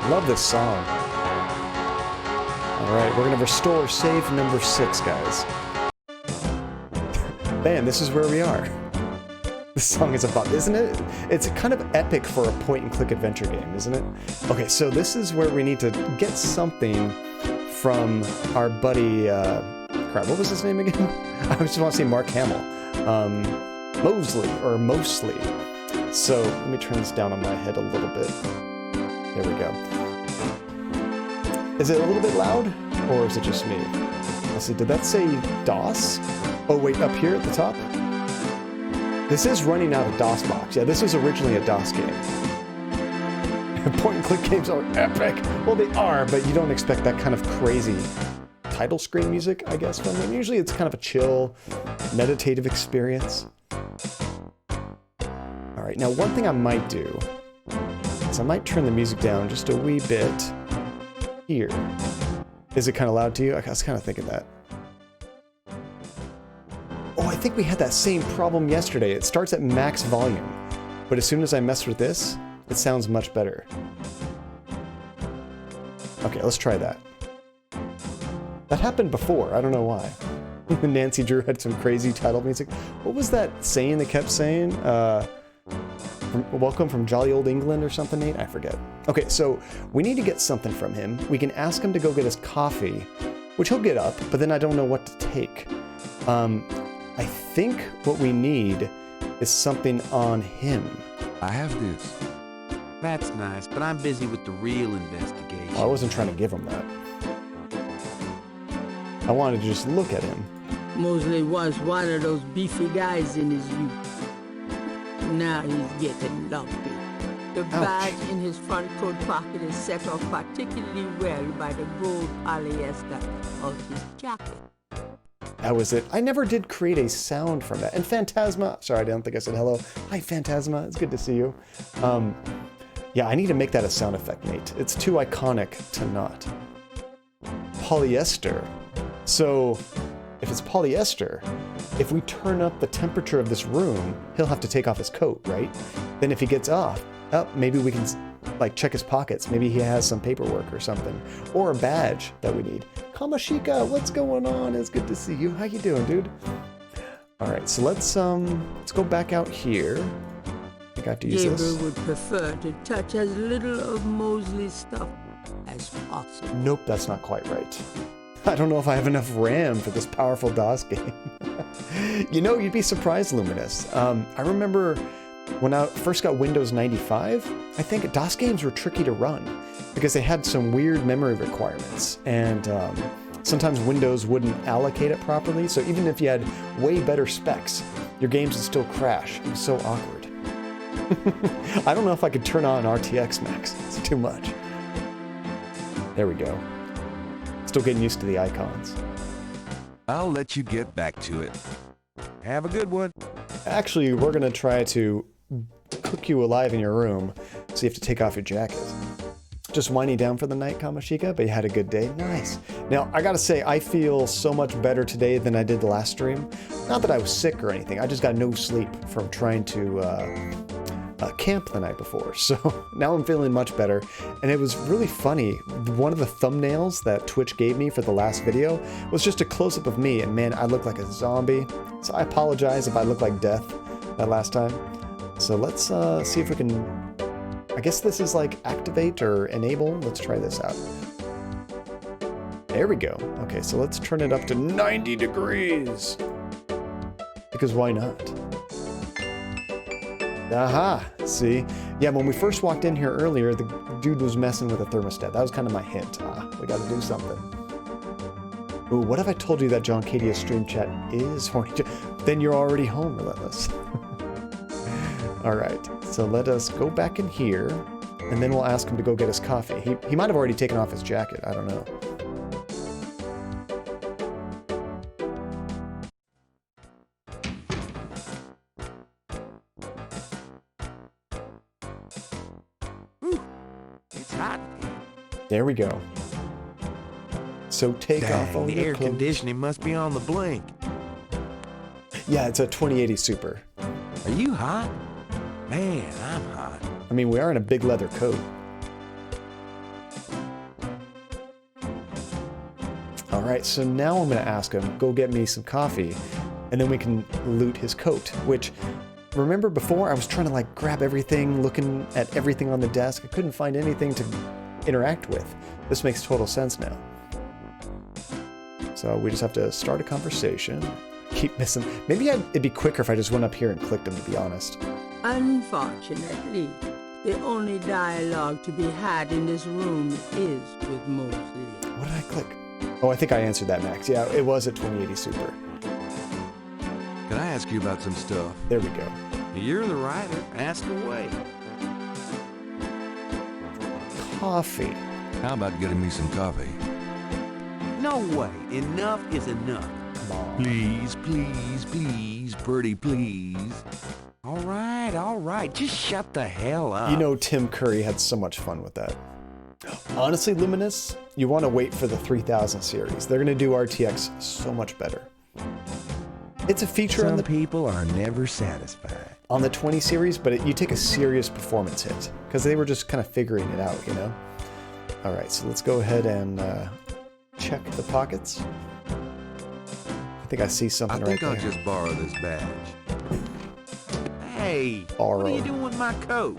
Love this song. Alright, we're gonna restore save number 6, guys. Bam, this is where we are. This song is about, isn't it? It's kind of epic for a point-and-click adventure game, isn't it? Okay, so this is where we need to get something from our buddy, crap, what was his name again? I just want to say Mark Hamill. Mosely. So, let me turn this down on my head a little bit. There we go. Is it a little bit loud? Or is it just me? Let's see, did that say DOS? Oh wait, up here at the top? This is running out of DOSBox. Yeah, this was originally a DOS game. Point-and-click games are epic! Well, they are, but you don't expect that kind of crazy title screen music, I guess, from them. Usually it's kind of a chill, meditative experience. Alright, now one thing I might do is I might turn the music down just a wee bit here. Is it kind of loud to you? I was kind of thinking that. Oh, I think we had that same problem yesterday. It starts at max volume, but as soon as I mess with this, it sounds much better. Okay, let's try that. That happened before, I don't know why. Nancy Drew had some crazy title music. What was that saying they kept saying? Welcome from jolly old England or something, Nate? I forget. Okay, so we need to get something from him. We can ask him to go get us coffee, which he'll get up, but then I don't know what to take. I think what we need is something on him. I have this. That's nice, but I'm busy with the real investigation. Oh, I wasn't trying to give him that. I wanted to just look at him. Mosely was one of those beefy guys in his youth. Now he's getting lumpy. The badge in his front coat pocket is set off particularly well by the gold polyester of his jacket. That was it. I never did create a sound from that. And Phantasma, sorry, I don't think I said hello. Hi, Phantasma, it's good to see you. Yeah, I need to make that a sound effect, Nate. It's too iconic to not. Polyester. So, if it's polyester, if we turn up the temperature of this room, he'll have to take off his coat, right? Then if he gets off, maybe we can like check his pockets. Maybe he has some paperwork or something. Or a badge that we need. Kamashika, what's going on? It's good to see you. How you doing, dude? Alright, so let's go back out here. I got to use this. Gabriel would prefer to touch as little of Mosely's stuff as possible. Nope, that's not quite right. I don't know if I have enough RAM for this powerful DOS game. You know, you'd be surprised, Luminous. I remember when I first got Windows 95, I think DOS games were tricky to run because they had some weird memory requirements, and sometimes Windows wouldn't allocate it properly, so even if you had way better specs, your games would still crash. It was so awkward. I don't know if I could turn on RTX Max. It's too much. There we go. Still getting used to the icons. I'll let you get back to it. Have a good one. Actually, we're going to try to cook you alive in your room, so you have to take off your jacket. Just winding down for the night, Kamashika, but you had a good day. Nice. Now, I gotta say, I feel so much better today than I did the last stream. Not that I was sick or anything, I just got no sleep from trying to camp the night before. So now I'm feeling much better. And it was really funny. One of the thumbnails that Twitch gave me for the last video was just a close-up of me, and man, I look like a zombie. So I apologize if I look like death that last time. So let's see if we can... I guess this is like activate or enable. Let's try this out. There we go. Okay, so let's turn it up to 90 degrees. Because why not? Aha! See? Yeah, when we first walked in here earlier, the dude was messing with the thermostat. That was kind of my hint. We gotta do something. Ooh, what if I told you that John Cadia's stream chat is horny? Then you're already home, Relentless. Alright, so let us go back in here, and then we'll ask him to go get us coffee. He might have already taken off his jacket, I don't know. It's hot. There we go. So take off all the your air clothes. conditioning must be on the blink. Yeah, it's a 2080 Super. Are you hot? Man, I'm hot. I mean, we are in a big leather coat. All right, so now I'm gonna ask him, go get me some coffee, and then we can loot his coat, which, remember before I was trying to like grab everything, looking at everything on the desk. I couldn't find anything to interact with. This makes total sense now. So we just have to start a conversation. Keep missing. Maybe it'd be quicker if I just went up here and clicked him, to be honest. Unfortunately, the only dialogue to be had in this room is with Mosely. What did I click? Oh, I think I answered that, Max. Yeah, it was at 2080 Super. Can I ask you about some stuff? There we go. You're the writer. Ask away. Coffee. How about getting me some coffee? No way. Enough is enough. Come on. Please, please, please, pretty please. All right. Just shut the hell up. You know, Tim Curry had so much fun with that. Honestly, Luminous, you want to wait for the 3000 series. They're going to do RTX so much better. It's a feature on Some the people are never satisfied. on the 20 series, but you take a serious performance hit because they were just kind of figuring it out, you know? All right, so let's go ahead and check the pockets. I think I see something right there. I think I'll just borrow this badge. Hey, Borrow. what are you doing with my coat?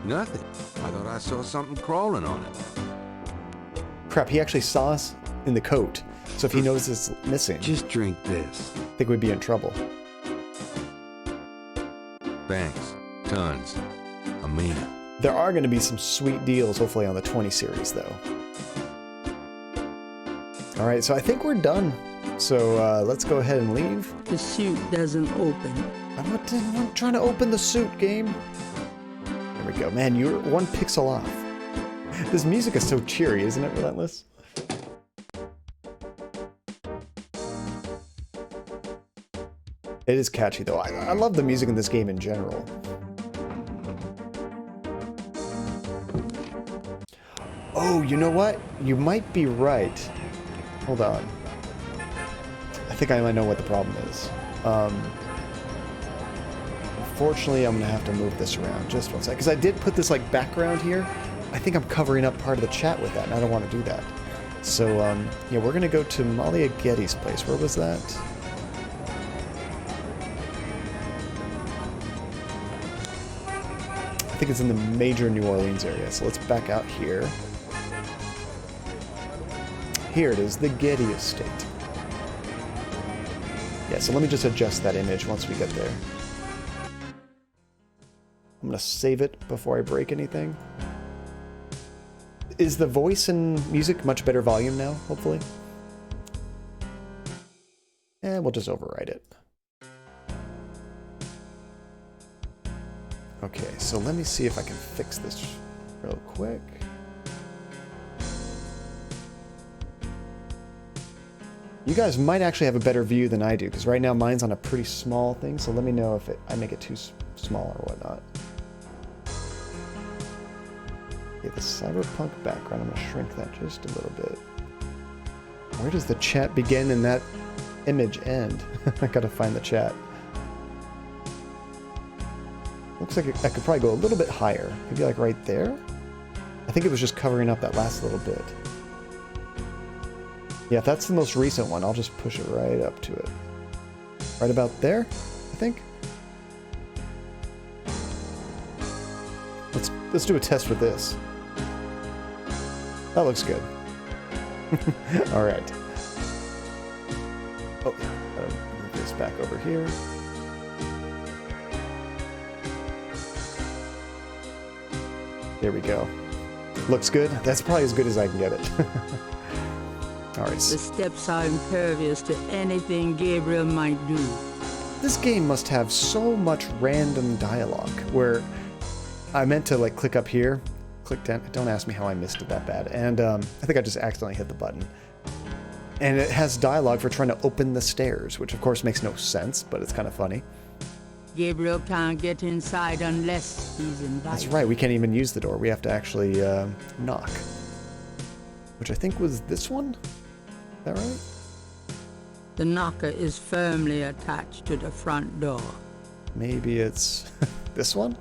Nothing. I thought I saw something crawling on it. Crap, he actually saw us in the coat. So if he notices it's missing, Just drink this. I think we'd be in trouble. Thanks. Tons. I mean it. There are going to be some sweet deals, hopefully, on the 20 series, though. All right, so I think we're done. So let's go ahead and leave. The suit doesn't open. I'm trying to open the suit, game. There we go. Man, you're one pixel off. This music is so cheery, isn't it, Relentless? It is catchy, though. I love the music in this game in general. Oh, you know what? You might be right. Hold on. I think I might know what the problem is. Unfortunately, I'm going to have to move this around just one second. Because I did put this like background here. I think I'm covering up part of the chat with that, and I don't want to do that. So, yeah, we're going to go to Malia Gedde's place. Where was that? I think it's in the major New Orleans area. So let's back out here. Here it is, the Gedde estate. Yeah, so let me just adjust that image once we get there. I'm gonna save it before I break anything. Is the voice and music much better volume now, hopefully? And we'll just override it. Okay, so let me see if I can fix this real quick. You guys might actually have a better view than I do, because right now mine's on a pretty small thing, so let me know if I make it too small or whatnot. Okay, the cyberpunk background, I'm going to shrink that just a little bit. Where does the chat begin and that image end? I gotta find the chat. Looks like I could probably go a little bit higher. Maybe like right there? I think it was just covering up that last little bit. Yeah, if that's the most recent one, I'll just push it right up to it. Right about there, I think. Let's do a test with this. That looks good. All right. Oh, gotta move this back over here. There we go. Looks good. That's probably as good as I can get it. All right. The steps are impervious to anything Gabriel might do. This game must have so much random dialogue where I meant to like click up here, click down. Don't ask me how I missed it that bad. And I think I just accidentally hit the button. And it has dialogue for trying to open the stairs, which of course makes no sense, but it's kind of funny. Gabriel can't get inside unless he's invited. That's right. We can't even use the door. We have to actually knock, which I think was this one. Is that right? The knocker is firmly attached to the front door. Maybe it's this one?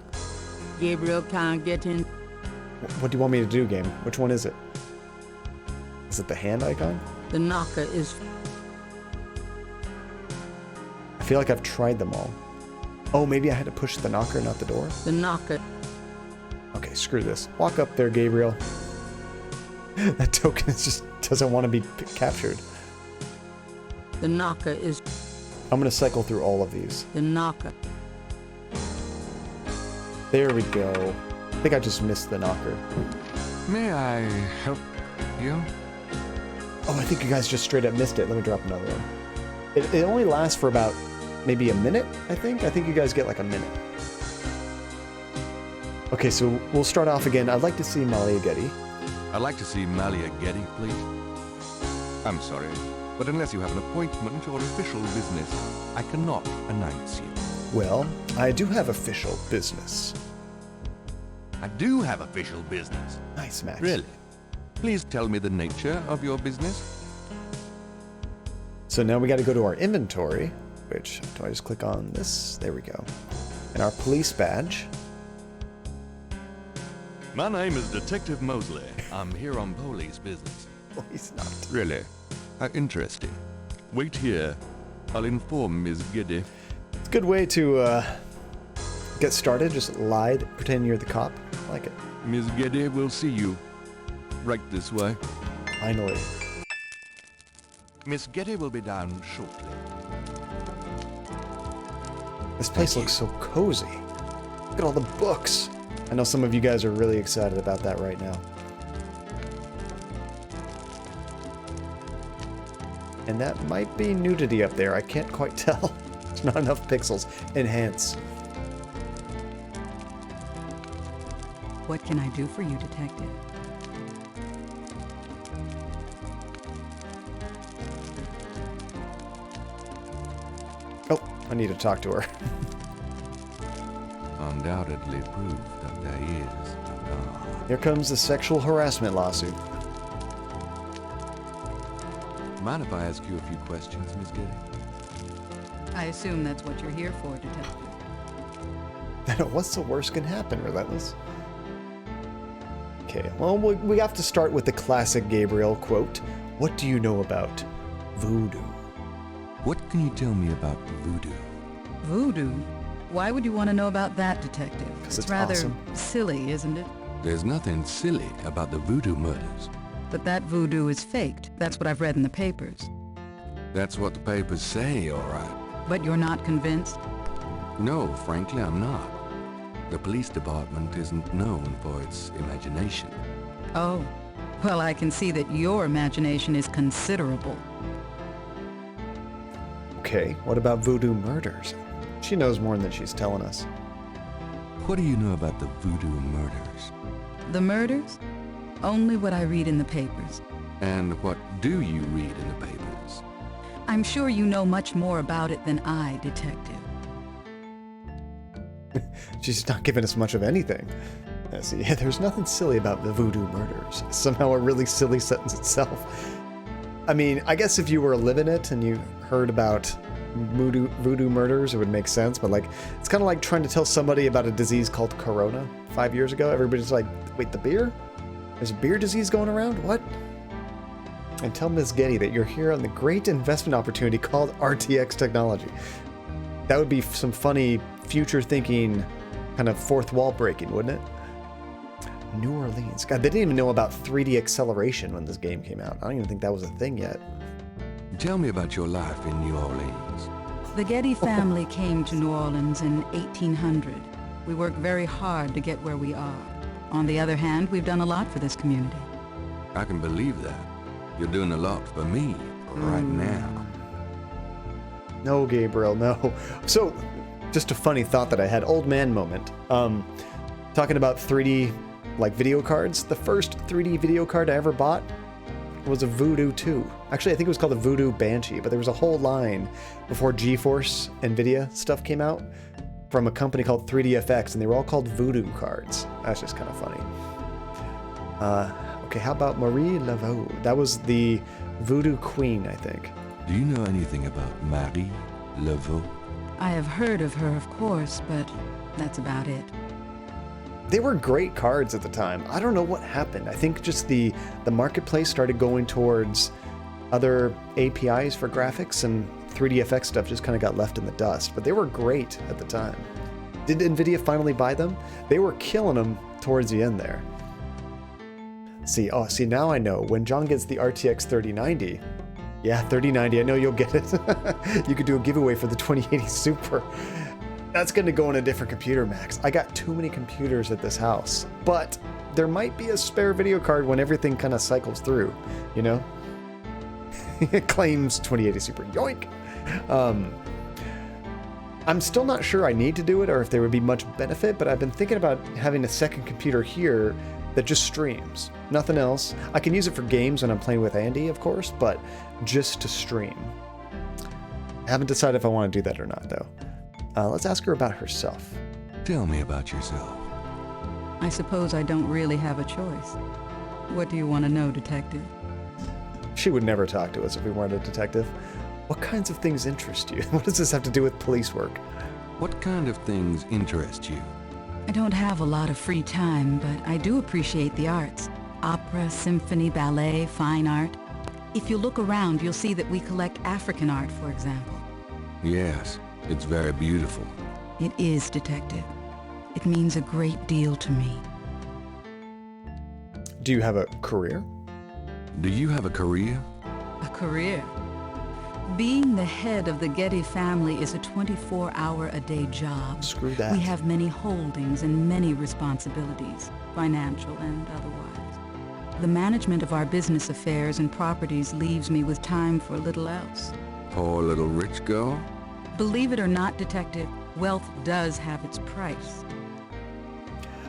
Gabriel can't get in. What do you want me to do, game? Which one is it? Is it the hand icon? The knocker is... I feel like I've tried them all. Oh, maybe I had to push the knocker, not the door? The knocker... Okay, screw this. Walk up there, Gabriel. That token just doesn't want to be captured. The knocker is... I'm going to cycle through all of these. The knocker. There we go. I think I just missed the knocker. May I help you? Oh, I think you guys just straight up missed it. Let me drop another one. It only lasts for about maybe a minute, I think. I think you guys get like a minute. Okay, so we'll start off again. I'd like to see Malia Gedde. I'd like to see Malia Gedde, please. I'm sorry, but unless you have an appointment or official business, I cannot announce you. Well, I do have official business. I do have official business. Nice, Max. Really? Please tell me the nature of your business. So now we got to go to our inventory, which, do I just click on this? There we go. And our police badge. My name is Detective Mosely. I'm here on police business. Oh, he's not. Really? How interesting. Wait here. I'll inform Ms. Gedde. It's a good way to get started. Just lie, pretend you're the cop. I like it. Ms. Gedde will see you. Right this way. Finally. Miss Gedde will be down shortly. This place looks so cozy. Look at all the books. I know some of you guys are really excited about that right now. And that might be nudity up there. I can't quite tell. There's not enough pixels. Enhance. What can I do for you, Detective? Oh, I need to talk to her. Undoubtedly proof that there is a God. Here comes the sexual harassment lawsuit. Mind if I ask you a few questions, Miss Gedde? I assume that's what you're here for, Detective. What's the worst can happen, Relentless? Okay, well, we have to start with the classic Gabriel quote. What do you know about voodoo? What can you tell me about voodoo? Voodoo? Why would you want to know about that, Detective? 'Cause it's rather awesome. silly, isn't it? There's nothing silly about the voodoo murders. But that voodoo is faked. That's what I've read in the papers. That's what the papers say, all right. But you're not convinced? No, frankly, I'm not. The police department isn't known for its imagination. Oh. Well, I can see that your imagination is considerable. Okay, what about voodoo murders? She knows more than she's telling us. What do you know about the voodoo murders? The murders? Only what I read in the papers. And what do you read in the papers? I'm sure you know much more about it than I, Detective. She's not giving us much of anything. See, there's nothing silly about the voodoo murders. Somehow a really silly sentence itself. I mean, I guess if you were living it and you heard about voodoo murders, it would make sense, but like, it's kind of like trying to tell somebody about a disease called Corona 5 years ago. Everybody's like, wait, the beer? There's a beer disease going around? What? And tell Ms. Gedde that you're here on the great investment opportunity called RTX technology. That would be some funny future thinking kind of fourth wall breaking, wouldn't it? New Orleans. God, they didn't even know about 3D acceleration when this game came out. I don't even think that was a thing yet. Tell me about your life in New Orleans. The Gedde family came to New Orleans in 1800. We worked very hard to get where we are. On the other hand, we've done a lot for this community. I can believe that. You're doing a lot for me right now. No, Gabriel, no. So, just a funny thought that I had. Old man moment. Talking about 3D, like, video cards. The first 3D video card I ever bought was a Voodoo 2. Actually, I think it was called a Voodoo Banshee, but there was a whole line before GeForce NVIDIA stuff came out from a company called 3DFX, and they were all called Voodoo cards. That's just kind of funny. Okay, how about Marie Laveau? That was the Voodoo Queen, I think. Do you know anything about Marie Laveau? I have heard of her, of course, but that's about it. They were great cards at the time. I don't know what happened. I think just the marketplace started going towards other APIs for graphics and 3DFX stuff just kind of got left in the dust, but they were great at the time. Did NVIDIA finally buy them? They were killing them towards the end there. See, now I know. When John gets the RTX 3090, yeah, 3090, I know you'll get it. You could do a giveaway for the 2080 Super. That's going to go on a different computer, Max. I got too many computers at this house, but there might be a spare video card when everything kind of cycles through, you know? It claims 2080 Super, yoink! I'm still not sure I need to do it or if there would be much benefit, but I've been thinking about having a second computer here that just streams. Nothing else. I can use it for games when I'm playing with Andy, of course, but just to stream. I haven't decided if I want to do that or not, though. Let's ask her about herself. Tell me about yourself. I suppose I don't really have a choice. What do you want to know, Detective? She would never talk to us if we weren't a detective. What kinds of things interest you? What does this have to do with police work? What kind of things interest you? I don't have a lot of free time, but I do appreciate the arts. Opera, symphony, ballet, fine art. If you look around, you'll see that we collect African art, for example. Yes, it's very beautiful. It is, Detective. It means a great deal to me. Do you have a career? Do you have a career? A career? Being the head of the Gedde family is a 24-hour-a-day job. Screw that. We have many holdings and many responsibilities, financial and otherwise. The management of our business affairs and properties leaves me with time for little else. Poor little rich girl? Believe it or not, Detective, wealth does have its price.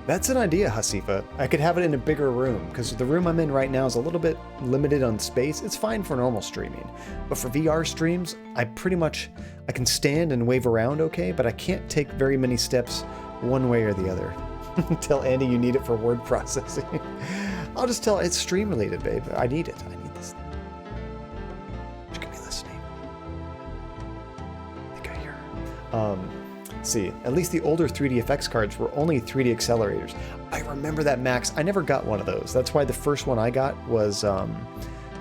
That's an idea, Hasifa. I could have it in a bigger room, because the room I'm in right now is a little bit limited on space. It's fine for normal streaming, but for VR streams, I can stand and wave around okay, but I can't take very many steps one way or the other. Tell Andy you need it for word processing. I'll just tell it's stream related, babe. I need it. I need this. She could be listening. I think I hear her. See, at least the older 3DFX cards were only 3D accelerators. I remember that, Max. I never got one of those. That's why the first one I got was the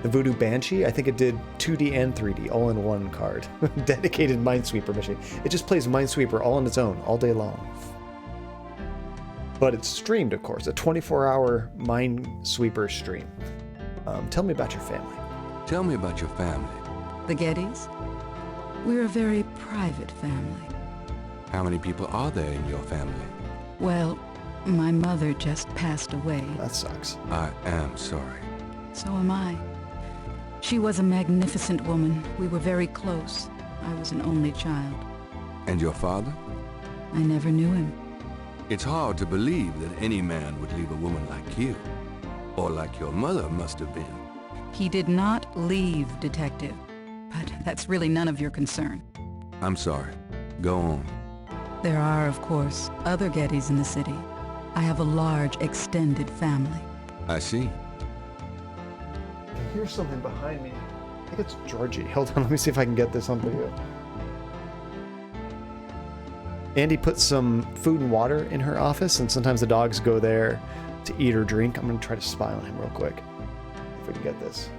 Voodoo Banshee. I think it did 2D and 3D all in one card. Dedicated Minesweeper machine. It just plays Minesweeper all on its own, all day long. But it's streamed, of course, a 24-hour Minesweeper stream. Tell me about your family. Tell me about your family. The Geddes? We're a very private family. How many people are there in your family? Well, my mother just passed away. That sucks. I am sorry. So am I. She was a magnificent woman. We were very close. I was an only child. And your father? I never knew him. It's hard to believe that any man would leave a woman like you. Or like your mother must have been. He did not leave, Detective. But that's really none of your concern. I'm sorry. Go on. There are, of course, other Geddes in the city. I have a large, extended family. I see. I hear something behind me. I think it's Georgie. Hold on, let me see if I can get this on video. Andy put some food and water in her office, and sometimes the dogs go there to eat or drink. I'm going to try to spy on him real quick, if we can get this.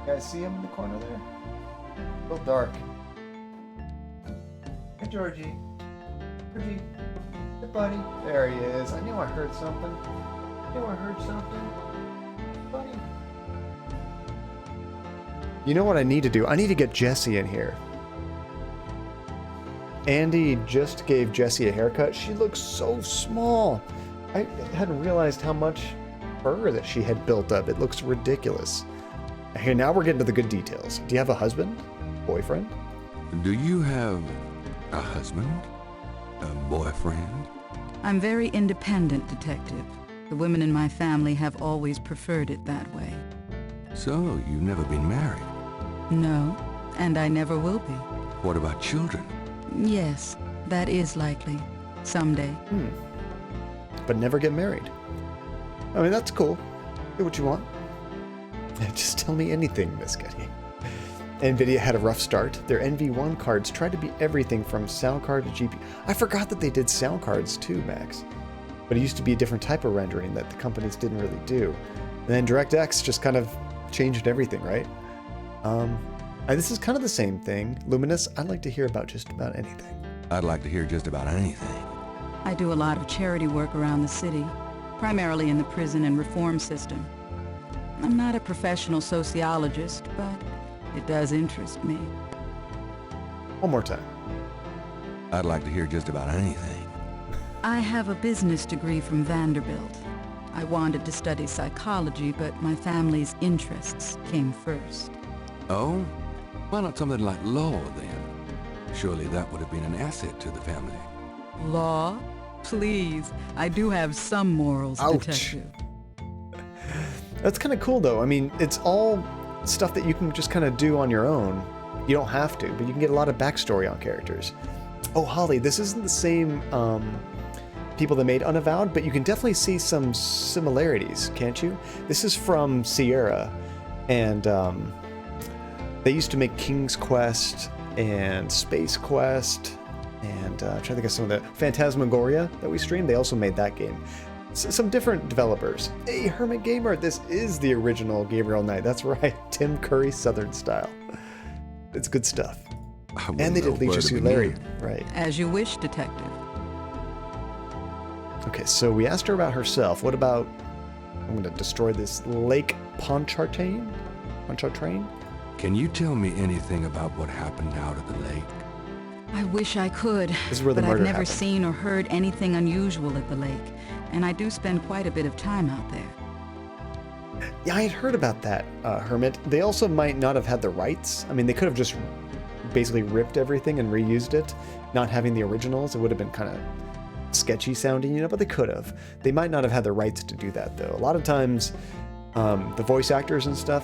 You guys see him in the corner there? A little dark. Hey, Georgie. Georgie. Hey, buddy. There he is. I knew I heard something. Buddy. You know what I need to do? I need to get Jessie in here. Andy just gave Jessie a haircut. She looks so small. I hadn't realized how much fur that she had built up. It looks ridiculous. Okay, now we're getting to the good details. Do you have a husband? Boyfriend? Do you have a husband? A boyfriend? I'm very independent, Detective. The women in my family have always preferred it that way. So, you've never been married? No, and I never will be. What about children? Yes, that is likely. Someday. But never get married. I mean, that's cool. Do what you want. Just tell me anything, Miss Gedde. NVIDIA had a rough start. Their NV1 cards tried to be everything from sound card to GPU. I forgot that they did sound cards too, Max. but it used to be a different type of rendering that the companies didn't really do. And then DirectX just kind of changed everything, right? And this is kind of the same thing. Luminous, I'd like to hear about just about anything. I'd like to hear just about anything. I do a lot of charity work around the city, primarily in the prison and reform system. I'm not a professional sociologist, but it does interest me. One more time. I'd like to hear just about anything. I have a business degree from Vanderbilt. I wanted to study psychology, but my family's interests came first. Oh? Why not something like law, then? Surely that would have been an asset to the family. Law? Please, I do have some morals, Ouch. Detective. That's kind of cool, though. I mean, it's all stuff that you can just kind of do on your own. You don't have to, but you can get a lot of backstory on characters. Oh, Holly, this isn't the same people that made Unavowed, but you can definitely see some similarities, can't you? This is from Sierra, and they used to make King's Quest and Space Quest, and I'm trying to think of some of the Phantasmagoria that we streamed. They also made that game. Some different developers. Hey, Hermit Gamer, this is the original Gabriel Knight. That's right, Tim Curry Southern style. It's good stuff. And they did Leisure Suit Larry, right? As you wish, Detective. Okay, so we asked her about herself. What about... I'm going to destroy this Lake Pontchartrain? Pontchartrain? Can you tell me anything about what happened out at the lake? I wish I could, This is where the but I've murder never happened. seen or heard anything unusual at the lake, and I do spend quite a bit of time out there. Yeah, I had heard about that, Hermit. They also might not have had the rights. I mean, they could have just basically ripped everything and reused it, not having the originals. It would have been kind of sketchy sounding, you know, but they could have. They might not have had the rights to do that, though. A lot of times, the voice actors and stuff,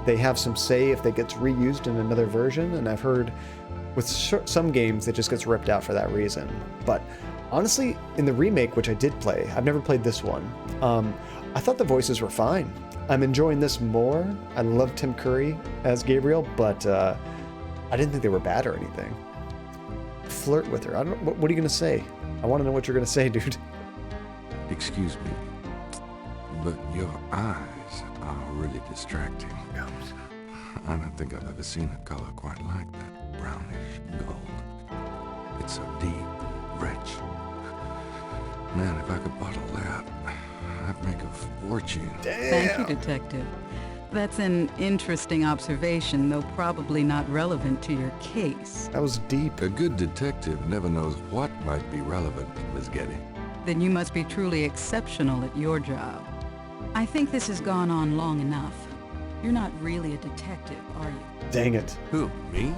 they have some say if it gets reused in another version, and I've heard with some games it just gets ripped out for that reason. But honestly, in the remake, which I did play, I've never played this one, I thought the voices were fine. I'm enjoying this more. I love Tim Curry as Gabriel, but I didn't think they were bad or anything. Flirt with her. I don't know. What are you going to say? I want to know what you're going to say, dude. Excuse me, but your eyes are really distracting. I don't think I've ever seen a color quite like that. Brownish gold. It's so deep and rich. Man, if I could bottle that, I'd make a fortune. Thank you, Detective. That's an interesting observation, though probably not relevant to your case. That was deep. A good detective never knows what might be relevant, Miss Gedde. Then you must be truly exceptional at your job. I think this has gone on long enough. You're not really a detective, are you? Dang it. Who, me?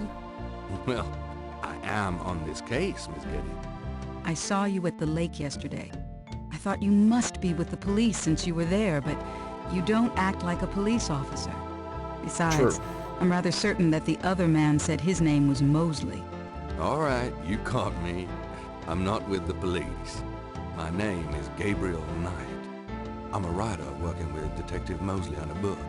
Well, I am on this case, Miss Gedde. I saw you at the lake yesterday. I thought you must be with the police since you were there, but you don't act like a police officer. Besides, True. I'm rather certain that the other man said his name was Mosely. All right, you caught me. I'm not with the police. My name is Gabriel Knight. I'm a writer working with Detective Mosely on a book.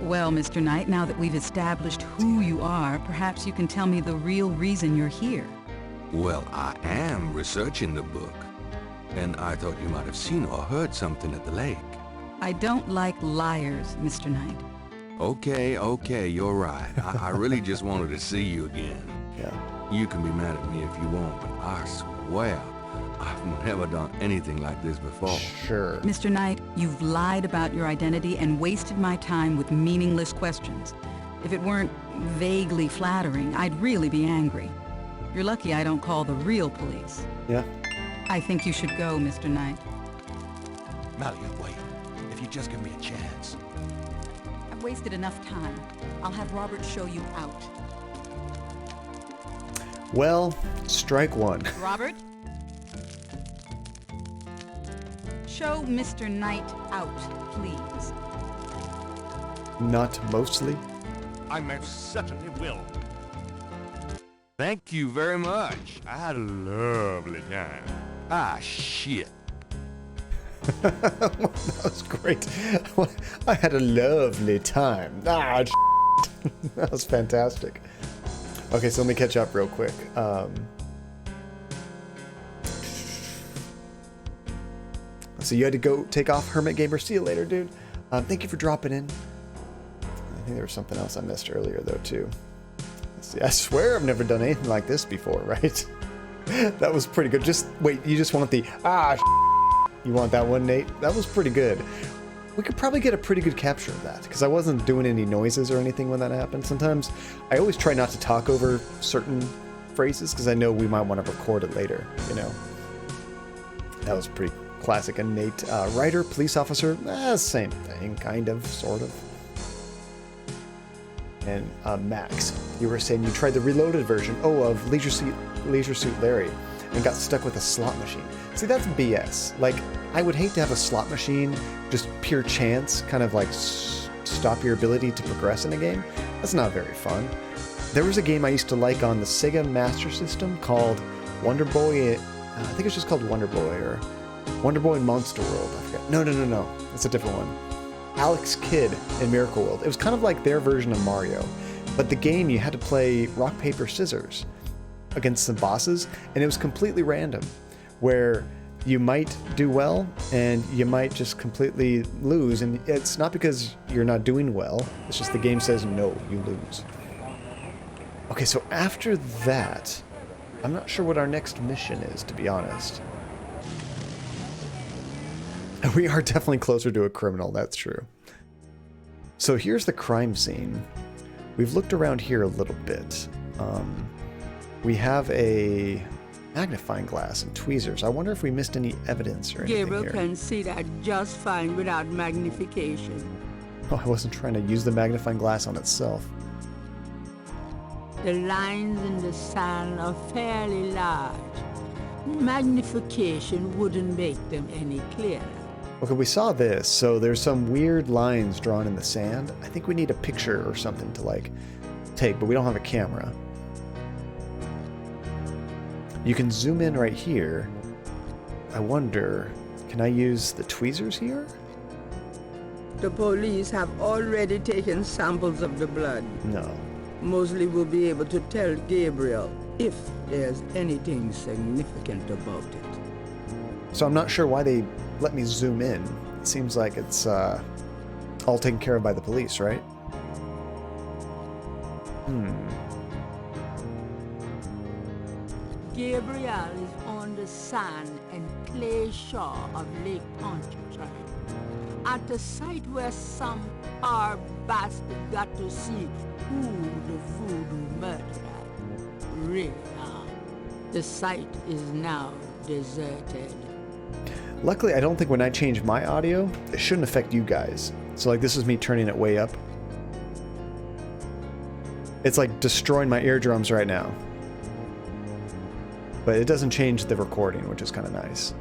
Well, Mr. Knight, now that we've established who you are, perhaps you can tell me the real reason you're here. Well, I am researching the book, and I thought you might have seen or heard something at the lake. I don't like liars, Mr. Knight. Okay, you're right. I really just wanted to see you again. Yeah. You can be mad at me if you want, but I swear, I've never done anything like this before. Sure. Mr. Knight, you've lied about your identity and wasted my time with meaningless questions. If it weren't vaguely flattering, I'd really be angry. You're lucky I don't call the real police. Yeah. I think you should go, Mr. Knight. Malia, wait. If you just give me a chance. I've wasted enough time. I'll have Robert show you out. Well, strike one. Robert? Show Mr. Knight out, please. Not mostly. I most certainly will. Thank you very much. I had a lovely time. Ah, shit. That was great. I had a lovely time. Ah, that was fantastic. Okay, so let me catch up real quick. So you had to go take off, Hermit Gamer. See you later, dude. Thank you for dropping in. I think there was something else I missed earlier, though, too. Let's see. I swear I've never done anything like this before, right? That was pretty good. Just wait, you just want the you want that one, Nate? That was pretty good. We could probably get a pretty good capture of that, because I wasn't doing any noises or anything when that happened. Sometimes I always try not to talk over certain phrases, because I know we might want to record it later, you know. That was pretty classic. And Nate, writer, police officer, same thing, kind of, sort of. And Max, you were saying you tried the reloaded version, of Leisure Suit Larry, and got stuck with a slot machine. See, that's BS. Like, I would hate to have a slot machine, just pure chance, kind of like stop your ability to progress in a game. That's not very fun. There was a game I used to like on the Sega Master System called Wonder Boy. I think it's just called Wonder Boy, or Wonder Boy Monster World. I forget. No. That's a different one. Alex Kidd in Miracle World. It was kind of like their version of Mario. But the game, you had to play rock, paper, scissors against some bosses, and it was completely random, where you might do well and you might just completely lose. And it's not because you're not doing well, it's just the game says no, you lose. Okay, so after that, I'm not sure what our next mission is, to be honest. We are definitely closer to a criminal, that's true. So here's the crime scene. We've looked around here a little bit. We have a magnifying glass and tweezers. I wonder if we missed any evidence or anything Gabriel here. can see that just fine without magnification. Oh, I wasn't trying to use the magnifying glass on itself. The lines in the sand are fairly large. Magnification wouldn't make them any clearer. Okay, we saw this, so there's some weird lines drawn in the sand. I think we need a picture or something to, like, take, but we don't have a camera. You can zoom in right here. I wonder, can I use the tweezers here? The police have already taken samples of the blood. No. Mosely will be able to tell Gabriel if there's anything significant about it. So I'm not sure why they let me zoom in. It seems like it's all taken care of by the police, right? Gabriel is on the sand and clay shore of Lake Pontchartrain, at the site where some poor bastard got to see who the Voodoo Murderer really are. The site is now deserted. Luckily, I don't think when I change my audio, it shouldn't affect you guys. So, like, this is me turning it way up. It's like destroying my eardrums right now. But it doesn't change the recording, which is kind of nice.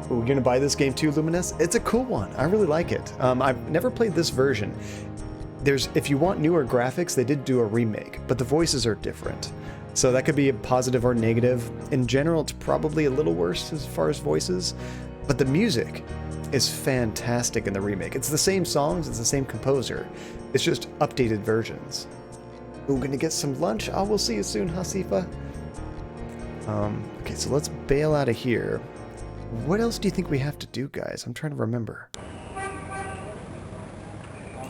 Ooh, you're gonna buy this game too, Luminous? It's a cool one. I really like it. I've never played this version. If you want newer graphics, they did do a remake, but the voices are different. So that could be a positive or negative. In general, it's probably a little worse as far as voices, but the music is fantastic in the remake. It's the same songs, it's the same composer. It's just updated versions. Ooh, gonna get some lunch? Oh, we'll see you soon, Hasifa. Okay, so let's bail out of here. What else do you think we have to do, guys? I'm trying to remember.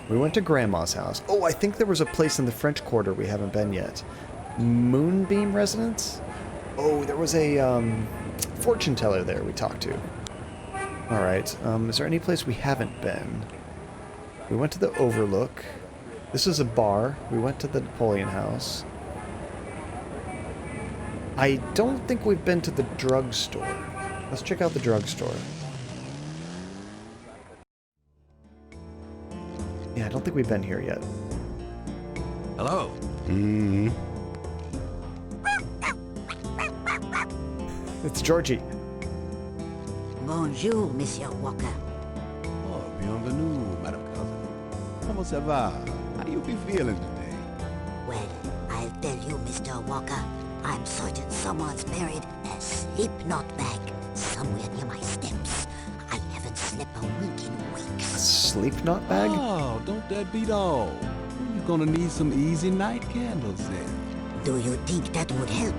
We went to Grandma's house. Oh, I think there was a place in the French Quarter we haven't been yet. Moonbeam Residence? Oh, there was a fortune teller there we talked to. Alright, is there any place we haven't been? We went to the Overlook. This is a bar. We went to the Napoleon House. I don't think we've been to the drugstore. Let's check out the drugstore. Yeah, I don't think we've been here yet. Hello. It's Georgie. Bonjour, Monsieur Walker. Oh, bienvenue, Madame Cousin. Comment ça va? How you be feeling today? Well, I'll tell you, Mr. Walker, I'm certain someone's buried a sleep knot bag somewhere near my steps. I haven't slept a wink in A weeks. sleep knot bag? Oh, don't that beat all? You're gonna need some easy night candles then. Do you think that would help?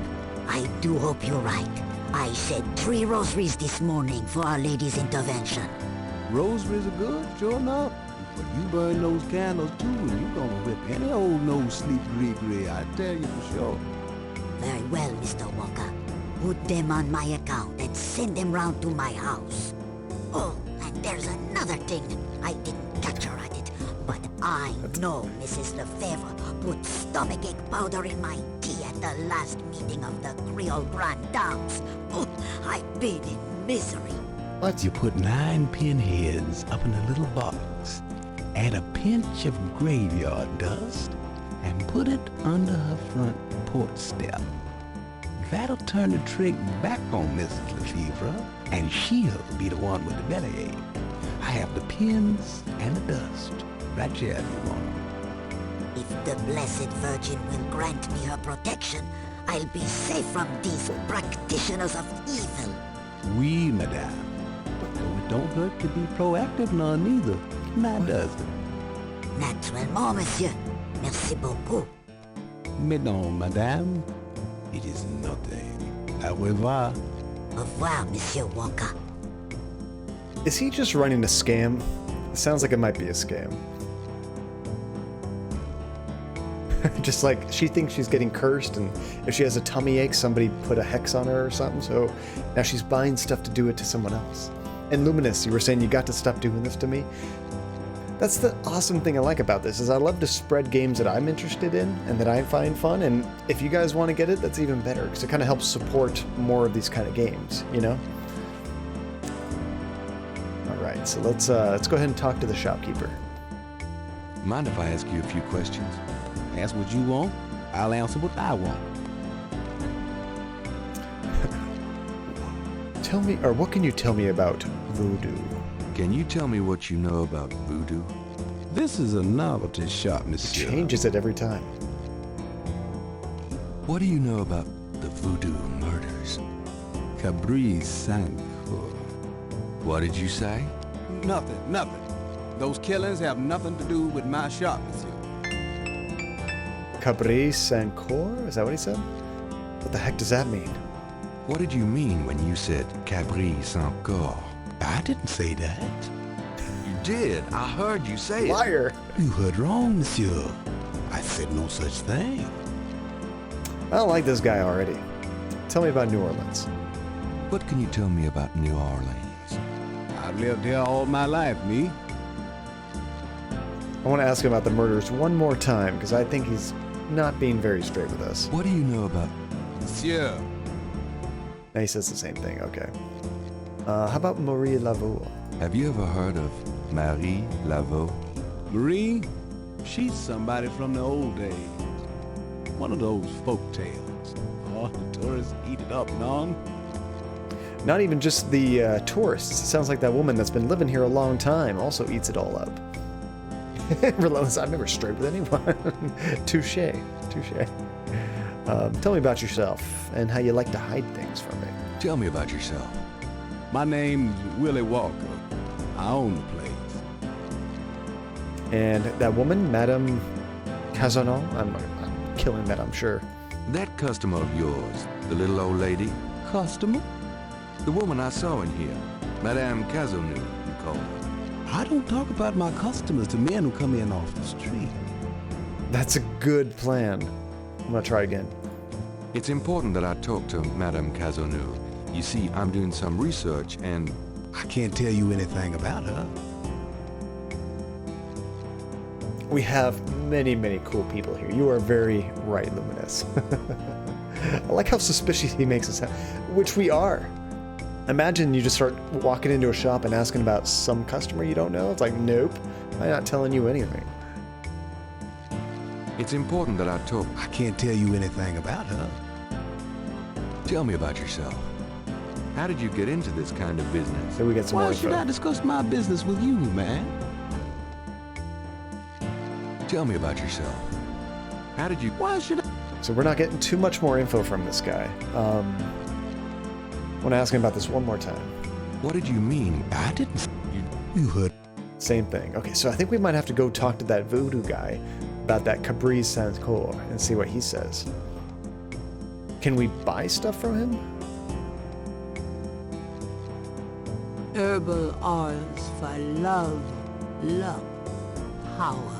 I do hope you're right. I said 3 rosaries this morning for Our Lady's intervention. Rosaries are good, sure enough. But you burn those candles too, and you gonna whip any old no-sleep Gregory, I tell you for sure. Very well, Mr. Walker. Put them on my account and send them round to my house. Oh, and there's another thing. I didn't catch her at it, but I know Mrs. Lefebvre put stomachache powder in my tea at the last meeting of the Creole Grand Dames. Oh, I've been in misery. What? You put 9 pinheads up in a little box, add a pinch of graveyard dust, and put it under her front porch step. That'll turn the trick back on Mrs. Lefebvre, and she'll be the one with the bellyache. I have the pins and the dust right here if you want them. If the Blessed Virgin will grant me her protection, I'll be safe from these practitioners of evil. Oui, madame. Though it don't hurt to be proactive none neither. Now does it? Naturellement, monsieur. Merci beaucoup. Mais non, madame. It is nothing. Au revoir. Au revoir, Monsieur Walker. Is he just running a scam? It sounds like it might be a scam. Just like she thinks she's getting cursed, and if she has a tummy ache, somebody put a hex on her or something, so now she's buying stuff to do it to someone else. And Luminous, you were saying you got to stop doing this to me? That's the awesome thing I like about this, is I love to spread games that I'm interested in and that I find fun, and if you guys want to get it, that's even better, because it kind of helps support more of these kind of games, you know? Alright, so let's go ahead and talk to the shopkeeper. Mind if I ask you a few questions? Ask what you want. I'll answer what I want. Tell me, or what can you tell me about voodoo? Can you tell me what you know about voodoo? This is a novelty shop, It monsieur. changes it every time. What do you know about the Voodoo Murders? Cabri Sanko. What did you say? Nothing. Those killings have nothing to do with my shop, monsieur. Cabri Sancor? Is that what he said? What the heck does that mean? What did you mean when you said Cabri Sanko? I didn't say that. You did. I heard you say it. Liar! You heard wrong, monsieur. I said no such thing. I don't like this guy already. Tell me about New Orleans. What can you tell me about New Orleans? I've lived here all my life, me. I want to ask him about the murders one more time, because I think he's not being very straight with us. What do you know about... Monsieur. Now he says the same thing, okay. How about Marie Laveau? Have you ever heard of Marie Laveau? Marie, she's somebody from the old days. One of those folk tales. All the tourists eat it up and on. Not even just the tourists. It sounds like that woman that's been living here a long time also eats it all up. Relentless, I've never strayed with anyone. Touche. Tell me about yourself and how you like to hide things from me. Tell me about yourself. My name's Willie Walker. I own the place. And that woman, Madame Cazanon, I'm killing that, I'm sure. That customer of yours, the little old lady, Customer? the woman I saw in here, Madame Cazanou, you call her. I don't talk about my customers to men who come in off the street. That's a good plan. I'm gonna try again. It's important that I talk to Madame Cazanou. You see, I'm doing some research and... I can't tell you anything about her. We have many, many cool people here. You are very right, Luminous. I like how suspicious he makes us sound, which we are. Imagine you just start walking into a shop and asking about some customer you don't know. It's like, nope, I'm not telling you anything. It's important that I talk... I can't tell you anything about her. Tell me about yourself. How did you get into this kind of business? So we get some Why more should I info. discuss my business with you, man? Tell me about yourself. How did you... Why should I? So we're not getting too much more info from this guy. I want to ask him about this one more time. What did you mean? I didn't. You heard. Same thing. Okay, so I think we might have to go talk to that voodoo guy about that Cabri Saint-Cour and see what he says. Can we buy stuff from him? herbal oils for love, luck, power,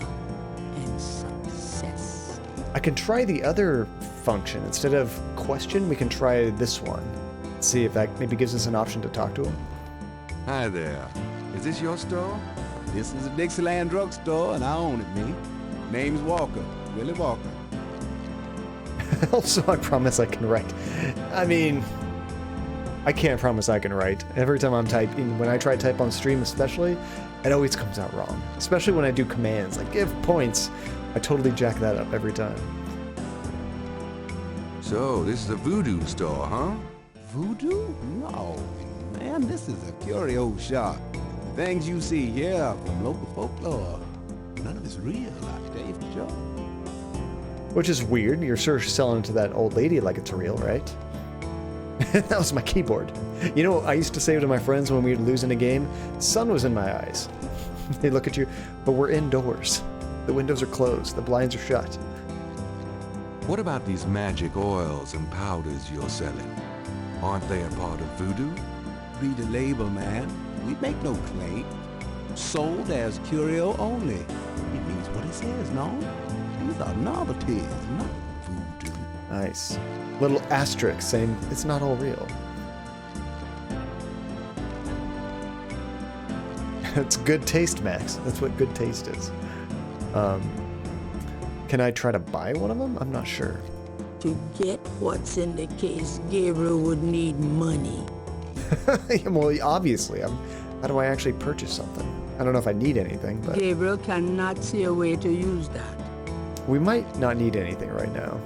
and success. I can try the other function. Instead of question, we can try this one. See if that maybe gives us an option to talk to him. Hi there. Is this your store? This is a Dixieland drugstore, and I own it, me. Name's Walker, Willie Walker. Also, I promise I can write. I mean, I can't promise I can write. Every time I'm typing, when I try to type on stream especially, it always comes out wrong. Especially when I do commands, like give points. I totally jack that up every time. So, this is a voodoo store, huh? Voodoo? No, man, this is a curio shop. The things you see here are from local folklore. None of it's real, I tell you for sure. Which is weird. You're sort of selling to that old lady like it's real, right? That was my keyboard. You know, I used to say to my friends when we would lose in a game, the sun was in my eyes. They look at you, but we're indoors. The windows are closed. The blinds are shut. What about these magic oils and powders you're selling? Aren't they a part of voodoo? Read the label, man. We make no claim. Sold as curio only. It means what it says, no? These are novelties, not voodoo. Nice. Little asterisk saying it's not all real. It's good taste, Max. That's what good taste is. Can I try to buy one of them? I'm not sure. To get what's in the case, Gabriel would need money. Well, obviously. How do I actually purchase something? I don't know if I need anything, but Gabriel cannot see a way to use that. we might not need anything right now.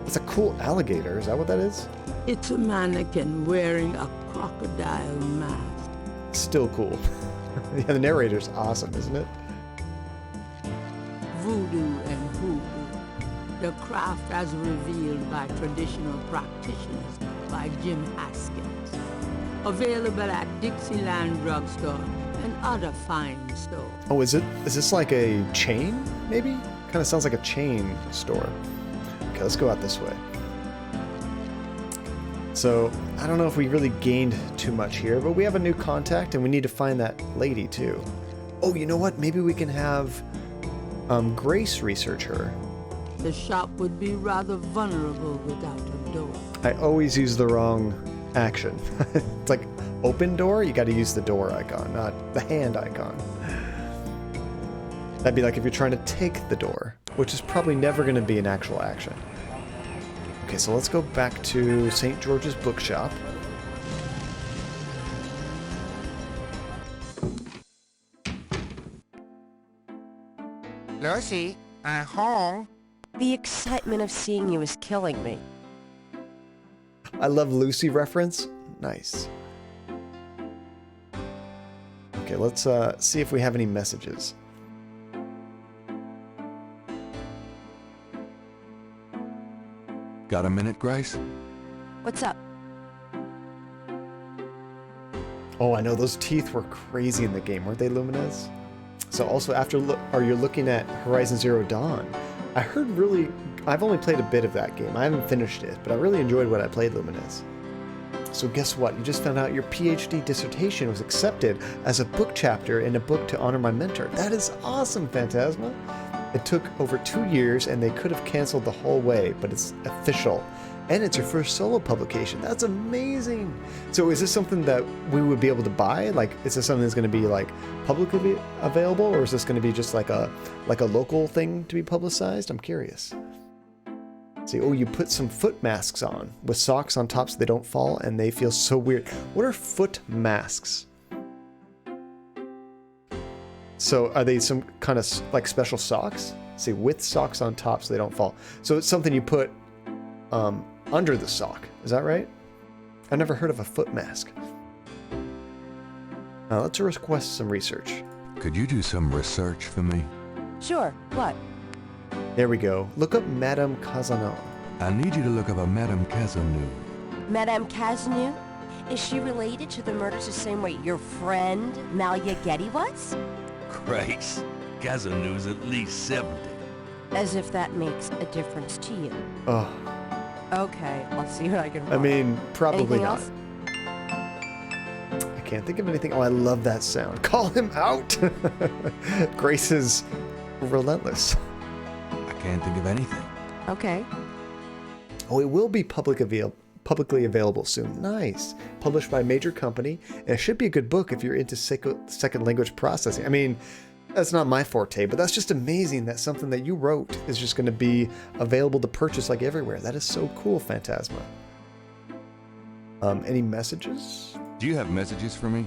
It's a cool alligator. Is that what that is? It's a mannequin wearing a crocodile mask. Still cool. Yeah, the narrator's awesome, isn't it? Voodoo and hoodoo. The craft as revealed by traditional practitioners by Jim Haskins. Available at Dixieland Drugstore and other fine stores. Oh, is this like a chain, maybe? Kind of sounds like a chain store. Okay, let's go out this way. So, I don't know if we really gained too much here, but we have a new contact and we need to find that lady too. Oh, you know what? Maybe we can have Grace research her. The shop would be rather vulnerable without a door. I always use the wrong action. It's like open door, you gotta use the door icon, not the hand icon. That'd be like if you're trying to take the door, which is probably never gonna be an actual action. Okay, so let's go back to St. George's Bookshop. Lucy, I'm home. The excitement of seeing you is killing me. I love Lucy reference. Nice. Okay, let's see if we have any messages. Got a minute, Grace? What's up? Oh, I know those teeth were crazy in the game, weren't they, Lumines? So also you're looking at Horizon Zero Dawn. I heard I've only played a bit of that game. I haven't finished it, but I really enjoyed what I played, Lumines. So guess what? You just found out your PhD dissertation was accepted as a book chapter in a book to honor my mentor. That is awesome, Phantasma. It took over 2 years and they could have canceled the whole way, but it's official. And it's your first solo publication. That's amazing. So is this something that we would be able to buy? Like, is this something that's going to be like publicly available, or is this going to be just like a local thing to be publicized? I'm curious. See, oh, you put some foot masks on with socks on top so they don't fall, and they feel so weird. What are foot masks? So are they some kind of like special socks? See, with socks on top so they don't fall. So it's something you put under the sock. Is that right? I never heard of a foot mask. Now let's request some research. Could you do some research for me? Sure, what? There we go. Look up Madame Cazanon. I need you to look up a Madame Cazanou. Madame Casnew? Is she related to the murders the same way your friend Malia Gedde was? Grace, Kazanou's at least 70. As if that makes a difference to you. Oh, Okay, I'll see what I can find. I mean, probably Anything not. else? I can't think of anything. Oh, I love that sound. Call him out. Grace is relentless. I can't think of anything. Okay. Oh, it will be publicly available soon. Nice. Published by a major company. And it should be a good book if you're into second language processing. I mean, that's not my forte, but that's just amazing that something that you wrote is just going to be available to purchase like everywhere. That is so cool, Phantasma. Any messages? Do you have messages for me?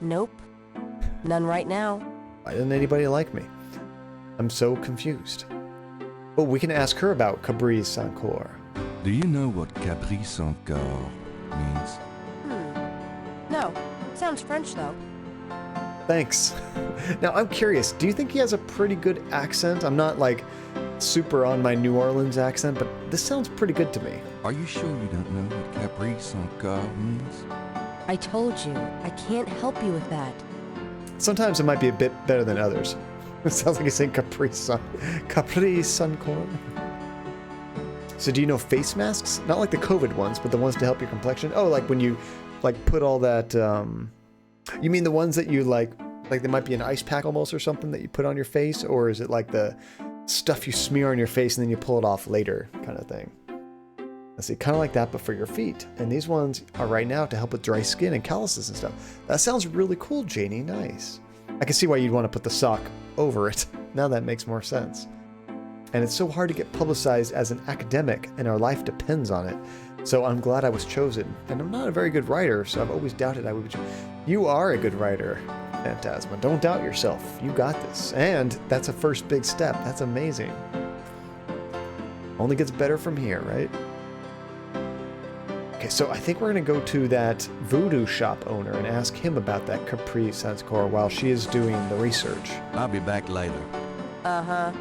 Nope. None right now. Why didn't anybody like me? I'm so confused. Oh, we can ask her about Caprice Encore. Do you know what Caprice Encore means? No. Sounds French, though. Thanks. Now, I'm curious, do you think he has a pretty good accent? I'm not, like, super on my New Orleans accent, but this sounds pretty good to me. Are you sure you don't know what Caprice Encore means? I told you. I can't help you with that. Sometimes it might be a bit better than others. It sounds like he's saying Caprice Encore. So do you know face masks? Not like the COVID ones, but the ones to help your complexion? Oh, like when you, like, put all that, you mean the ones that you, like there might be an ice pack almost or something that you put on your face? Or is it like the stuff you smear on your face and then you pull it off later kind of thing? Let's see, kind of like that, but for your feet. And these ones are right now to help with dry skin and calluses and stuff. That sounds really cool, Janie. Nice. I can see why you'd want to put the sock over it. Now that makes more sense. And it's so hard to get publicized as an academic, and our life depends on it. So I'm glad I was chosen. And I'm not a very good writer, so I've always doubted I would be. You are a good writer, Phantasma. Don't doubt yourself. You got this. And that's a first big step. That's amazing. Only gets better from here, right? Okay, so I think we're going to go to that voodoo shop owner and ask him about that Caprice Encore while she is doing the research. I'll be back later. Uh-huh.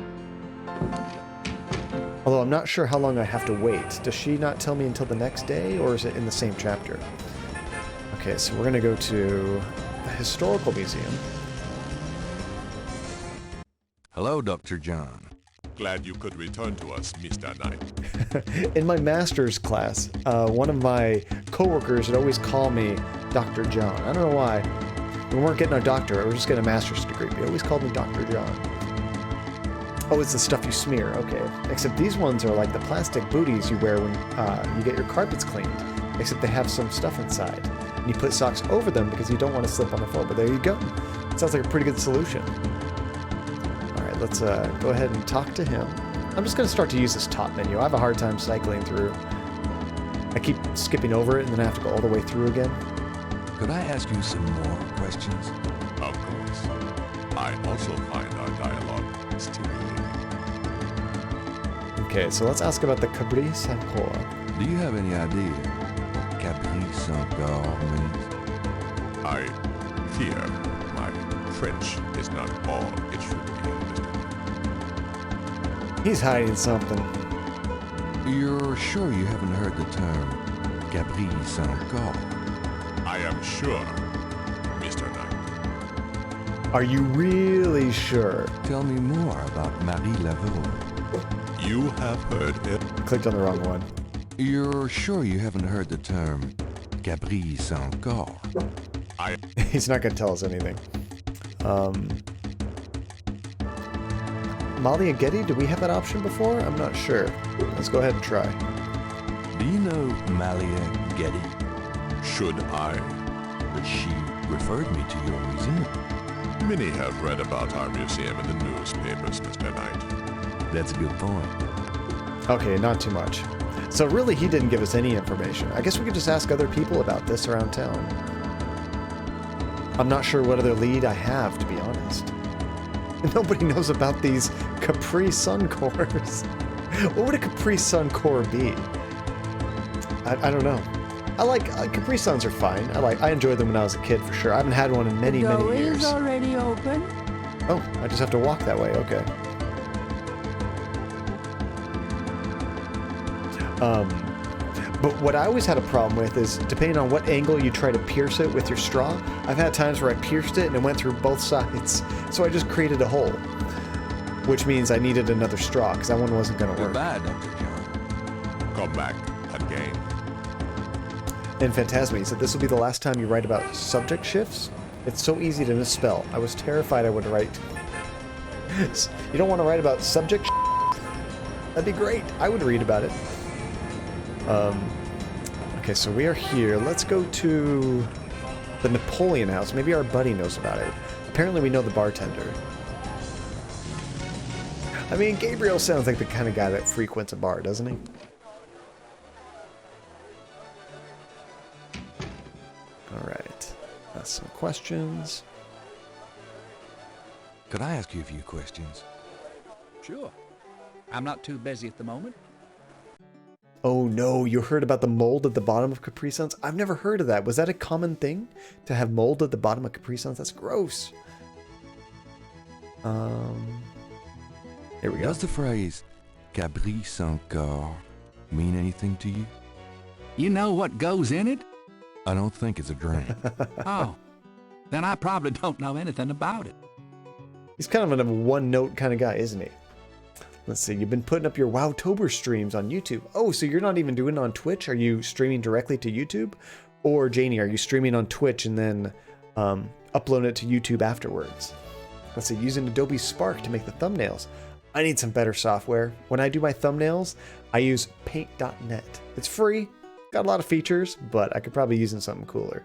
Although I'm not sure how long I have to wait. Does she not tell me until the next day, or is it in the same chapter? Okay, so we're going to go to the Historical Museum. Hello, Dr. John. Glad you could return to us, Mr. Knight. In my master's class, one of my coworkers would always call me Dr. John. I don't know why. We weren't getting our doctorate, we were just getting a master's degree. He always called me Dr. John. Oh, it's the stuff you smear, okay. Except these ones are like the plastic booties you wear when you get your carpets cleaned. Except they have some stuff inside. And you put socks over them because you don't want to slip on the floor. But there you go. Sounds like a pretty good solution. Alright, let's go ahead and talk to him. I'm just going to start to use this top menu. I have a hard time cycling through. I keep skipping over it and then I have to go all the way through again. Could I ask you some more questions? Of course. I also find our dialogue stimulating. Okay, so let's ask about the Caprice Encore. Do you have any idea what Caprice Encore means? I fear my French is not all it should be, Mr. He's hiding something. You're sure you haven't heard the term Caprice Encore? I am sure, Mr. Knight. Are you really sure? Tell me more about Marie Laveau. You have heard it. Clicked on the wrong one. You're sure you haven't heard the term Caprice Encore? He's not going to tell us anything. Malia and Gedde, do we have that option before? I'm not sure. Let's go ahead and try. Do you know Malia Gedde? Should I? But she referred me to your museum. Many have read about our museum in the newspapers, Mr. Knight. That's a good point. Okay, not too much. So really, he didn't give us any information. I guess we could just ask other people about this around town. I'm not sure what other lead I have, to be honest. Nobody knows about these Caprice Encores. What would a Caprice Encore be? I don't know. I like Capri Suns are fine. I enjoyed them when I was a kid for sure. I haven't had one in many years. The door is already open. Oh, I just have to walk that way. Okay. But what I always had a problem with is, depending on what angle you try to pierce it with your straw, I've had times where I pierced it and it went through both sides. So I just created a hole, which means I needed another straw because that one wasn't going to work. Goodbye, Dr. John. Come back again. in Phantasma. He said this will be the last time you write about subject shifts. It's so easy to misspell. I was terrified I would write. You don't want to write about subject That'd be great. I would read about it. Okay, so we are here. Let's go to the Napoleon House. Maybe our buddy knows about it. Apparently we know the bartender. I mean, Gabriel sounds like the kind of guy that frequents a bar, doesn't he? Alright. That's some questions. Could I ask you a few questions? Sure. I'm not too busy at the moment. Oh no, you heard about the mold at the bottom of Capri Suns? I've never heard of that. Was that a common thing? To have mold at the bottom of Capri Suns? That's gross. Here we go. Does the phrase Capri Sans Corps mean anything to you? You know what goes in it? I don't think it's a drink. Oh. Then I probably don't know anything about it. He's kind of a one-note kind of guy, isn't he? Let's see, you've been putting up your Wowtober streams on YouTube. Oh, so you're not even doing it on Twitch? Are you streaming directly to YouTube? Or, Janie, are you streaming on Twitch and then uploading it to YouTube afterwards? Let's see, using Adobe Spark to make the thumbnails. I need some better software. When I do my thumbnails, I use paint.net. It's free, got a lot of features, but I could probably use something cooler.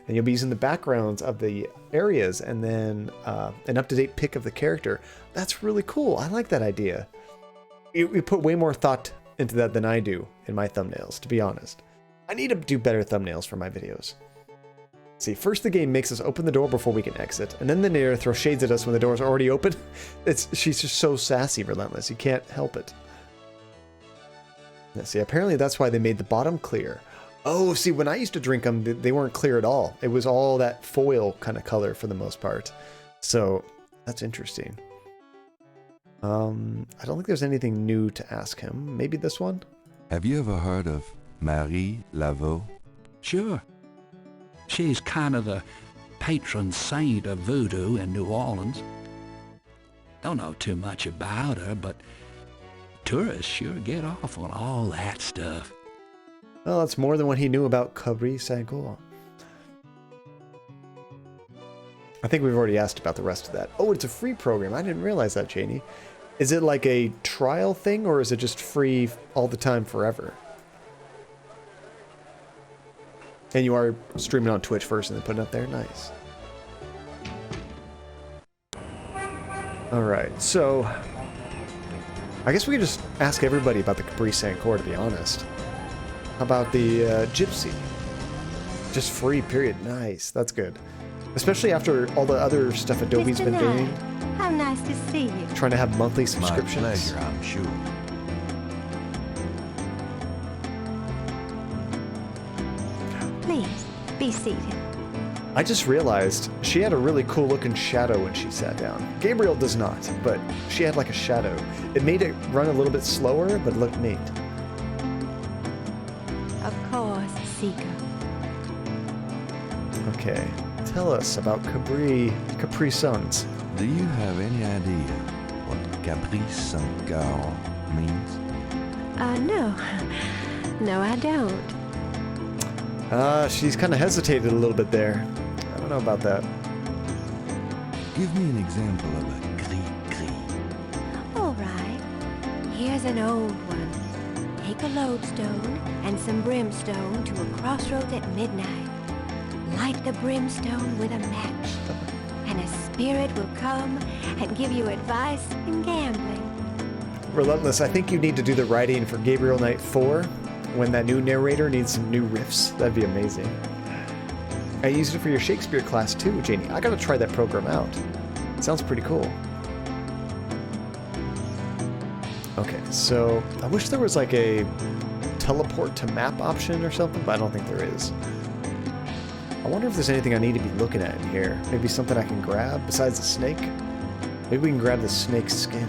And you'll be using the backgrounds of the areas and then an up-to-date pic of the character. That's really cool. I like that idea. You put way more thought into that than I do in my thumbnails, to be honest. I need to do better thumbnails for my videos. See, first the game makes us open the door before we can exit, and then the narrator throws shades at us when the door's already open. She's just so sassy, relentless. You can't help it. Let's see, apparently that's why they made the bottom clear. Oh, see, when I used to drink them, they weren't clear at all. It was all that foil kind of color for the most part. So, that's interesting. I don't think there's anything new to ask him. Maybe this one? Have you ever heard of Marie Laveau? Sure. She's kind of the patron saint of voodoo in New Orleans. Don't know too much about her, but tourists sure get off on all that stuff. Well, that's more than what he knew about Capri Sans Corps. I think we've already asked about the rest of that. Oh, it's a free program. I didn't realize that, Janie. Is it like a trial thing, or is it just free all the time forever? And you are streaming on Twitch first and then putting it up there? Nice. Alright, so I guess we could just ask everybody about the Capri Sans Corps, to be honest. How about the Gypsy? Just free, period. Nice. That's good. Especially after all the other stuff Adobe's been doing. How nice to see you. Trying to have monthly subscriptions. My pleasure, I'm sure. Please, be seated. I just realized she had a really cool looking shadow when she sat down. Gabriel does not, but she had like a shadow. It made it run a little bit slower, but it looked neat. Of course, Seeker. Okay, tell us about Capri Suns. Do you have any idea what Capri Sans Corps means? No. No, I don't. She's kind of hesitated a little bit there. I don't know about that. Give me an example of a gris-gris. All right. Here's an old one. Take a lodestone and some brimstone to a crossroads at midnight. Light the brimstone with a match, and a spirit will come and give you advice in gambling. Relentless, I think you need to do the writing for Gabriel Knight 4 when that new narrator needs some new riffs. That'd be amazing. I used it for your Shakespeare class too, Janie. I gotta try that program out. It sounds pretty cool. Okay, so I wish there was like a teleport to map option or something, but I don't think there is. I wonder if there's anything I need to be looking at in here. Maybe something I can grab besides the snake? Maybe we can grab the snake's skin.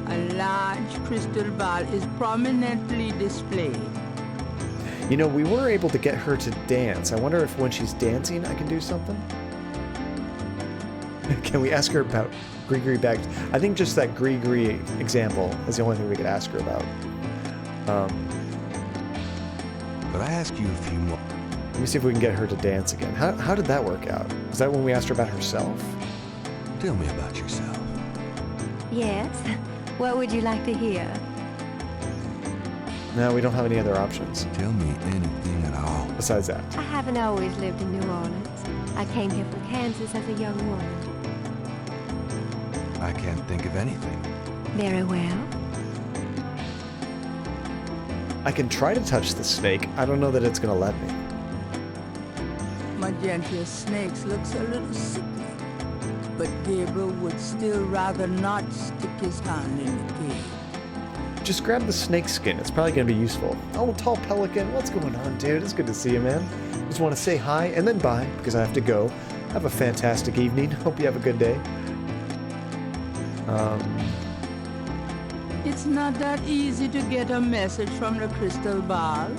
A large crystal ball is prominently displayed. You know, we were able to get her to dance. I wonder if when she's dancing I can do something? Can we ask her about Gree bags? I think just that Gree example is the only thing we could ask her about. Could I ask you a few more? Let me see if we can get her to dance again. How did that work out? Was that when we asked her about herself? Tell me about yourself. Yes? What would you like to hear? No, we don't have any other options. Tell me anything at all. Besides that. I haven't always lived in New Orleans. I came here from Kansas as a young woman. I can't think of anything. Very well. I can try to touch the snake. I don't know that it's gonna let me. Magentia's snakes looks a little sickly, but Gabriel would still rather not stick his hand in the cage. Just grab the snake skin. It's probably gonna be useful. Oh, Tall Pelican, what's going on, dude? It's good to see you, man. Just want to say hi and then bye because I have to go. Have a fantastic evening. Hope you have a good day. It's not that easy to get a message from the crystal ball.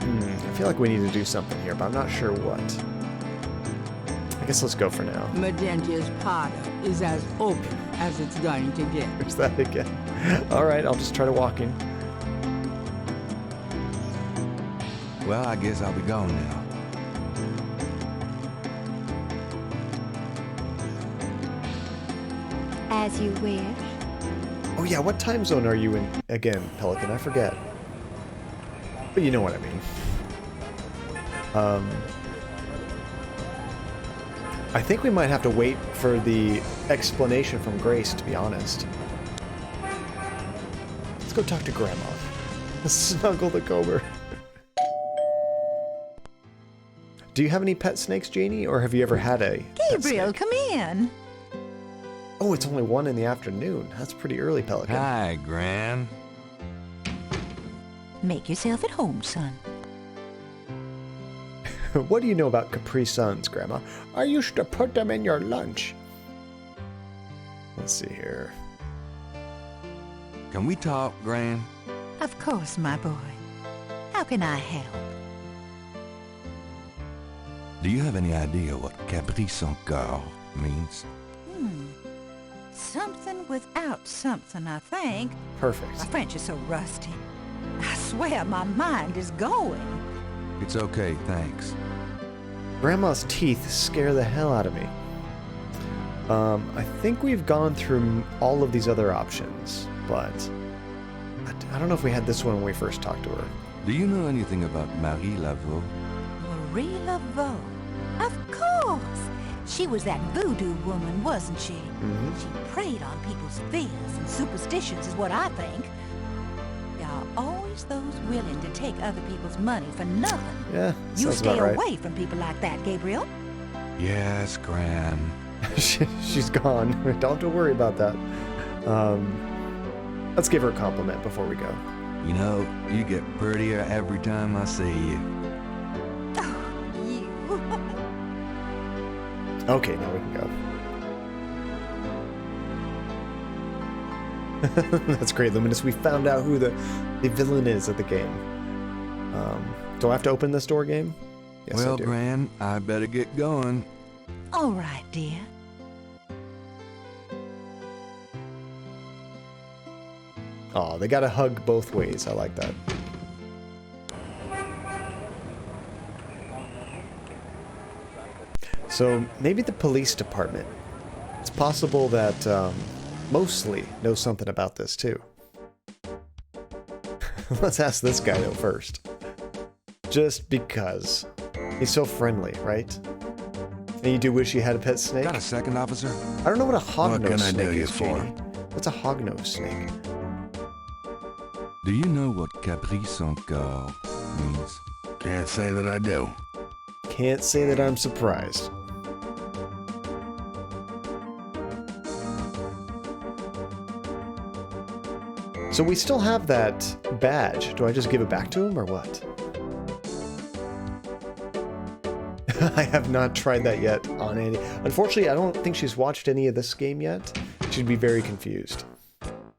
I feel like we need to do something here, but I'm not sure what. I guess let's go for now. Magentia's parlor is as open as it's going to get. There's that again. All right, I'll just try to walk in. Well, I guess I'll be going now. As you wish. Oh yeah, what time zone are you in again, Pelican? I forget. But you know what I mean. I think we might have to wait for the explanation from Grace, to be honest. Let's go talk to Grandma. Snuggle the cobra. Do you have any pet snakes, Janie, or have you ever had a Gabriel, come in. Oh, it's only 1 in the afternoon. That's pretty early, Pelican. Hi, Gran. Make yourself at home, son. What do you know about Capri Suns, Grandma? I used to put them in your lunch. Let's see here. Can we talk, Gran? Of course, my boy. How can I help? Do you have any idea what Caprice encore means? Something without something, I think. Perfect. My French is so rusty. I swear my mind is going. It's okay, thanks. Grandma's teeth scare the hell out of me. I think we've gone through all of these other options, but I don't know if we had this one when we first talked to her. Do you know anything about Marie Laveau? Marie Laveau. Of course. She was that voodoo woman, wasn't she? She preyed on people's fears and superstitions is what I think. There are always those willing to take other people's money for nothing. Yeah, You sounds stay about right. away from people like that, Gabriel. Yes, Gran. She's gone. Don't have to worry about that. Let's give her a compliment before we go. You know, you get prettier every time I see you. You. Okay, now we can go. That's great, Luminous. We found out who the villain is of the game. Do I have to open this door game? Yes, Well, I do. Gran, I better get going. All right, dear. Oh, they got a hug both ways. I like that. So maybe the police department. It's possible that Mosely knows something about this too. Let's ask this guy though first. Just because. He's so friendly, right? And you do wish you had a pet snake? Got a second, officer? I don't know what a hognose What can I snake do you is, for? Janie. What's a hognose snake? Do you know what Caprice encore means? Can't say that I do. Can't say that I'm surprised. So we still have that badge. Do I just give it back to him or what? I have not tried that yet on Andy. Unfortunately, I don't think she's watched any of this game yet. She'd be very confused.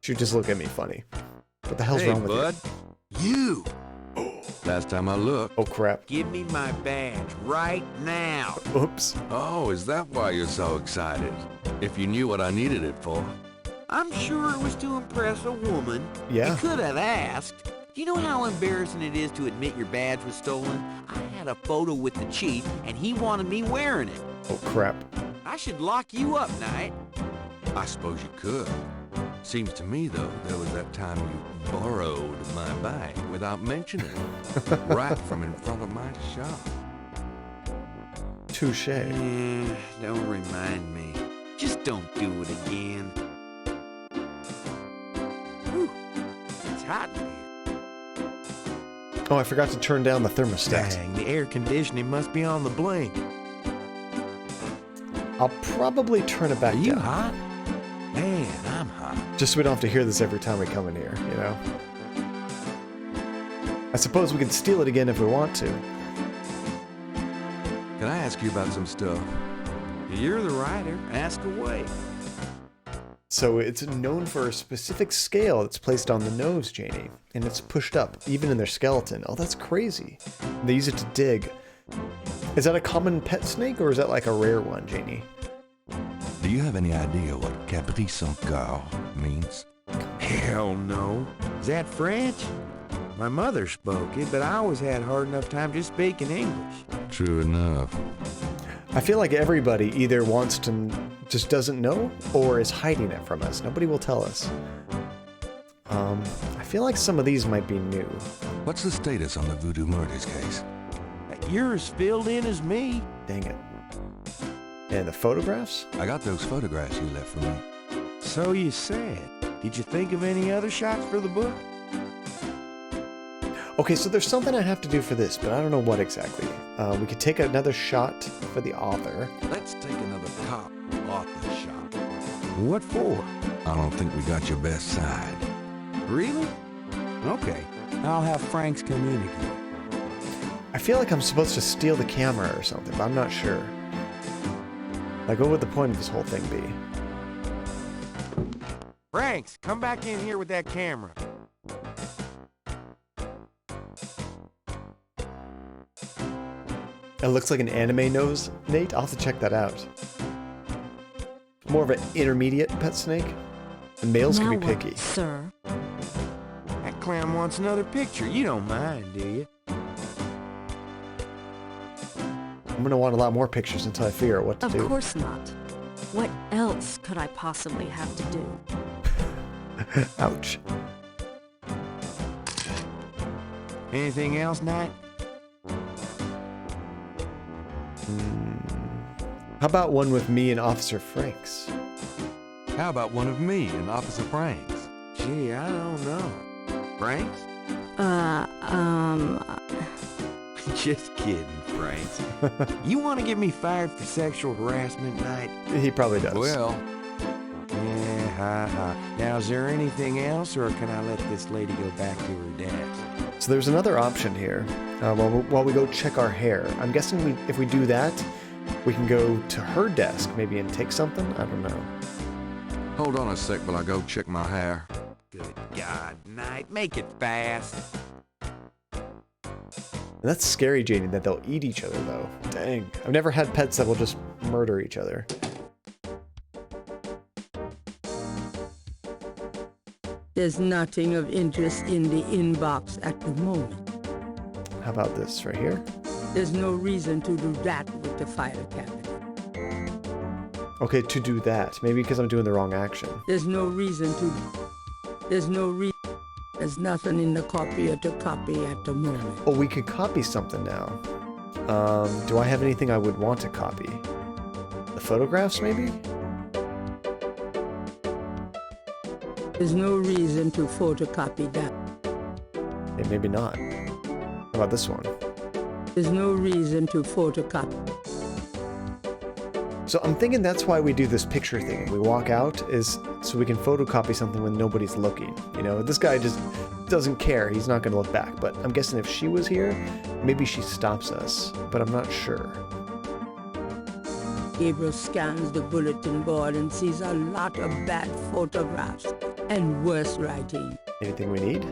She'd just look at me funny. What the hell's Hey, wrong with bud. You! Last time I looked. you? Oh crap. Give me my badge right now. Oops. Oh, is that why you're so excited? If you knew what I needed it for. I'm sure it was to impress a woman. Yeah. You could have asked. Do you know how embarrassing it is to admit your badge was stolen? I had a photo with the chief, and he wanted me wearing it. Oh, crap. I should lock you up, Knight. I suppose you could. Seems to me, though, there was that time you borrowed my bike without mentioning it. Right from in front of my shop. Touche. Don't remind me. Just don't do it again. Whew. It's hot in here. Oh, I forgot to turn down the thermostat. Dang, the air conditioning must be on the blink. I'll probably turn it back Are you down. hot? Man, I'm hot. Just so we don't have to hear this every time we come in here, you know? I suppose we could steal it again if we want to. Can I ask you about some stuff? You're the writer. Ask away. So it's known for a specific scale that's placed on the nose, Janie, and it's pushed up, even in their skeleton. Oh, that's crazy. They use it to dig. Is that a common pet snake, or is that like a rare one, Janie? Do you have any idea what Capriccio Girl means? Hell no. Is that French? My mother spoke it, but I always had hard enough time just speaking English. True enough. I feel like everybody either wants to, just doesn't know, or is hiding it from us. Nobody will tell us. I feel like some of these might be new. What's the status on the Voodoo Murders case? You're as filled in as me. Dang it. And the photographs? I got those photographs you left for me. So you said. Did you think of any other shots for the book? Okay, so there's something I have to do for this, but I don't know what exactly. We could take another shot for the author. Let's take another cop off the shop. What for? I don't think we got your best side. Really? Okay. I'll have Franks come in again. I feel like I'm supposed to steal the camera or something, but I'm not sure. Like, what would the point of this whole thing be? Franks, come back in here with that camera. It looks like an anime nose, Nate. I'll have to check that out. More of an intermediate pet snake. The males can be picky. Sir. That clown wants another picture. You don't mind, do you? I'm gonna want a lot more pictures until I figure out what to do. Of course not. What else could I possibly have to do? Ouch. Anything else, Knight? How about one with me and Officer Franks? How about one of me and Officer Franks? Gee, I don't know. Franks? Just kidding, Franks. You want to get me fired for sexual harassment, Knight? He probably does. Well, yeah, ha. Now, is there anything else, or can I let this lady go back to her desk? So there's another option here. While we go check our hair, I'm guessing if we do that, we can go to her desk maybe and take something? I don't know. hold on a sec while I go check my hair. Good God, Knight, make it fast. That's scary, Janie, that they'll eat each other, though. Dang. I've never had pets that will just murder each other. There's nothing of interest in the inbox at the moment. How about this right here? There's no reason to do that with the file cabinet. Okay, to do that. Maybe because I'm doing the wrong action. There's no reason to... There's nothing in the copier to copy at the moment. Oh, we could copy something now. Do I have anything I would want to copy? The photographs, maybe? There's no reason to photocopy that. Okay, maybe not. How about this one? There's no reason to photocopy. So I'm thinking that's why we do this picture thing. We walk out is so we can photocopy something when nobody's looking. You know, this guy just doesn't care. He's not going to look back. But I'm guessing if she was here, maybe she stops us. But I'm not sure. Gabriel scans the bulletin board and sees a lot of bad photographs and worse writing. Anything we need?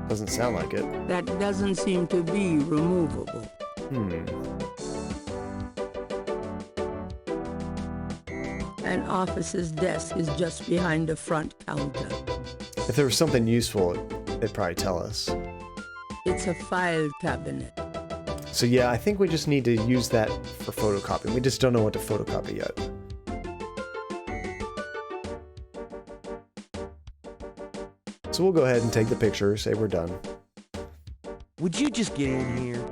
Doesn't sound like it. That doesn't seem to be removable. An officer's desk is just behind the front counter. If there was something useful, they'd probably tell us. It's a file cabinet. So yeah, I think we just need to use that for photocopying. We just don't know what to photocopy yet. So we'll go ahead and take the picture, say we're done. Would you just get in here?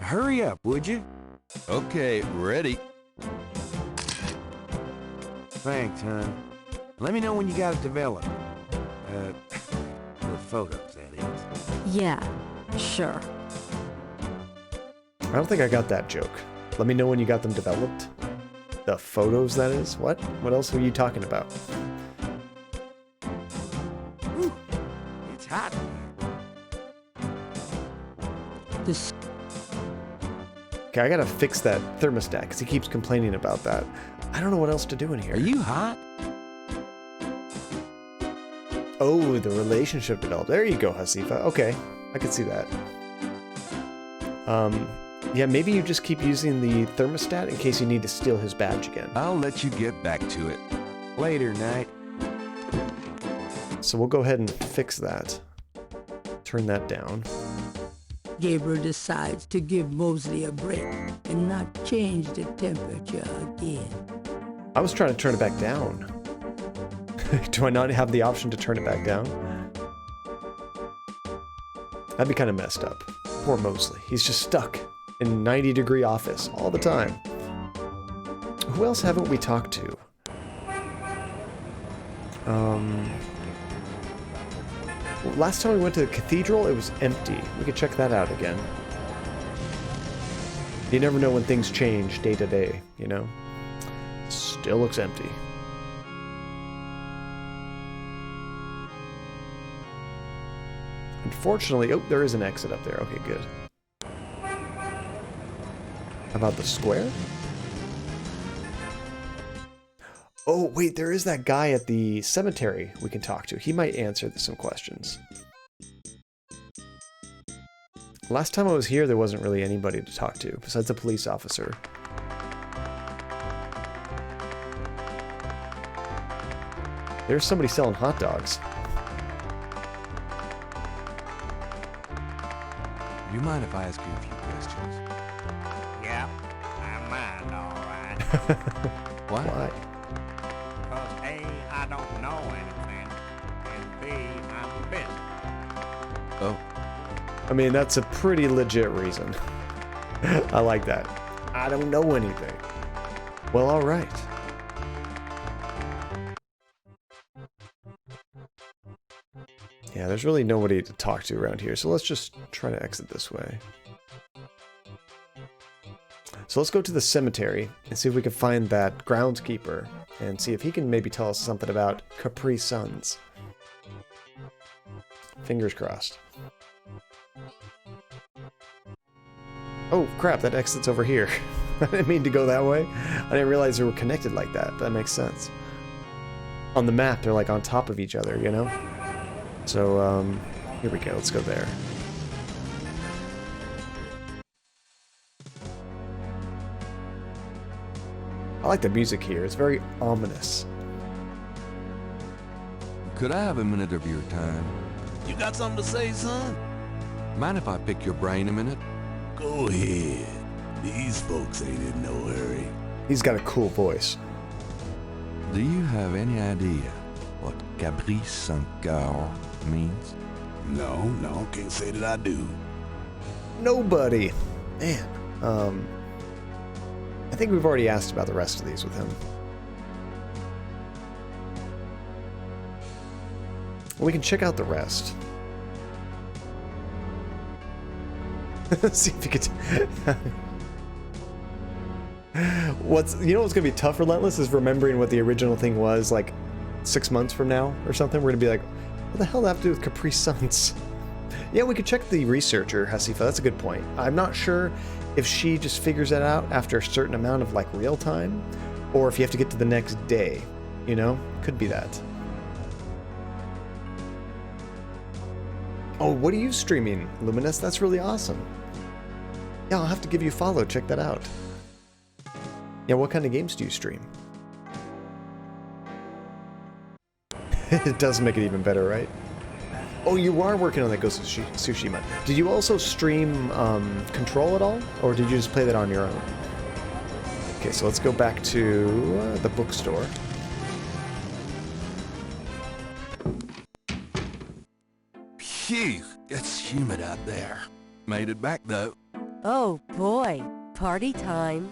Hurry up, would you? Okay, ready. Thanks, hon. Let me know when you got it developed. The photos, that is. Yeah, sure. I don't think I got that joke. Let me know when you got them developed. The photos, that is? What? What else were you talking about? Whew. It's hot. This. Okay, I gotta fix that thermostat because he keeps complaining about that. I don't know what else to do in here. Are you hot? Oh, the relationship developed. There you go, Hasifa. Okay, I can see that. Yeah, maybe you just keep using the thermostat in case you need to steal his badge again. I'll let you get back to it. Later, Knight. So we'll go ahead and fix that. Turn that down. Gabriel decides to give Mosely a break and not change the temperature again. I was trying to turn it back down. Do I not have the option to turn it back down? That'd be kind of messed up. Poor Mosely. He's just stuck in 90-degree office all the time. Who else haven't we talked to? Last time we went to the cathedral, it was empty. We could check that out again. You never know when things change day to day, you know? Still looks empty. Unfortunately, oh, there is an exit up there. Okay, good. How about the square? Oh, wait, there is that guy at the cemetery we can talk to. He might answer some questions. Last time I was here, there wasn't really anybody to talk to, besides a police officer. There's somebody selling hot dogs. Do you mind if I ask you a few questions? Yep, I mind, all right. Why? Why? Because A, I don't know anything, and B, I'm busy. Oh. I mean, that's a pretty legit reason. I like that. I don't know anything. Well, all right. Yeah, there's really nobody to talk to around here, so let's just try to exit this way. So let's go to the cemetery and see if we can find that groundskeeper and see if he can maybe tell us something about Capri Suns. Fingers crossed. Oh, crap, that exit's over here. I didn't mean to go that way. I didn't realize they were connected like that. That makes sense. On the map, they're like on top of each other, you know? So, here we go. Let's go there. I like the music here. It's very ominous. Could I have a minute of your time? You got something to say, son? Mind if I pick your brain a minute? Go ahead. These folks ain't in no hurry. He's got a cool voice. Do you have any idea what Capri Saint-Car means? No, can't say that I do. Nobody. Man. I think we've already asked about the rest of these with him. We can check out the rest. See if you could. What's what's gonna be tough, Relentless, is remembering what the original thing was like 6 months from now or something. We're gonna be like, what the hell does that have to do with Capri Suns? Yeah, we could check the researcher, Hasifa. That's a good point. I'm not sure if she just figures it out after a certain amount of like real time, or if you have to get to the next day. You know, could be that. Oh, what are you streaming, Luminous? That's really awesome. Yeah, I'll have to give you a follow. Check that out. Yeah, what kind of games do you stream? It does make it even better, right? Oh, you are working on that Ghost of Tsushima. Did you also stream Control at all? Or did you just play that on your own? Okay, so let's go back to the bookstore. Phew, it's humid out there. Made it back, though. Oh boy, party time.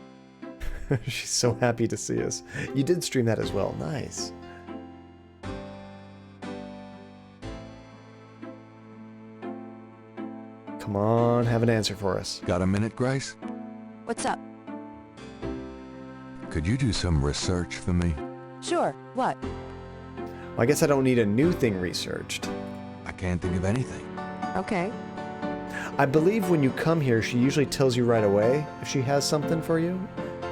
She's so happy to see us. You did stream that as well. Nice. Come on, have an answer for us. Got a minute, Grace? What's up? Could you do some research for me? Sure, what? Well, I guess I don't need a new thing researched. I can't think of anything. Okay. I believe when you come here, she usually tells you right away if she has something for you,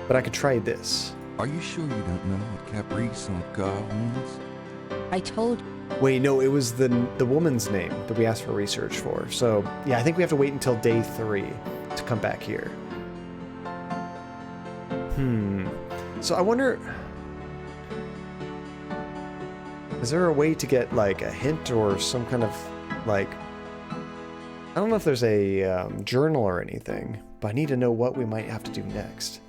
but I could try this. Are you sure you don't know what Caprice on car means? I told you. Wait, no, it was the woman's name that we asked for research for. So, yeah, I think we have to wait until day 3 to come back here. So I wonder... Is there a way to get, like, a hint or some kind of, like... I don't know if there's a journal or anything, but I need to know what we might have to do next.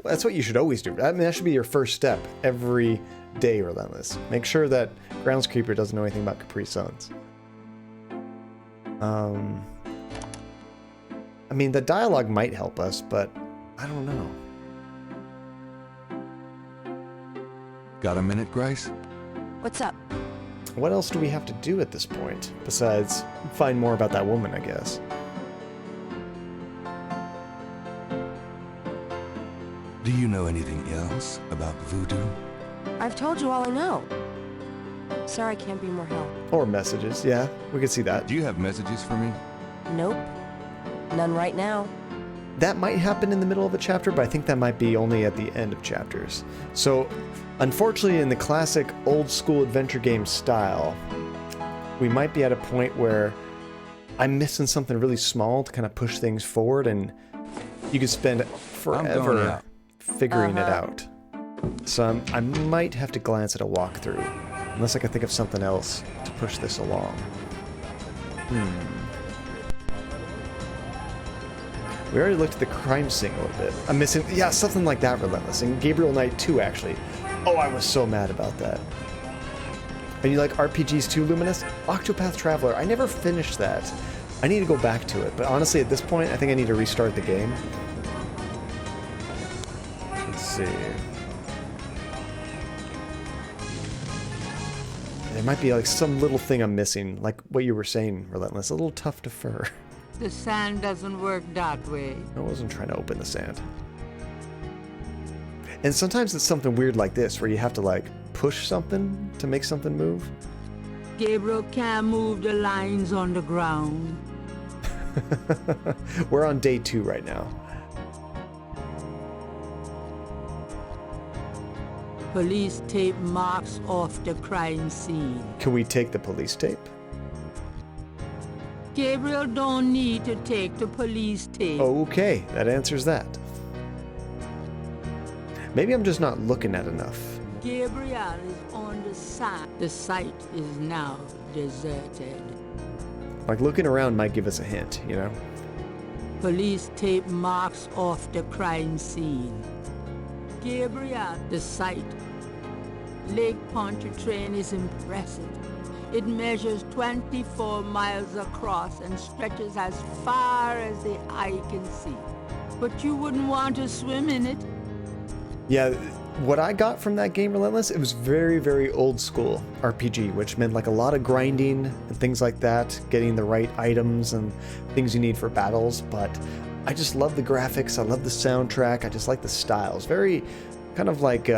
That's what you should always do. I mean, that should be your first step every day, Relentless. Make sure that Groundskeeper doesn't know anything about Capri Suns. I mean, the dialogue might help us, but I don't know. Got a minute, Grace? What's up? What else do we have to do at this point? Besides find more about that woman, I guess. Do you know anything else about voodoo? I've told you all I know. Sorry I can't be more help. Or messages, yeah. We could see that. Do you have messages for me? Nope. None right now. That might happen in the middle of a chapter, but I think that might be only at the end of chapters. So, unfortunately, in the classic old-school adventure game style, we might be at a point where I'm missing something really small to kind of push things forward, and you could spend forever figuring it out. So I might have to glance at a walkthrough, unless I can think of something else to push this along. We already looked at the crime scene a little bit. I'm missing, yeah, something like that, Relentless. And Gabriel Knight too, actually. Oh, I was so mad about that. And you like RPGs too, Luminous? Octopath Traveler, I never finished that. I need to go back to it, but honestly, at this point, I think I need to restart the game. Let's see. There might be like some little thing I'm missing, like what you were saying, Relentless. A little tough to fur. The sand doesn't work that way. I wasn't trying to open the sand. And sometimes it's something weird like this, where you have to like push something to make something move. Gabriel can't move the lines on the ground. We're on day 2 right now. Police tape marks off the crime scene. Can we take the police tape? Gabriel don't need to take the police tape. Okay, that answers that. Maybe I'm just not looking at enough. Gabriel is on the site. The site is now deserted. Like looking around might give us a hint, you know? Police tape marks off the crime scene. Gabriel, the site. Lake Pontchartrain is impressive. It measures 24 miles across and stretches as far as the eye can see. But you wouldn't want to swim in it. Yeah, what I got from that game, Relentless, it was very, very old school RPG, which meant like a lot of grinding and things like that, getting the right items and things you need for battles, but I just love the graphics, I love the soundtrack, I just like the styles. Very kind of like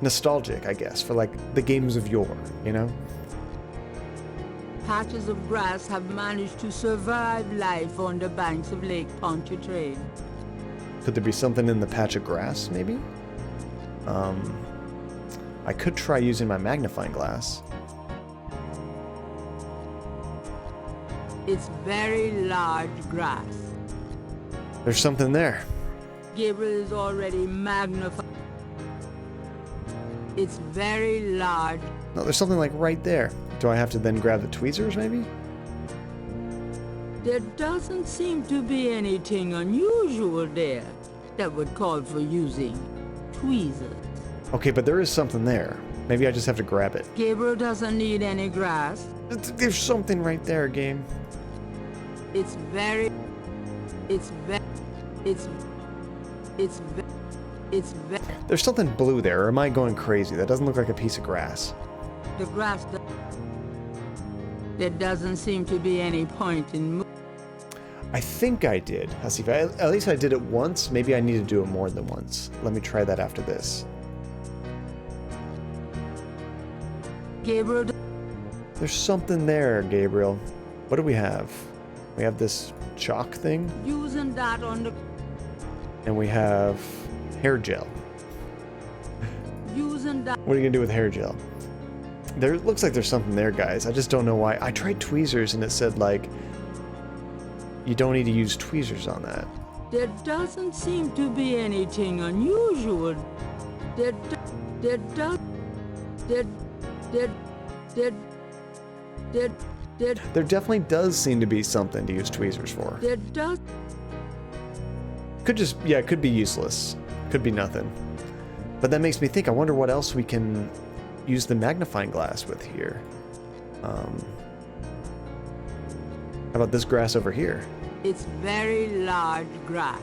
nostalgic, I guess, for like the games of yore, you know? Patches of grass have managed to survive life on the banks of Lake Pontchartrain. Could there be something in the patch of grass, maybe? I could try using my magnifying glass. It's very large grass. There's something there. Gabriel is already magnified. It's very large. No, there's something like right there. Do I have to then grab the tweezers, maybe? There doesn't seem to be anything unusual there that would call for using tweezers. Okay, but there is something there. Maybe I just have to grab it. Gabriel doesn't need any grass. There's something right there, game. It's very... There's something blue there, or am I going crazy? That doesn't look like a piece of grass. The grass... There doesn't seem to be any point in... I think I did. I'll see if at least I did it once. Maybe I need to do it more than once. Let me try that after this. Gabriel... There's something there, Gabriel. What do we have? We have this chalk thing. Using that on the... And we have hair gel. Using that... What are you gonna do with hair gel? There looks like there's something there, guys. I just don't know why. I tried tweezers and it said, like, you don't need to use tweezers on that. There doesn't seem to be anything unusual. There definitely does seem to be something to use tweezers for. There does... Could just, yeah, it could be useless. Could be nothing. But that makes me think, I wonder what else we can use the magnifying glass with here. How about this grass over here? It's very large grass.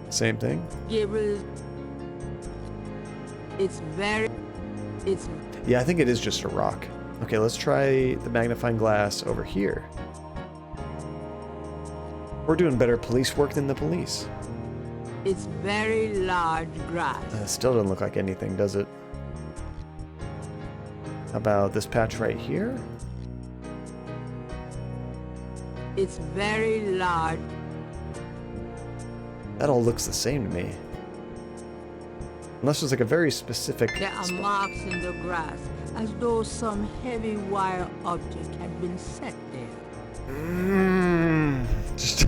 Same thing? Gabriel... It's... Yeah, I think it is just a rock. Okay, let's try the magnifying glass over here. We're doing better police work than the police. It's very large grass. Still doesn't look like anything, does it? How about this patch right here? It's very large. That all looks the same to me. Unless there's like a very specific... There are marks in the grass, as though some heavy wire object had been set there. Just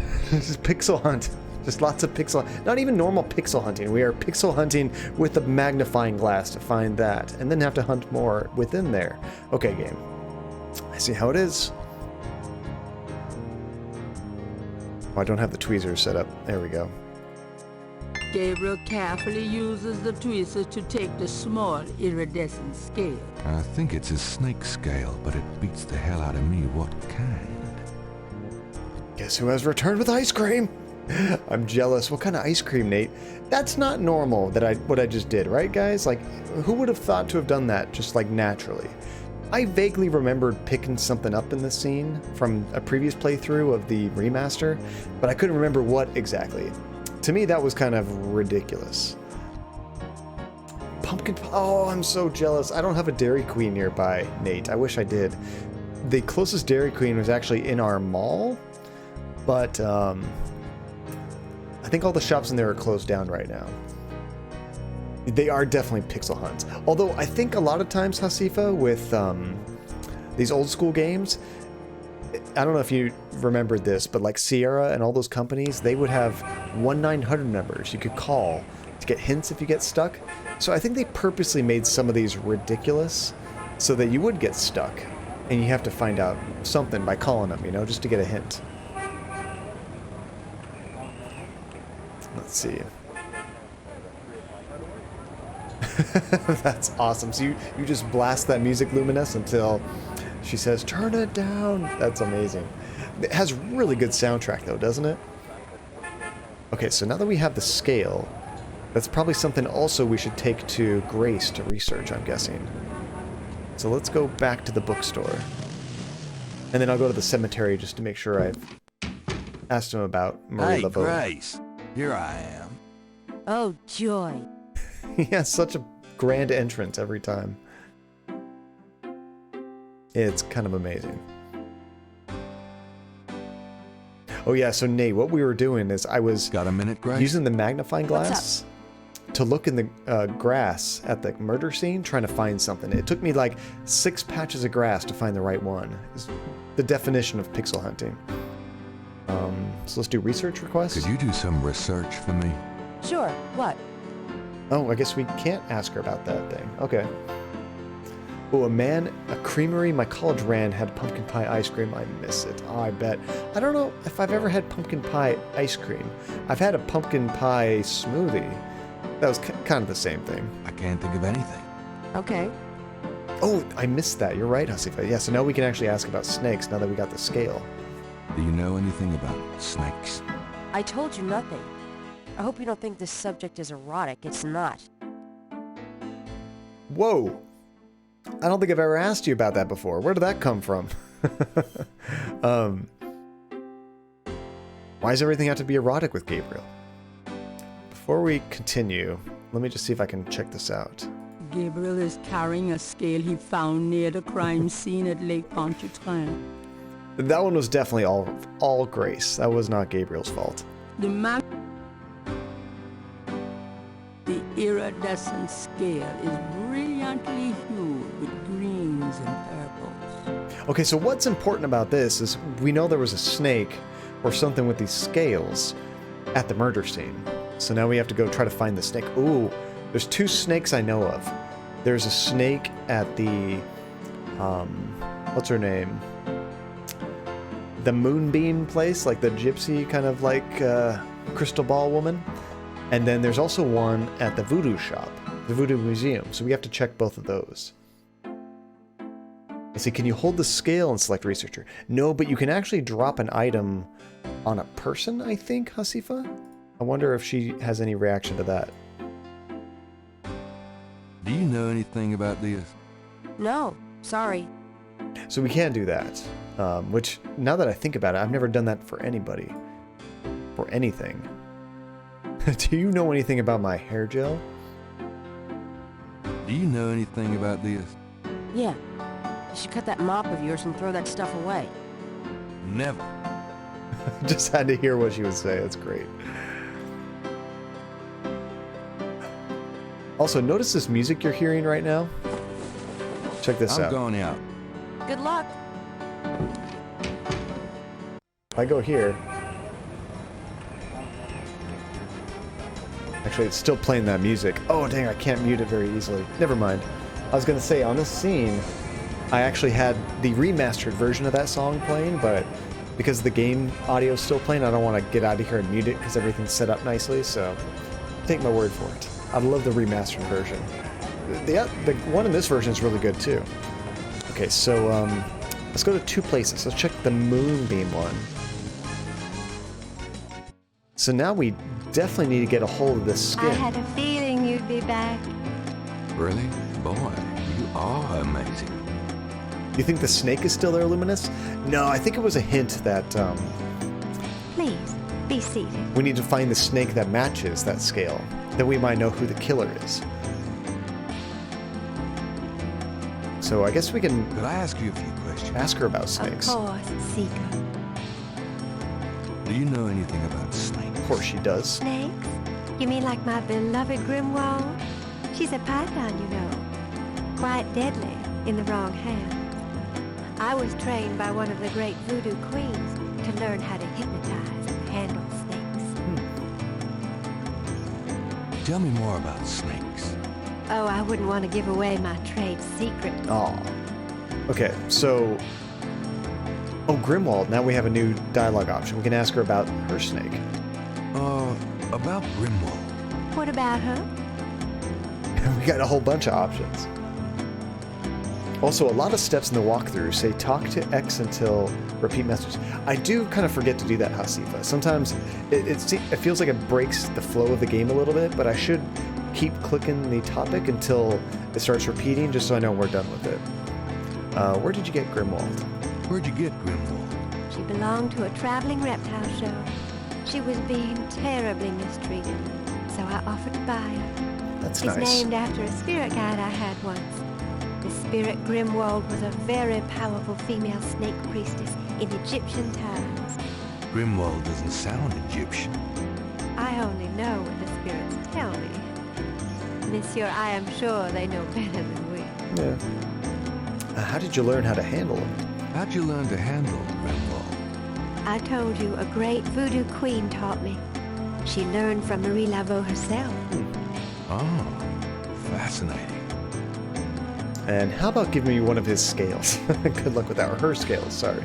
pixel hunt. Just lots of pixel... Not even normal pixel hunting. We are pixel hunting with a magnifying glass to find that. And then have to hunt more within there. Okay, game. I see how it is. Oh, I don't have the tweezers set up. There we go. Gabriel carefully uses the tweezers to take the small iridescent scale. I think it's a snake scale, but it beats the hell out of me what kind. Guess who has returned with ice cream? I'm jealous. What kind of ice cream, Nate? That's not normal that what I just did, right, guys? Like, who would have thought to have done that just like naturally? I vaguely remembered picking something up in this scene from a previous playthrough of the remaster, but I couldn't remember what exactly. To me, that was kind of ridiculous. Pumpkin... Oh, I'm so jealous. I don't have a Dairy Queen nearby, Nate. I wish I did. The closest Dairy Queen was actually in our mall, but I think all the shops in there are closed down right now. They are definitely pixel hunts. Although I think a lot of times, Hasifa, with these old school games, I don't know if you remembered this, but like Sierra and all those companies, they would have 1-900 numbers you could call to get hints if you get stuck. So I think they purposely made some of these ridiculous so that you would get stuck and you have to find out something by calling them, you know, just to get a hint. Let's see. That's awesome. So you just blast that music, Luminous, until she says, turn it down. That's amazing. It has really good soundtrack, though, doesn't it? Okay, so now that we have the scale, that's probably something also we should take to Grace to research, I'm guessing. So let's go back to the bookstore. And then I'll go to the cemetery just to make sure I've asked him about Maria Hey, Laveau. Grace. Here I am. Oh, joy. He has such a grand entrance every time. It's kind of amazing. Oh yeah, so Nate, what we were doing is I was Got a minute, Grace? using the magnifying glass to look in the grass at the murder scene trying to find something. It took me like 6 patches of grass to find the right one. It's the definition of pixel hunting. So let's do research requests. Could you do some research for me? Sure, what? Oh, I guess we can't ask her about that thing. Okay. Oh, a creamery my college ran had pumpkin pie ice cream. I miss it. Oh, I bet. I don't know if I've ever had pumpkin pie ice cream. I've had a pumpkin pie smoothie. That was kind of the same thing. I can't think of anything. Okay. Oh, I missed that. You're right, Hasifa. Yeah, so now we can actually ask about snakes now that we got the scale. Do you know anything about snakes? I told you nothing. I hope you don't think this subject is erotic. It's not. Whoa. I don't think I've ever asked you about that before. Where did that come from? Why does everything have to be erotic with Gabriel? Before we continue, let me just see if I can check this out. Gabriel is carrying a scale he found near the crime scene at Lake Pontchartrain. That one was definitely all Grace. That was not Gabriel's fault. The iridescent scale is brilliantly hued with greens and purples. Okay, so what's important about this is we know there was a snake or something with these scales at the murder scene. So now we have to go try to find the snake. Ooh, there's 2 snakes I know of. There's a snake at the, what's her name? The Moonbeam place, like the gypsy kind of like crystal ball woman. And then there's also one at the Voodoo shop, the Voodoo Museum. So we have to check both of those. Let's see, can you hold the scale and select researcher? No, but you can actually drop an item on a person, I think, Hasifa? I wonder if she has any reaction to that. Do you know anything about this? No, sorry. So we can do that. Which, now that I think about it, I've never done that for anybody. For anything. Do you know anything about my hair gel? Do you know anything about this? Yeah. You should cut that mop of yours and throw that stuff away. Never. Just had to hear what she would say. That's great. Also, notice this music you're hearing right now? Check this out. I'm going out. Good luck. If I go here... Actually, it's still playing that music. Oh, dang, I can't mute it very easily. Never mind. I was going to say, on this scene, I actually had the remastered version of that song playing, but because the game audio is still playing, I don't want to get out of here and mute it because everything's set up nicely, so take my word for it. I love the remastered version. The one in this version is really good, too. Okay, so let's go to 2 places. Let's check the Moonbeam one. So now we definitely need to get a hold of this skin. I had a feeling you'd be back. Really? Boy, you are amazing. You think the snake is still there, Luminous? No, I think it was a hint that Please, be seated. we need to find the snake that matches that scale. Then we might know who the killer is. So I guess we can... Could I ask you a few questions? Ask her about snakes. Of course, Seeker. Do you know anything about snakes? Of course she does. Snakes? You mean like my beloved Grimwald? She's a python, you know. Quite deadly in the wrong hands. I was trained by one of the great voodoo queens to learn how to hypnotize and handle snakes. Tell me more about snakes. Oh, I wouldn't want to give away my trade secret. Aw. Okay, so... Oh, Grimwald. Now we have a new dialogue option. We can ask her about her snake. About Grimwald. What about her? We got a whole bunch of options. Also, a lot of steps in the walkthrough say talk to X until repeat message. I do kind of forget to do that, Hasifa. Sometimes it feels like it breaks the flow of the game a little bit, but I should keep clicking the topic until it starts repeating, just so I know we're done with it. Where did you get Grimwald? Where'd you get Grimwald? She belonged to a traveling reptile show. She was being terribly mistreated, so I offered to buy her. That's She's nice. named after a spirit guide I had once. The spirit Grimwald was a very powerful female snake priestess in Egyptian times. Grimwald doesn't sound Egyptian. I only know what the spirits tell me. monsieur. I am sure they know better than we. Yeah. How did you learn how to handle them? How'd you learn to handle Grimwald? I told you, a great voodoo queen taught me. She learned from Marie Laveau herself. Oh, fascinating. And how about giving me one of his scales? Good luck with that. Or her scales, sorry.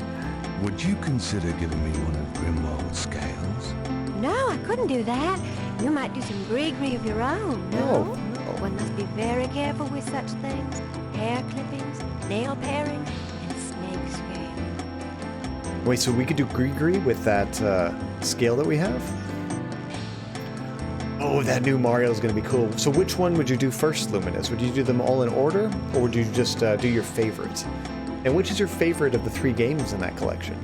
Would you consider giving me one of Grimwald's scales? No, I couldn't do that. You might do some gree-gree of your own, no? One must be very careful with such things. Hair clippings, nail parings, and snake scale. Wait, so we could do gree-gree with that scale that we have? Oh, that new Mario is going to be cool. So which one would you do first, Luminous? Would you do them all in order, or would you just do your favorite? And which is your favorite of the 3 games in that collection?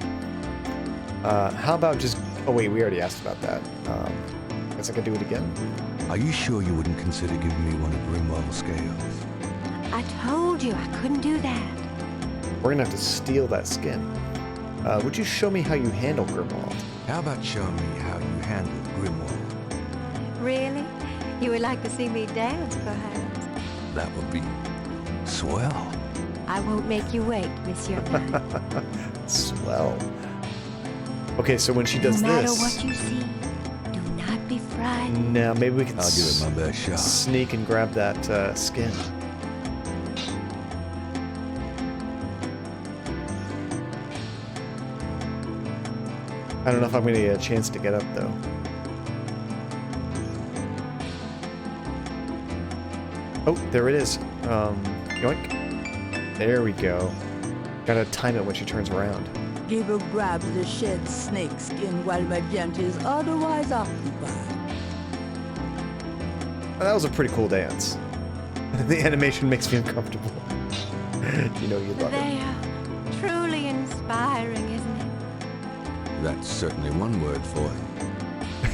How about just... Oh, wait, we already asked about that. Guess I could do it again? Are you sure you wouldn't consider giving me one of Grimwald's scales? I told you I couldn't do that. We're going to have to steal that skin. Would you show me how you handle Grimwald? How about showing me how you handle Grimwald? Really? You would like to see me dance, perhaps? That would be swell. I won't make you wait, Monsieur Knight. Swell. Okay, so when she does no matter this... what you see, do not be frightened. Now, maybe we can I'll give it my best shot. Sneak and grab that skin. I don't know if I'm going to get a chance to get up, though. Oh, there it is. Yoink. There we go. Gotta time it when she turns around. Gabriel grabs the shed snake skin while Magenta is otherwise occupied. That was a pretty cool dance. The animation makes me uncomfortable. You know you love They it. are truly inspiring, isn't it? That's certainly one word for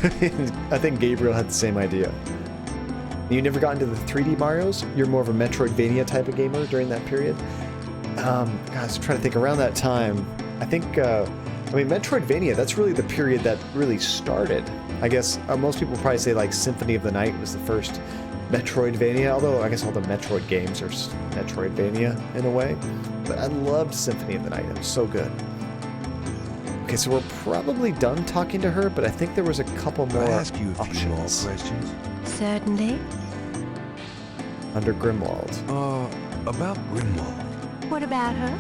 it. I think Gabriel had the same idea. You never got into the 3D Marios? You're more of a Metroidvania type of gamer during that period? Guys, I'm trying to think. Around that time, I think, Metroidvania, that's really the period that really started. I guess most people probably say, like, Symphony of the Night was the first Metroidvania, although I guess all the Metroid games are Metroidvania in a way. But I loved Symphony of the Night. It was so good. Okay, so we're probably done talking to her, but I think there was a couple more Can I ask you a options. few more questions? Certainly. Under Grimwald. About Grimwald. What about her?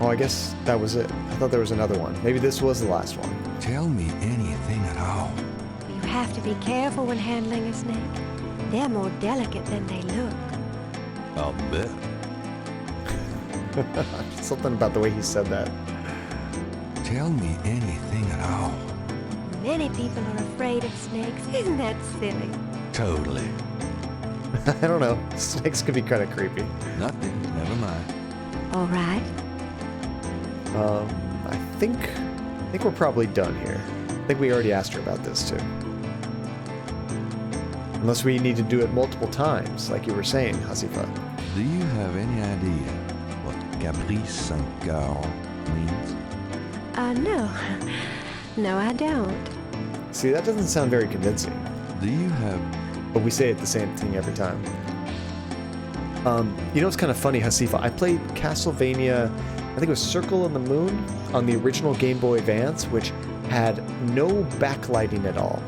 Oh, I guess that was it. I thought there was another one. Maybe this was the last one. Tell me anything at all. You have to be careful when handling a snake. They're more delicate than they look. I'll bet. Something about the way he said that. Tell me anything at all. Many people are afraid of snakes. Isn't that silly? Totally. I don't know. Snakes could be kind of creepy. Nothing. Never mind. All right. I think we're probably done here. I think we already asked her about this too. Unless we need to do it multiple times, like you were saying, Hasifa. Do you have any idea what Caprice Saint-Gar means? No. No, I don't. See, that doesn't sound very convincing. Do you have... But we say it the same thing every time. You know what's kind of funny, Hasifa? I played Castlevania, I think it was Circle in the Moon, on the original Game Boy Advance, which had no backlighting at all.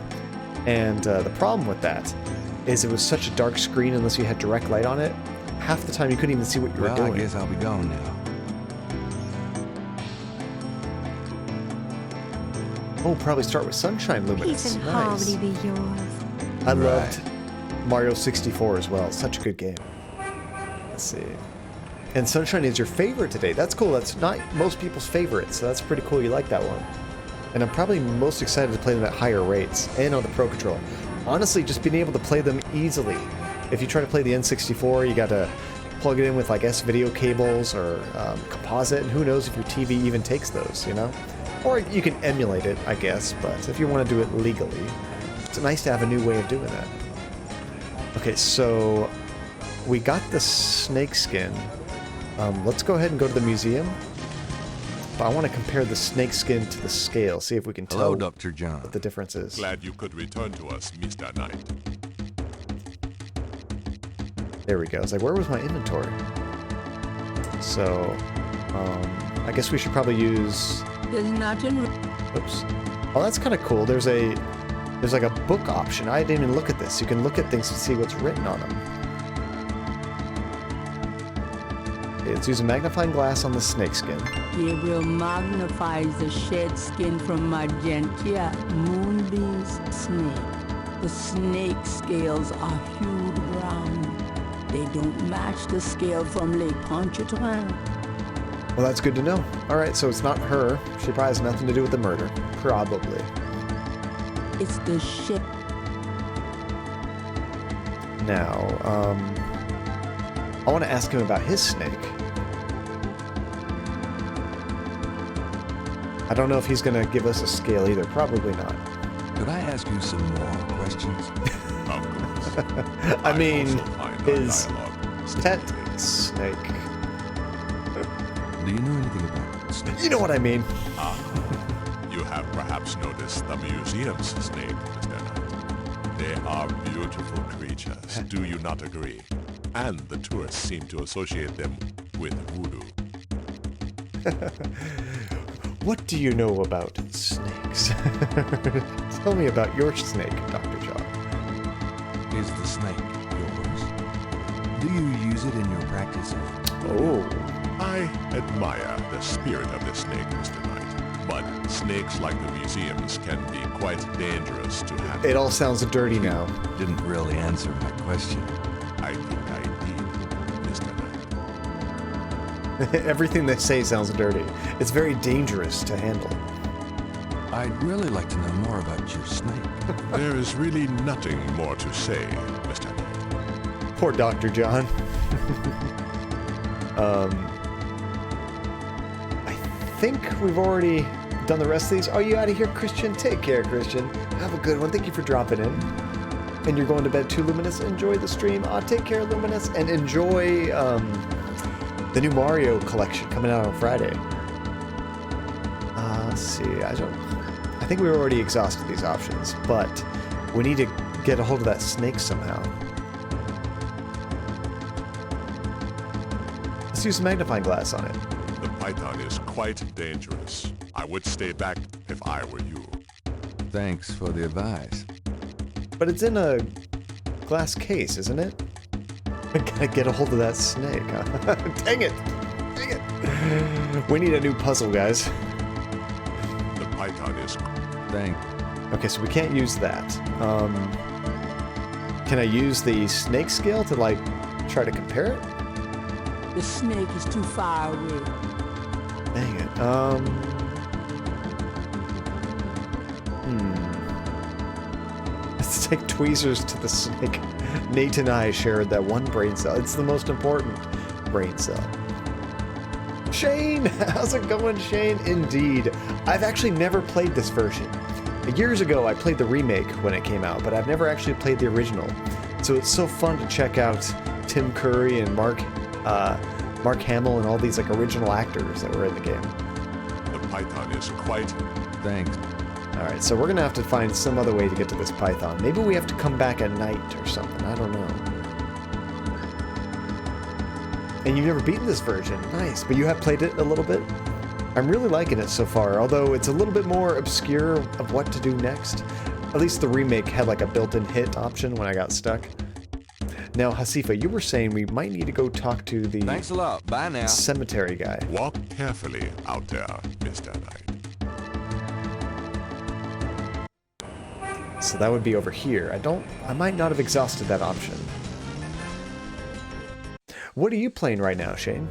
And the problem with that is it was such a dark screen unless you had direct light on it. Half the time you couldn't even see what you were doing. I guess I'll be gone now. Oh, probably start with Sunshine Luminous. Peace and Nice. harmony be yours. I loved Mario 64 as well. Such a good game. Let's see. And Sunshine is your favorite today. That's cool. That's not most people's favorite, so that's pretty cool. You like that one. And I'm probably most excited to play them at higher rates and on the Pro Controller. Honestly, just being able to play them easily. If you try to play the N64, you got to plug it in with like S-video cables or composite, and who knows if your TV even takes those, you know? Or you can emulate it, I guess, but if you want to do it legally, it's nice to have a new way of doing that. Okay, so we got the snake skin. Let's go ahead and go to the museum. But I want to compare the snake skin to the scale, see if we can tell Hello, Dr. John. what the difference is. Glad you could return to us, Mr. Knight. There we go. It's like, where was my inventory? So, I guess we should probably use... There's nothing... Oops. Oh, that's kind of cool. There's like a book option. I didn't even look at this. You can look at things to see what's written on them. Okay, let's use a magnifying glass on the snakeskin. Gabriel magnifies the shed skin from Magentia, Moonbeam's snake. The snake scales are hued brown. They don't match the scale from Lake Pontchartrain. Well, that's good to know. All right, so it's not her. She probably has nothing to do with the murder. Probably. It's the ship. Now, I want to ask him about his snake. I don't know if he's going to give us a scale either. Probably not. Could I ask you some more questions? I mean, his pet snake. Do you know anything about snakes? You know what I mean. You have perhaps noticed the museum's snake, Mr. Knight. They are beautiful creatures, do you not agree? And the tourists seem to associate them with voodoo. What do you know about snakes? Tell me about your snake, Dr. John. Is the snake yours? Do you use it in your practice? Oh. I admire the spirit of the snake, Mr. Knight, but snakes like the museums can be quite dangerous to handle. It all sounds dirty now. Didn't really answer my question. I think I did, Mr. Knight. Everything they say sounds dirty. It's very dangerous to handle. I'd really like to know more about your snake. There is really nothing more to say, Mr. Knight. Poor Dr. John. I think we've already done the rest of these. Are you out of here, Christian? Take care, Christian. Have a good one. Thank you for dropping in. And you're going to bed too, Luminous. Enjoy the stream. Take care, Luminous. And enjoy the new Mario collection coming out on Friday. Let's see. I think we already exhausted these options, but we need to get a hold of that snake somehow. Let's use a magnifying glass on it. The python is quite dangerous. I would stay back if I were you. Thanks for the advice. But it's in a glass case, isn't it? I gotta get a hold of that snake. Huh? Dang it! Dang it! We need a new puzzle, guys. The python is... Thanks. Okay, so we can't use that. Can I use the snake scale to, like, try to compare it? The snake is too far away. Dang it. Let's take tweezers to the snake. Nate and I shared that one brain cell. It's the most important brain cell. Shane! How's it going, Shane? Indeed. I've actually never played this version. Years ago, I played the remake when it came out, but I've never actually played the original. So it's so fun to check out Tim Curry and Mark Hamill and all these like original actors that were in the game. The python is quite... Thanks. Alright, so we're gonna have to find some other way to get to this python. Maybe we have to come back at night or something. I don't know. And you've never beaten this version. Nice, but you have played it a little bit? I'm really liking it so far, although it's a little bit more obscure of what to do next. At least the remake had like a built-in hit option when I got stuck. Now, Hasifa, you were saying we might need to go talk to the... Thanks a lot. Bye now. Cemetery guy. Walk carefully out there, Mr. Knight. So that would be over here. I might not have exhausted that option. What are you playing right now, Shane?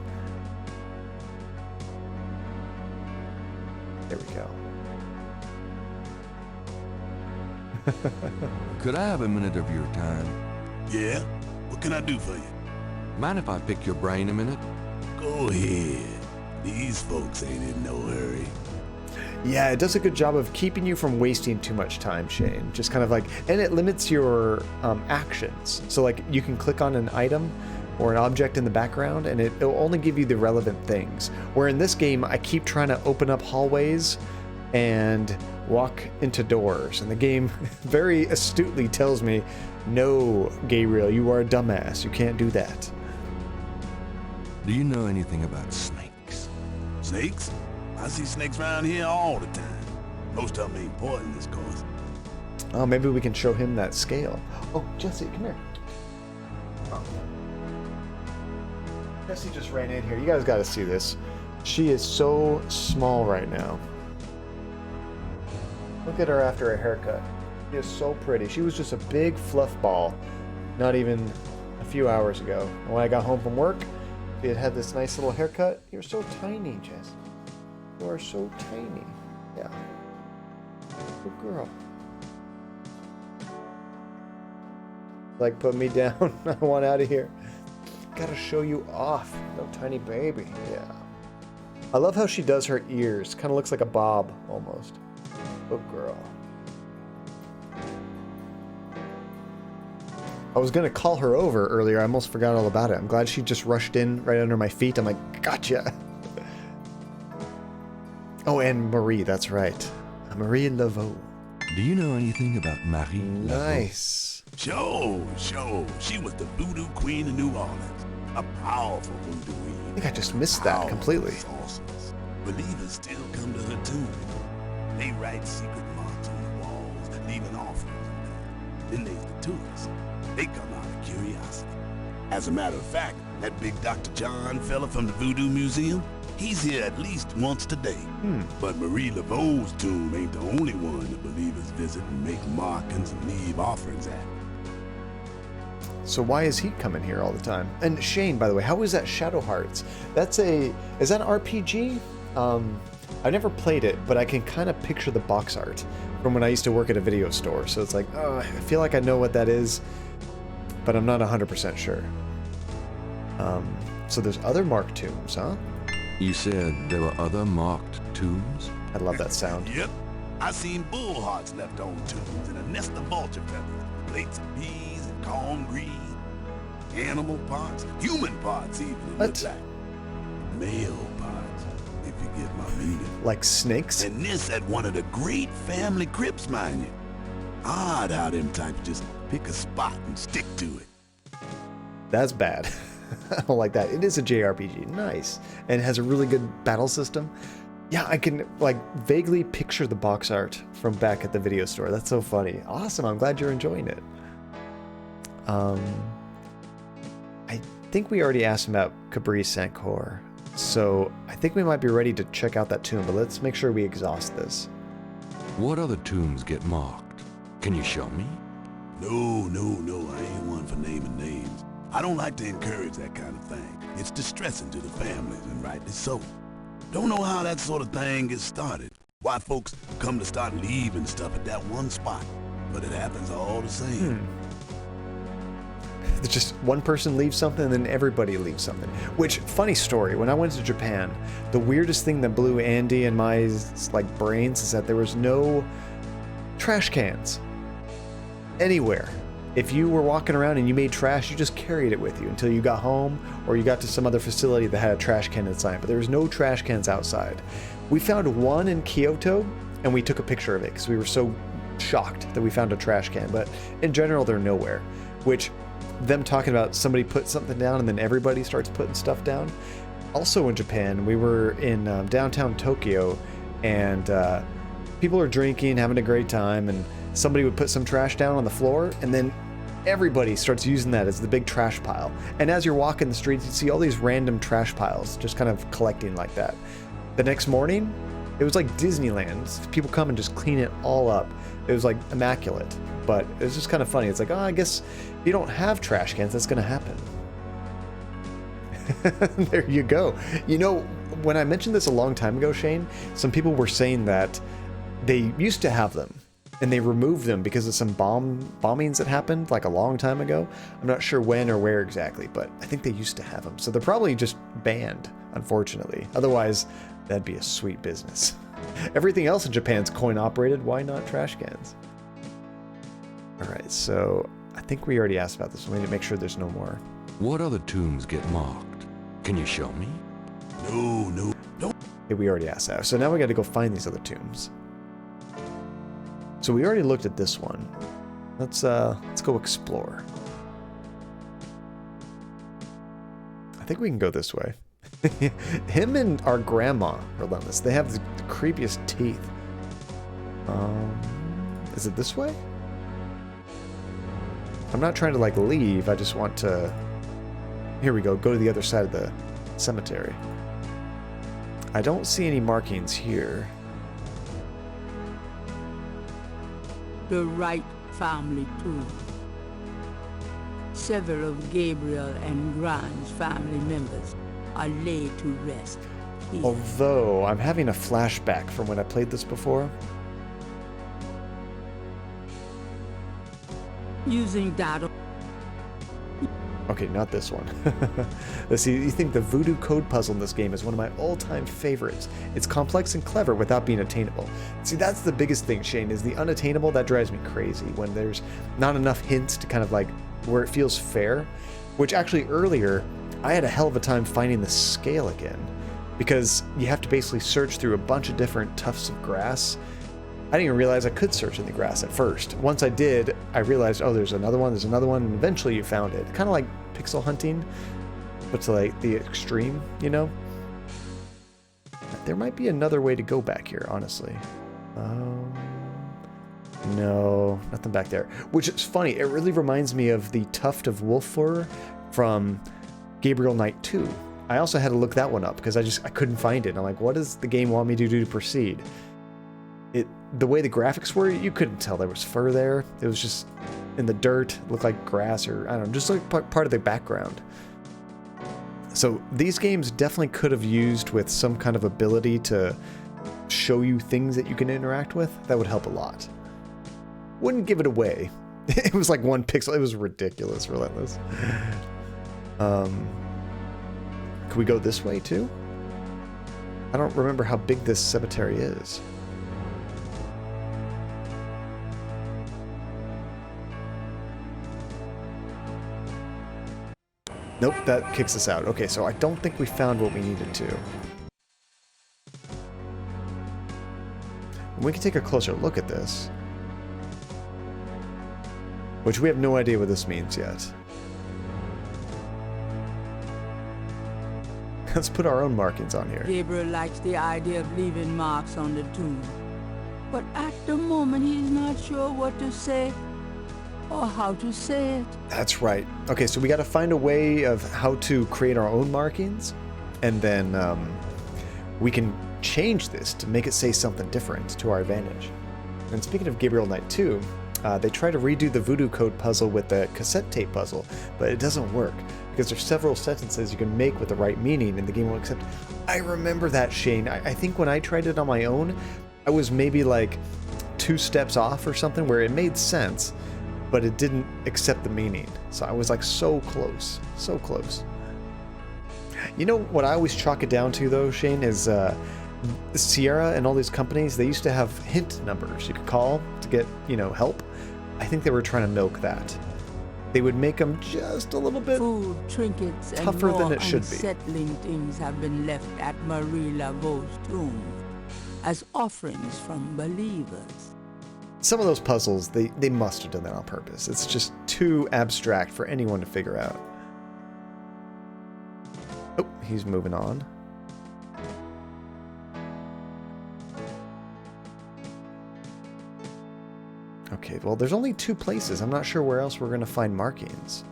There we go. Could I have a minute of your time? Yeah? What can I do for you? Mind if I pick your brain a minute? Go ahead. These folks ain't in no hurry. Yeah, it does a good job of keeping you from wasting too much time, Shane. Just kind of like, and it limits your actions. So like you can click on an item or an object in the background and it'll only give you the relevant things. Where in this game, I keep trying to open up hallways and walk into doors. And the game very astutely tells me, no, Gabriel, you are a dumbass. You can't do that. Do you know anything about snakes? Snakes? I see snakes around here all the time. Most of them ain't poisonous, of course. Oh, maybe we can show him that scale. Oh, Jesse, come here. Oh. Jesse just ran in here. You guys got to see this. She is so small right now. Look at her after a haircut. She is so pretty. She was just a big fluff ball not even a few hours ago. And when I got home from work, she had this nice little haircut. You're so tiny, Jesse. You are so tiny. Yeah. Good girl. Like, put me down. I want out of here. Gotta show you off. No tiny baby. Yeah. I love how she does her ears. Kind of looks like a bob, almost. Good girl. I was gonna call her over earlier. I almost forgot all about it. I'm glad she just rushed in right under my feet. I'm like, gotcha. Oh, and Marie, that's right. Marie Laveau. Do you know anything about Marie Laveau? Nice. Sure. She was the voodoo queen of New Orleans. A powerful voodoo queen. I think I just missed that completely. Sorcerers. Believers still come to her tomb. They write secret marks on the walls, leaving offerings. Then there's the tourists. They come out of curiosity. As a matter of fact, that big Dr. John fella from the Voodoo Museum, he's here at least once today. But Marie Laveau's tomb ain't the only one the believers visit and make markings and leave offerings at. So why is he coming here all the time? And Shane, by the way, how is that Shadow Hearts? Is that an RPG? I've never played it, but I can kind of picture the box art from when I used to work at a video store. So it's like, oh, I feel like I know what that is, but I'm not 100% sure. So there's other marked tombs, huh? You said there were other marked tombs? I love that sound. Yep. I seen bull hearts left on tombs and a nest of vulture feathers, plates of peas and corn green, animal parts, human parts even. What? Like male parts, if you get my meaning. Like snakes? And this at one of the great family crypts, mind you. Odd how them types just pick a spot and stick to it. That's bad. I don't like that. It is a JRPG. Nice. And it has a really good battle system. Yeah, I can like vaguely picture the box art from back at the video store. That's so funny. Awesome. I'm glad you're enjoying it. I think we already asked him about Cabri Sankor. So I think we might be ready to check out that tomb, but let's make sure we exhaust this. What other tombs get marked? Can you show me? No, I ain't one for naming names. I don't like to encourage that kind of thing. It's distressing to the families, and rightly so. Don't know how that sort of thing gets started. Why folks come to start leaving stuff at that one spot. But it happens all the same. Just one person leaves something and then everybody leaves something. Which, funny story, when I went to Japan, the weirdest thing that blew Andy and my brains is that there was no trash cans anywhere. If you were walking around and you made trash, you just carried it with you until you got home or you got to some other facility that had a trash can inside. But there was no trash cans outside. We found one in Kyoto and we took a picture of it because we were so shocked that we found a trash can. But in general, they're nowhere. Which, them talking about somebody put something down and then everybody starts putting stuff down. Also in Japan, we were in downtown Tokyo and people are drinking, having a great time, and somebody would put some trash down on the floor, and then everybody starts using that as the big trash pile. And as you're walking the streets, you see all these random trash piles just kind of collecting like that. The next morning, it was like Disneyland. People come and just clean it all up. It was like immaculate, but it was just kind of funny. It's like, oh, I guess if you don't have trash cans, that's going to happen. There you go. You know, when I mentioned this a long time ago, Shane, some people were saying that they used to have them and they removed them because of some bombings that happened like a long time ago. I'm not sure when or where exactly, but I think they used to have them. So they're probably just banned, unfortunately. Otherwise, that'd be a sweet business. Everything else in Japan's coin operated. Why not trash cans? All right, so I think we already asked about this. We need to make sure there's no more. What other tombs get marked? Can you show me? No, don't. Okay, we already asked that. So now we got to go find these other tombs. So we already looked at this one. Let's go explore. I think we can go this way. Him and our grandma, relentless. They have the creepiest teeth. Is it this way? I'm not trying to like leave. I just want to. Here we go. Go to the other side of the cemetery. I don't see any markings here. The Wright family tomb. Several of Gabriel and Grant's family members are laid to rest here. Although I'm having a flashback from when I played this before. Using data. Okay, not this one. Let's see, you think the voodoo code puzzle in this game is one of my all-time favorites. It's complex and clever without being attainable. See, that's the biggest thing, Shane, is the unattainable. That drives me crazy when there's not enough hints to kind of like where it feels fair. Which actually earlier, I had a hell of a time finding the scale again, because you have to basically search through a bunch of different tufts of grass. I didn't even realize I could search in the grass at first. Once I did, I realized, oh, there's another one, and eventually you found it. Kind of like pixel hunting, but to like the extreme, you know? There might be another way to go back here, honestly. No, nothing back there. Which is funny, it really reminds me of the tuft of wolf fur from Gabriel Knight 2. I also had to look that one up because I couldn't find it. I'm like, what does the game want me to do to proceed? The way the graphics were, you couldn't tell there was fur there. It was just in the dirt, looked like grass, or I don't know, just like part of the background. So these games definitely could have used with some kind of ability to show you things that you can interact with. That would help a lot. Wouldn't give it away. It was like 1 pixel. It was ridiculous, relentless. Could we go this way too? I don't remember how big this cemetery is. Nope, that kicks us out. Okay, so I don't think we found what we needed to. We can take a closer look at this. Which we have no idea what this means yet. Let's put our own markings on here. Gabriel likes the idea of leaving marks on the tomb. But at the moment, he's not sure what to say or how to say it. That's right. Okay, so we got to find a way of how to create our own markings, and then we can change this to make it say something different to our advantage. And speaking of Gabriel Knight 2, they try to redo the voodoo code puzzle with the cassette tape puzzle, but it doesn't work because there's several sentences you can make with the right meaning and the game won't accept. I remember that, Shane. I think when I tried it on my own, I was maybe like 2 steps off or something where it made sense, but it didn't accept the meaning. So I was like so close, so close. You know what I always chalk it down to though, Shane, is Sierra and all these companies, they used to have hint numbers you could call to get, you know, help. I think they were trying to milk that. They would make them just a little bit food, trinkets, tougher and than it should be. Unsettling things have been left at Marie Laveau's tomb as offerings from believers. Some of those puzzles, they must have done that on purpose. It's just too abstract for anyone to figure out. Oh, he's moving on. Okay, well, there's only 2 places. I'm not sure where else we're going to find markings.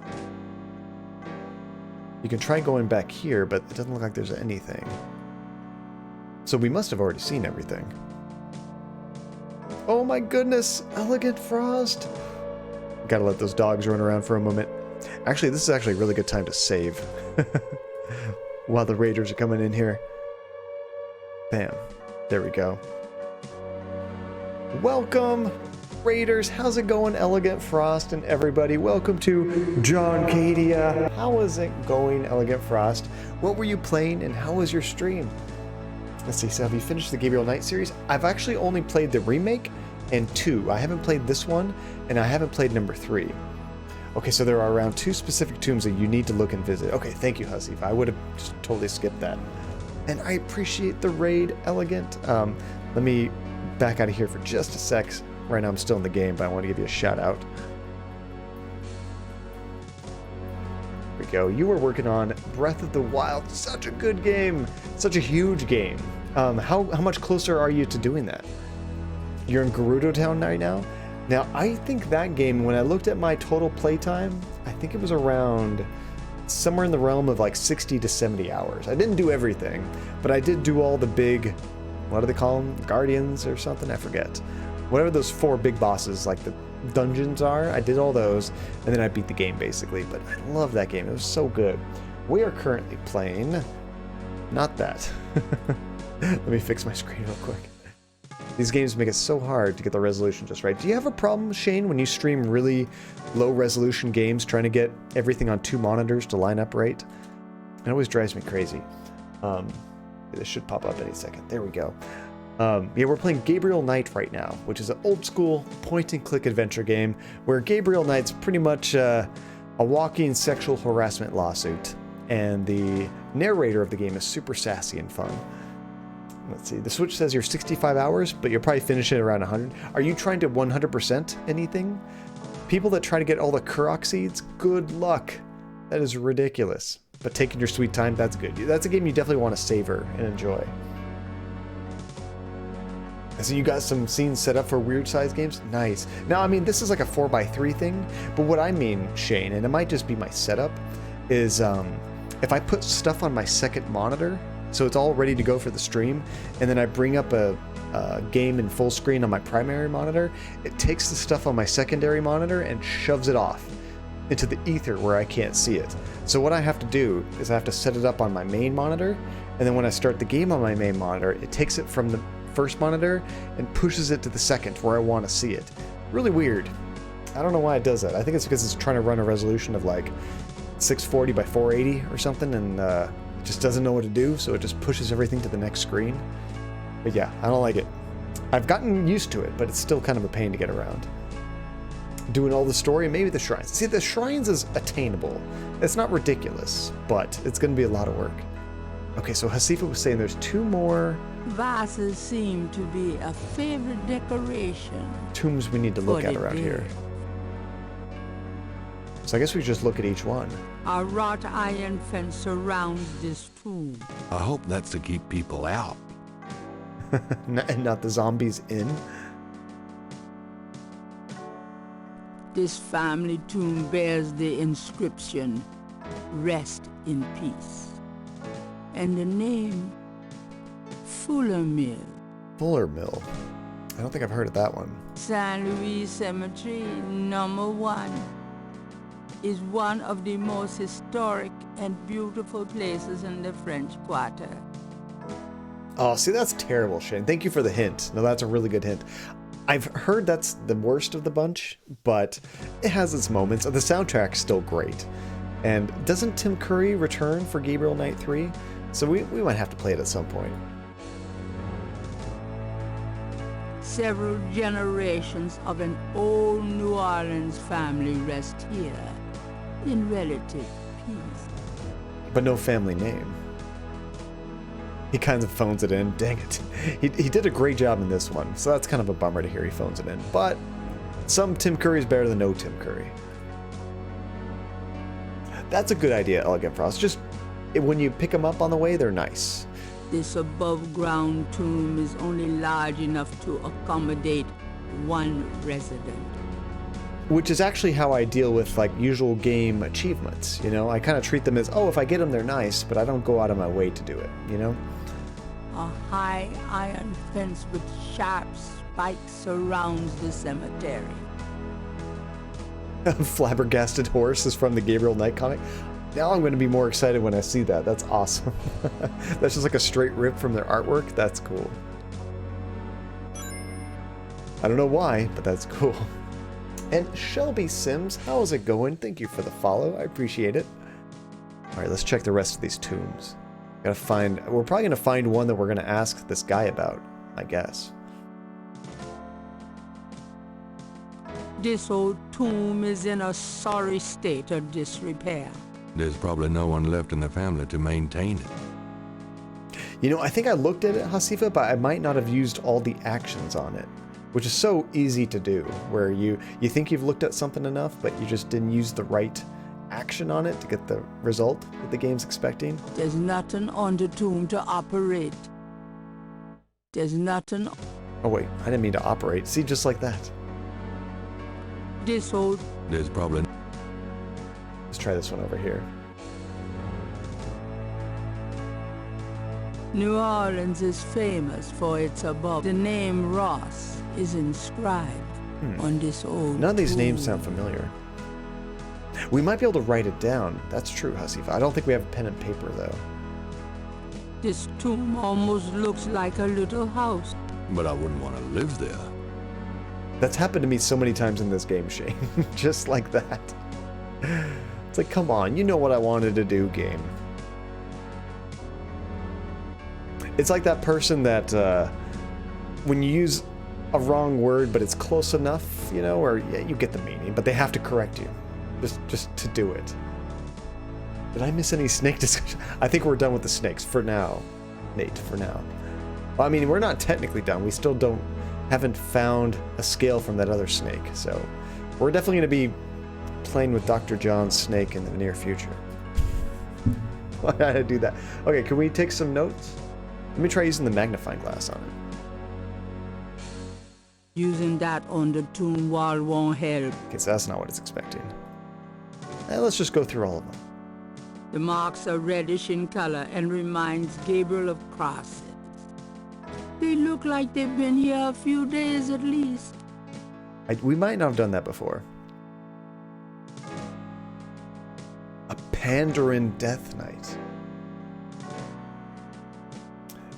You can try going back here, but it doesn't look like there's anything. So we must have already seen everything. Oh my goodness! Elegant Frost! Gotta let those dogs run around for a moment. Actually, this is actually a really good time to save. While the raiders are coming in here. Bam. There we go. Welcome! Raiders, how's it going, Elegant Frost and everybody? Welcome to John Cadia. How is it going, Elegant Frost? What were you playing and how was your stream? Let's see, so have you finished the Gabriel Knight series? I've actually only played the remake and 2. I haven't played this one, and I haven't played number 3. Okay, so there are around 2 specific tombs that you need to look and visit. Okay, thank you, Hasif. I would have just totally skipped that. And I appreciate the raid, Elegant. Let me back out of here for just a sec. Right now I'm still in the game, but I want to give you a shout out. Here we go. You were working on Breath of the Wild. Such a good game. Such a huge game. How much closer are you to doing that? You're in Gerudo Town right now? Now, I think that game, when I looked at my total playtime, I think it was around somewhere in the realm of like 60 to 70 hours. I didn't do everything, but I did do all the big, what do they call them? Guardians or something? I forget. Whatever those 4 big bosses, like the dungeons are, I did all those, and then I beat the game basically. But I love that game. It was so good. We are currently playing, not that. Let me fix my screen real quick. These games make it so hard to get the resolution just right. Do you have a problem, Shane, when you stream really low resolution games trying to get everything on 2 monitors to line up right? It always drives me crazy. This should pop up any second. There we go. Yeah, we're playing Gabriel Knight right now, which is an old school point and click adventure game where Gabriel Knight's pretty much a walking sexual harassment lawsuit. And the narrator of the game is super sassy and fun. Let's see, the Switch says you're 65 hours, but you'll probably finish it around 100. Are you trying to 100% anything? People that try to get all the Kurok seeds, good luck. That is ridiculous. But taking your sweet time, that's good. That's a game you definitely want to savor and enjoy. So you got some scenes set up for weird size games? Nice. Now, I mean, this is like a 4x3 thing, but what I mean, Shane, and it might just be my setup, is if I put stuff on my second monitor, so it's all ready to go for the stream, and then I bring up a game in full screen on my primary monitor, it takes the stuff on my secondary monitor and shoves it off into the ether where I can't see it. So what I have to do is I have to set it up on my main monitor, and then when I start the game on my main monitor, it takes it from the first monitor and pushes it to the second where I want to see it. Really weird. I don't know why it does that. I think it's because it's trying to run a resolution of like 640 by 480 or something, and it just doesn't know what to do, so it just pushes everything to the next screen. But yeah, I don't like it. I've gotten used to it, but it's still kind of a pain to get around. Doing all the story, maybe the shrines. See, the shrines is attainable. It's not ridiculous, but it's going to be a lot of work. Okay, so Hasifa was saying there's 2 more vases seem to be a favorite decoration. Tombs we need to look at around here. So I guess we just look at each one. A wrought iron fence surrounds this tomb. I hope that's to keep people out. And not the zombies in. This family tomb bears the inscription, "Rest in peace," and the name, Fuller Mill. Fuller Mill? I don't think I've heard of that one. San Luis Cemetery, number 1, is one of the most historic and beautiful places in the French Quarter. Oh, see, that's terrible, Shane. Thank you for the hint. No, that's a really good hint. I've heard that's the worst of the bunch, but it has its moments. The soundtrack's still great. And doesn't Tim Curry return for Gabriel Knight 3? So we might have to play it at some point. Several generations of an old New Orleans family rest here in relative peace. But no family name. He kind of phones it in. Dang it. He did a great job in this one, so that's kind of a bummer to hear he phones it in. But some Tim Curry is better than no Tim Curry. That's a good idea, Elegant Frost. Just when you pick them up on the way, they're nice. This above-ground tomb is only large enough to accommodate 1 resident. Which is actually how I deal with like usual game achievements, you know? I kind of treat them as, oh, if I get them, they're nice, but I don't go out of my way to do it, you know? A high iron fence with sharp spikes surrounds the cemetery. Flabbergasted horse is from the Gabriel Knight comic. Now I'm going to be more excited when I see that. That's awesome. That's just like a straight rip from their artwork. That's cool. I don't know why, but that's cool. And Shelby Sims, how's it going? Thank you for the follow. I appreciate it. All right, let's check the rest of these tombs. We're probably going to find one that we're going to ask this guy about, I guess. This old tomb is in a sorry state of disrepair. There's probably no one left in the family to maintain it. You know, I think I looked at it, Hasifa, but I might not have used all the actions on it. which is so easy to do, where you think you've looked at something enough, but you just didn't use the right action on it to get the result that the game's expecting. There's nothing on the tomb to operate. There's nothing. Oh wait, I didn't mean to operate. See, just like that. This old. There's probably... Let's try this one over here. New Orleans is famous for its above. The name Ross is inscribed on this old None of these tomb. names sound familiar. We might be able to write it down. That's true, Hasifa. I don't think we have pen and paper, though. This tomb almost looks like a little house. But I wouldn't want to live there. That's happened to me so many times in this game, Shane. Just like that. It's like, come on, you know what I wanted to do, game. It's like that person that, when you use a wrong word, but it's close enough, you know, or yeah, you get the meaning, but they have to correct you. Just to do it. Did I miss any snake discussion? I think we're done with the snakes for now, Nate, for now. Well, I mean, we're not technically done. We still haven't found a scale from that other snake, so we're definitely going to be playing with Dr. John's snake in the near future. Why did I do that? Okay, can we take some notes? Let me try using the magnifying glass on it. Using that on the tomb wall won't help. Okay, so that's not what it's expecting. Let's just go through all of them. The marks are reddish in color and reminds Gabriel of crosses. They look like they've been here a few days at least. We might not have done that before. A Pandarin Death Knight.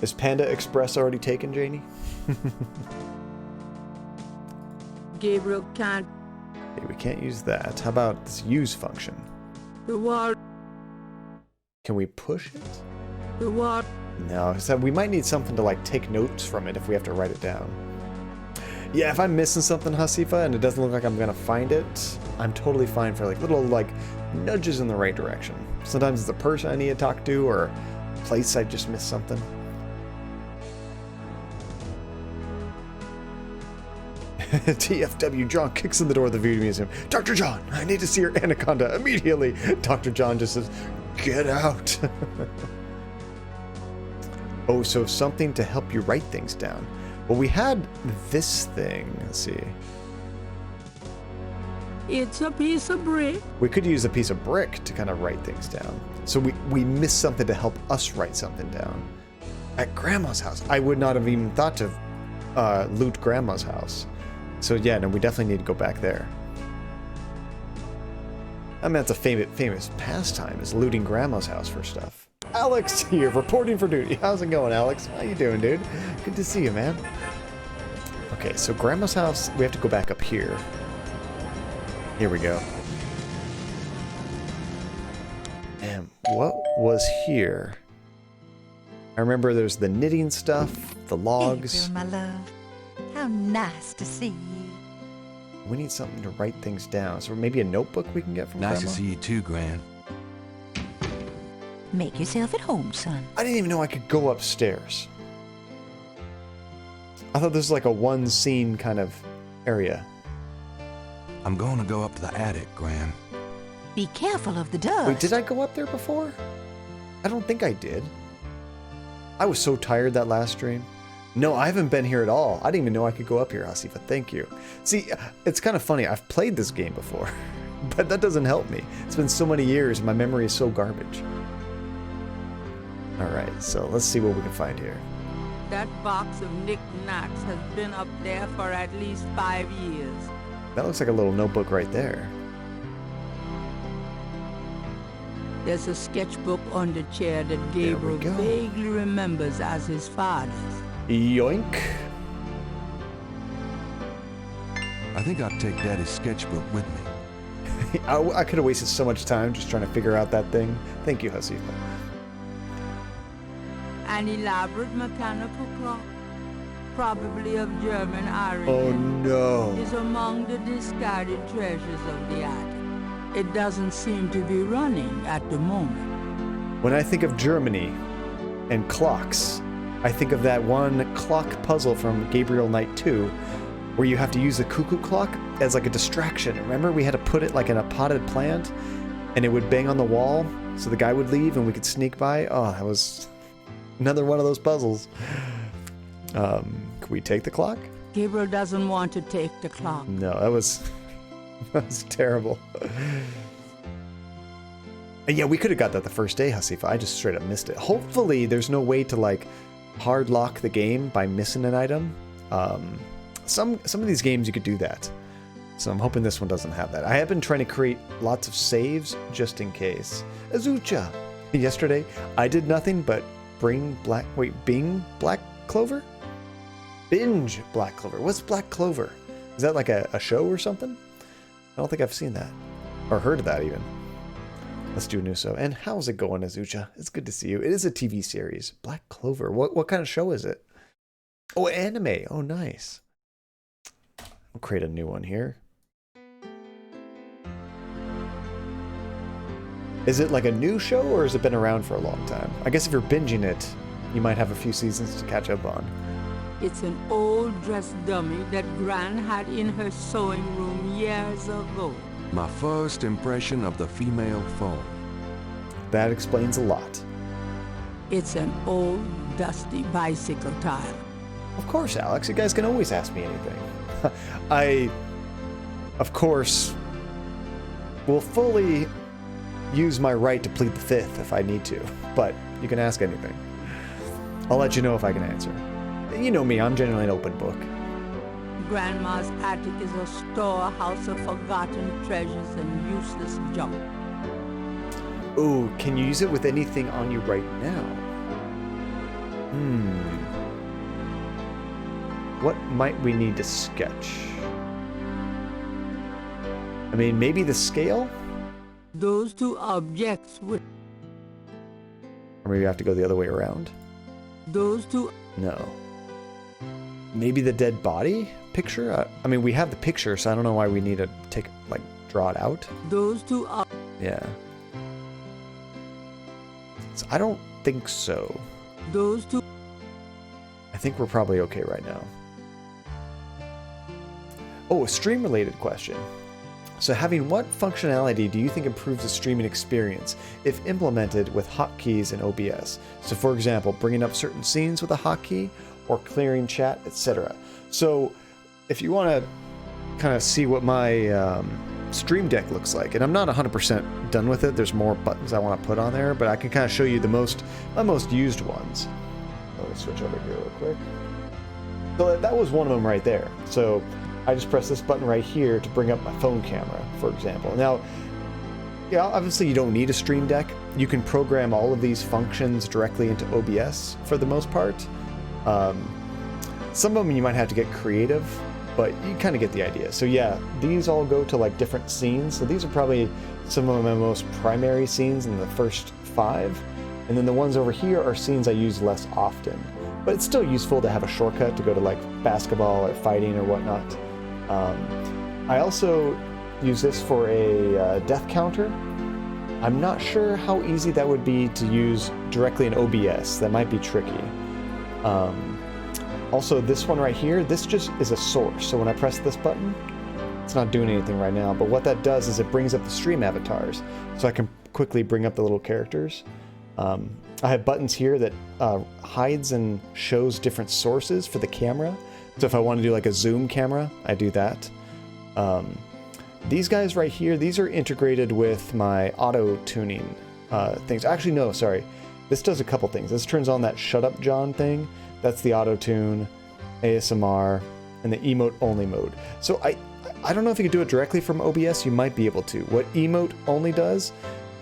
Is Panda Express already taken, Janie? Gabriel can't. Okay, we can't use that. How about this use function? The wall. Can we push it? The wall. No, so we might need something to like take notes from it if we have to write it down. Yeah, if I'm missing something, Hasifa, and it doesn't look like I'm gonna find it, I'm totally fine for like little like nudges in the right direction. Sometimes it's a person I need to talk to or a place I just missed something. TFW, John kicks in the door of the Voodoo Museum. Dr. John, I need to see your anaconda immediately. Dr. John just says, get out. Oh, so something to help you write things down. Well, we had this thing. Let's see. It's a piece of brick. We could use a piece of brick to kind of write things down. So we missed something to help us write something down. At Grandma's house. I would not have even thought to loot Grandma's house. So yeah, no, we definitely need to go back there. I mean, that's a famous pastime, is looting Grandma's house for stuff. Alex here, reporting for duty. How's it going, Alex? How you doing, dude? Good to see you, man. Okay, so Grandma's house, we have to go back up here. Here we go. And what was here? I remember there's the knitting stuff, the logs. Gabriel, my love. How nice to see you. We need something to write things down. So maybe a notebook we can get from Nice Grandma? to see you too, Gran. Make yourself at home, son. I didn't even know I could go upstairs. I thought this was like a one scene kind of area. I'm going to go up to the attic, Gran. Be careful of the dust. Wait, did I go up there before? I don't think I did. I was so tired that last stream. No, I haven't been here at all. I didn't even know I could go up here, Hasifa. Thank you. See, it's kind of funny. I've played this game before, but that doesn't help me. It's been so many years. My memory is so garbage. All right, so let's see what we can find here. That box of knickknacks has been up there for at least 5 years. That looks like a little notebook right there. There's a sketchbook on the chair that Gabriel vaguely remembers as his father's. Yoink. I think I'll take Daddy's sketchbook with me. I could have wasted so much time just trying to figure out that thing. Thank you, Hasifa. An elaborate mechanical clock, probably of German origin, Oh no. is among the discarded treasures of the attic. It doesn't seem to be running at the moment. When I think of Germany and clocks, I think of that one clock puzzle from Gabriel Knight 2, where you have to use the cuckoo clock as like a distraction. Remember, we had to put it like in a potted plant, and it would bang on the wall, so the guy would leave and we could sneak by. Oh, that was another one of those puzzles. Could we take the clock? Gabriel doesn't want to take the clock. No, that was terrible. Yeah, we could have got that the first day, Hasifa. I just straight up missed it. Hopefully, there's no way to like hard lock the game by missing an item. Some of these games you could do that. So I'm hoping this one doesn't have that. I have been trying to create lots of saves just in case. Azucha! Yesterday, I did nothing but Bing Black Clover? Binge Black Clover. What's Black Clover? Is that like a show or something? I don't think I've seen that. Or heard of that even. Let's do Nuso. And how's it going, Azucha? It's good to see you. It is a TV series. Black Clover. What kind of show is it? Oh, anime. Oh, nice. I'll create a new one here. Is it like a new show, or has it been around for a long time? I guess if you're binging it, you might have a few seasons to catch up on. It's an old dress dummy that Gran had in her sewing room years ago. My first impression of the female phone. That explains a lot. It's an old, dusty bicycle tire. Of course, Alex. You guys can always ask me anything. I, of course, will fully use my right to plead the fifth if I need to, but you can ask anything. I'll let you know if I can answer. You know me, I'm generally an open book. Grandma's attic is a storehouse of forgotten treasures and useless junk. Ooh, can you use it with anything on you right now? What might we need to sketch? I mean, maybe the scale? Those two objects would... Or maybe I have to go the other way around? Those two... No. Maybe the dead body picture? I mean, we have the picture, so I don't know why we need to draw it out. Those two are... Yeah. So I don't think so. Those two... I think we're probably okay right now. Oh, a stream-related question. So having what functionality do you think improves the streaming experience if implemented with hotkeys in OBS? So for example, bringing up certain scenes with a hotkey or clearing chat, etc. So if you want to kind of see what my stream deck looks like, and I'm not 100% done with it, there's more buttons I want to put on there, but I can kind of show you my most used ones. Let me switch over here real quick. So that was one of them right there. So I just press this button right here to bring up my phone camera, for example. Now, yeah, obviously you don't need a stream deck. You can program all of these functions directly into OBS for the most part. Some of them you might have to get creative, but you kind of get the idea. So yeah, these all go to like different scenes. So these are probably some of my most primary scenes in the first 5. And then the ones over here are scenes I use less often. But it's still useful to have a shortcut to go to like basketball or fighting or whatnot. I also use this for a death counter. I'm not sure how easy that would be to use directly in OBS. That might be tricky. Also, this one right here, this just is a source. So when I press this button, it's not doing anything right now. But what that does is it brings up the stream avatars. So I can quickly bring up the little characters. I have buttons here that hides and shows different sources for the camera. So if I want to do like a zoom camera, I do that. These guys right here, these are integrated with my auto tuning things. Actually, no, sorry. This does a couple things. This turns on that Shut Up John thing. That's the auto tune, ASMR, and the emote only mode. So I don't know if you could do it directly from OBS. You might be able to. What emote only does,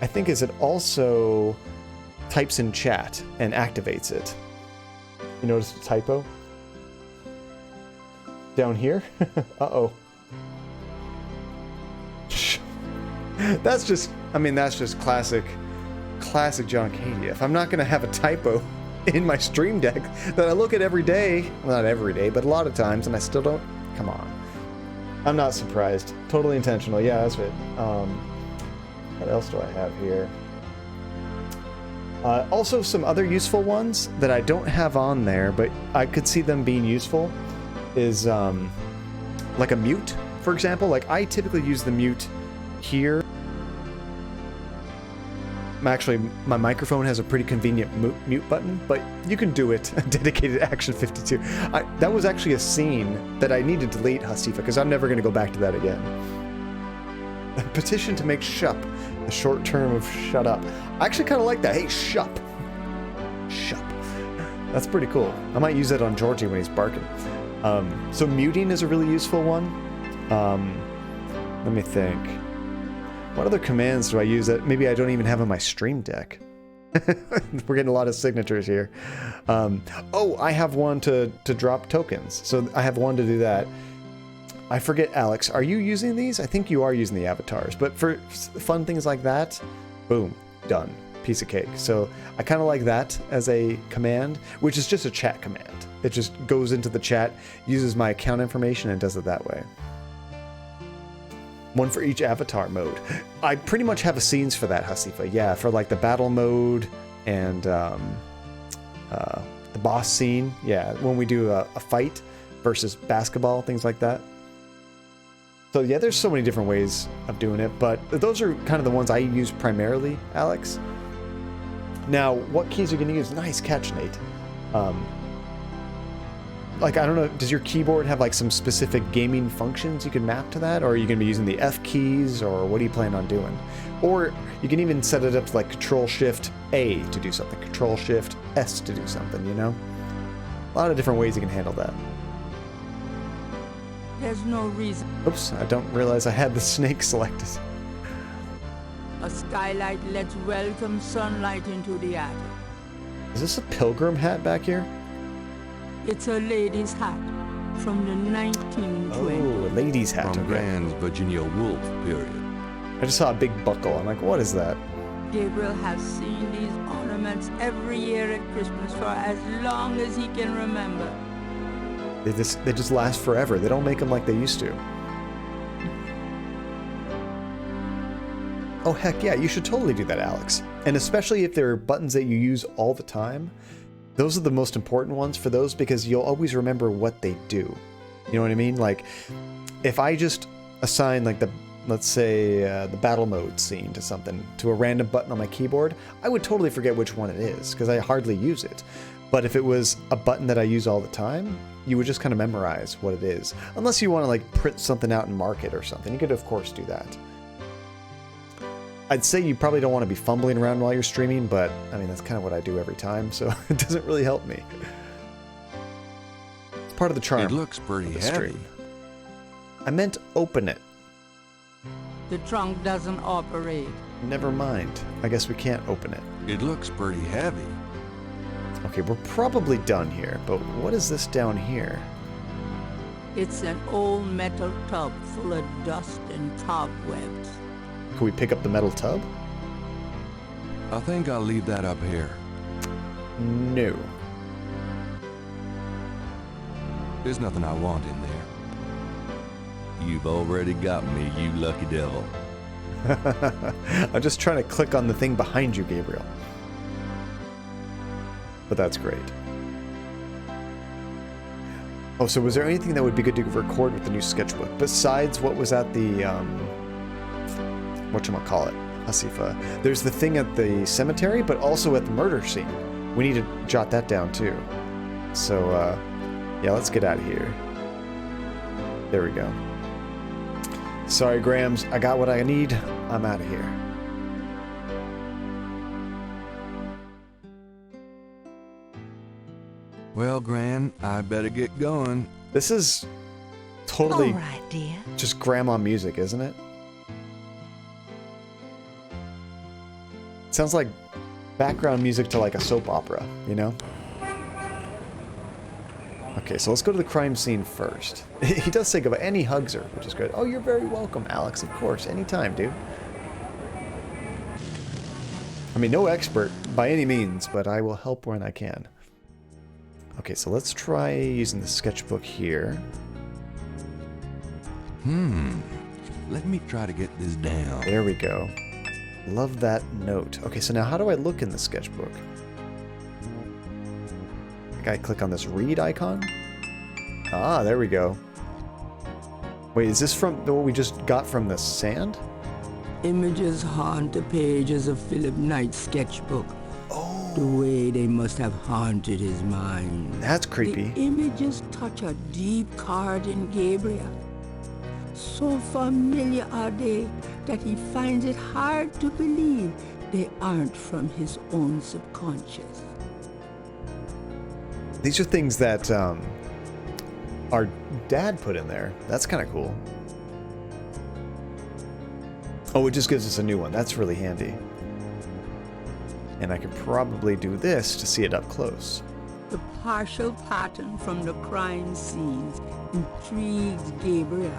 I think, is it also types in chat and activates it. You notice the typo? Down here? Uh-oh. That's just classic John Katie. If I'm not going to have a typo in my stream deck that I look at every day, well, not every day, but a lot of times, and I still don't, come on. I'm not surprised. Totally intentional. Yeah, that's it. What else do I have here? Also, some other useful ones that I don't have on there, but I could see them being useful is like a mute, for example. Like I typically use the mute here. Actually, my microphone has a pretty convenient mute button, but you can do it. Dedicated Action 52. That was actually a scene that I need to delete, Hasifa, because I'm never going to go back to that again. A petition to make Shup the short term of shut up. I actually kind of like that. Hey, Shup. Shup. That's pretty cool. I might use that on Georgie when he's barking. So muting is a really useful one. Let me think. What other commands do I use that maybe I don't even have on my stream deck? We're getting a lot of signatures here. Oh, I have one to drop tokens. So I have one to do that. I forget, Alex, are you using these? I think you are using the avatars. But for fun things like that, boom, done. Piece of cake. So I kind of like that as a command, which is just a chat command. It just goes into the chat, uses my account information, and does it that way. One for each avatar mode. I pretty much have a scenes for that, Hasifa. Yeah, for like the battle mode and the boss scene. Yeah, when we do a fight versus basketball, things like that. So yeah, there's so many different ways of doing it, but those are kind of the ones I use primarily, Alex. Now, what keys are you going to use? Nice catch, Nate. Like, I don't know, does your keyboard have like some specific gaming functions you can map to that? Or are you going to be using the F keys, or what do you plan on doing? Or you can even set it up to like Control-Shift-A to do something, Control-Shift-S to do something, you know? A lot of different ways you can handle that. There's no reason. Oops, I don't realize I had the snake selected. A skylight lets welcome sunlight into the attic. Is this a pilgrim hat back here? It's a lady's hat from the 1920s. Oh, a lady's hat. From Grand's Virginia Woolf period. I just saw a big buckle. I'm like, what is that? Gabriel has seen these ornaments every year at Christmas for as long as he can remember. They just last forever. They don't make them like they used to. Oh, heck yeah, you should totally do that, Alex. And especially if there are buttons that you use all the time, those are the most important ones for those, because you'll always remember what they do. You know what I mean? Like, if I just assign, like, let's say, the battle mode scene to something, to a random button on my keyboard, I would totally forget which one it is, because I hardly use it. But if it was a button that I use all the time, you would just kind of memorize what it is. Unless you want to, like, print something out and mark it or something. You could, of course, do that. I'd say you probably don't want to be fumbling around while you're streaming, but I mean, that's kind of what I do every time, so it doesn't really help me. It's part of the charm. It looks pretty heavy. I meant open it. The trunk doesn't operate. Never mind. I guess we can't open it. It looks pretty heavy. Okay, we're probably done here, but what is this down here? It's an old metal tub full of dust and cobwebs. Can we pick up the metal tub? I think I'll leave that up here. No. There's nothing I want in there. You've already got me, you lucky devil. I'm just trying to click on the thing behind you, Gabriel. But that's great. Oh, so was there anything that would be good to record with the new sketchbook besides what was at the whatchamacallit, Hasifa? There's the thing at the cemetery, but also at the murder scene. We need to jot that down too. So yeah, let's get out of here. There we go. Sorry, Grams, I got what I need. I'm out of here. Well, Gran, I better get going. This is totally All right, dear. just grandma music, isn't it? It sounds like background music to like a soap opera, you know? Okay, so let's go to the crime scene first. He does say goodbye, and he hugs her, which is good. Oh, you're very welcome, Alex, of course. Anytime, dude. I mean, no expert by any means, but I will help when I can. Okay, so let's try using the sketchbook here. Let me try to get this down. There we go. Love that note. Okay, so now how do I look in the sketchbook? I gotta click on this read icon. Ah, there we go. Wait, is this from what we just got from the sand? Images haunt the pages of Philip Knight's sketchbook. Oh. The way they must have haunted his mind. That's creepy. The images touch a deep chord in Gabriel. So familiar are they that he finds it hard to believe they aren't from his own subconscious. These are things that our dad put in there. That's kind of cool. Oh, it just gives us a new one. That's really handy. And I could probably do this to see it up close. The partial pattern from the crime scenes intrigues Gabriel.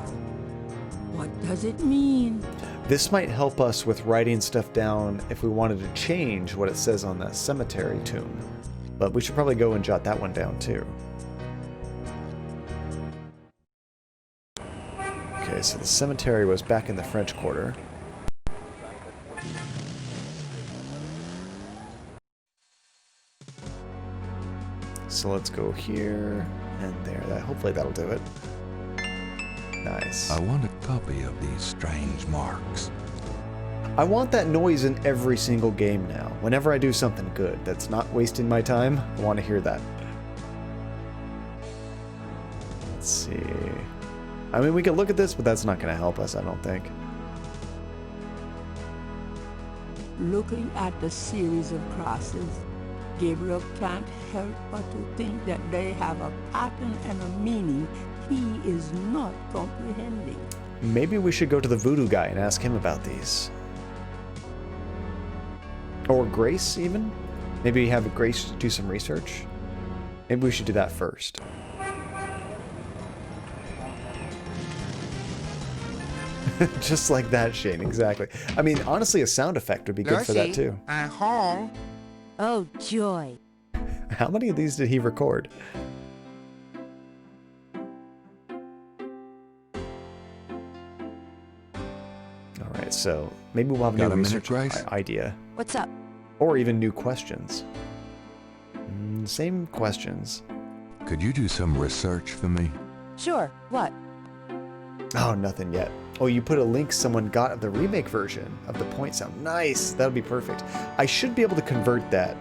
What does it mean? This might help us with writing stuff down if we wanted to change what it says on the cemetery tomb. But we should probably go and jot that one down too. Okay, so the cemetery was back in the French Quarter. So let's go here and there. Hopefully that'll do it. Nice. I want a copy of these strange marks. I want that noise in every single game now. Whenever I do something good that's not wasting my time, I want to hear that. Let's see. I mean, we could look at this, but that's not going to help us, I don't think. Looking at the series of crosses, Gabriel can't help but to think that they have a pattern and a meaning he is not comprehending. Maybe we should go to the voodoo guy and ask him about these. Or Grace, even? Maybe have Grace do some research? Maybe we should do that first. Just like that, Shane, exactly. I mean, honestly, a sound effect would be good for that, too. Oh, joy. How many of these did he record? Alright, so maybe we'll have a new research idea. What's up? Or even new questions. Same questions. Could you do some research for me? Sure. What? Oh, nothing yet. Oh, you put a link someone got of the remake version of the point sound. Nice! That'll be perfect. I should be able to convert that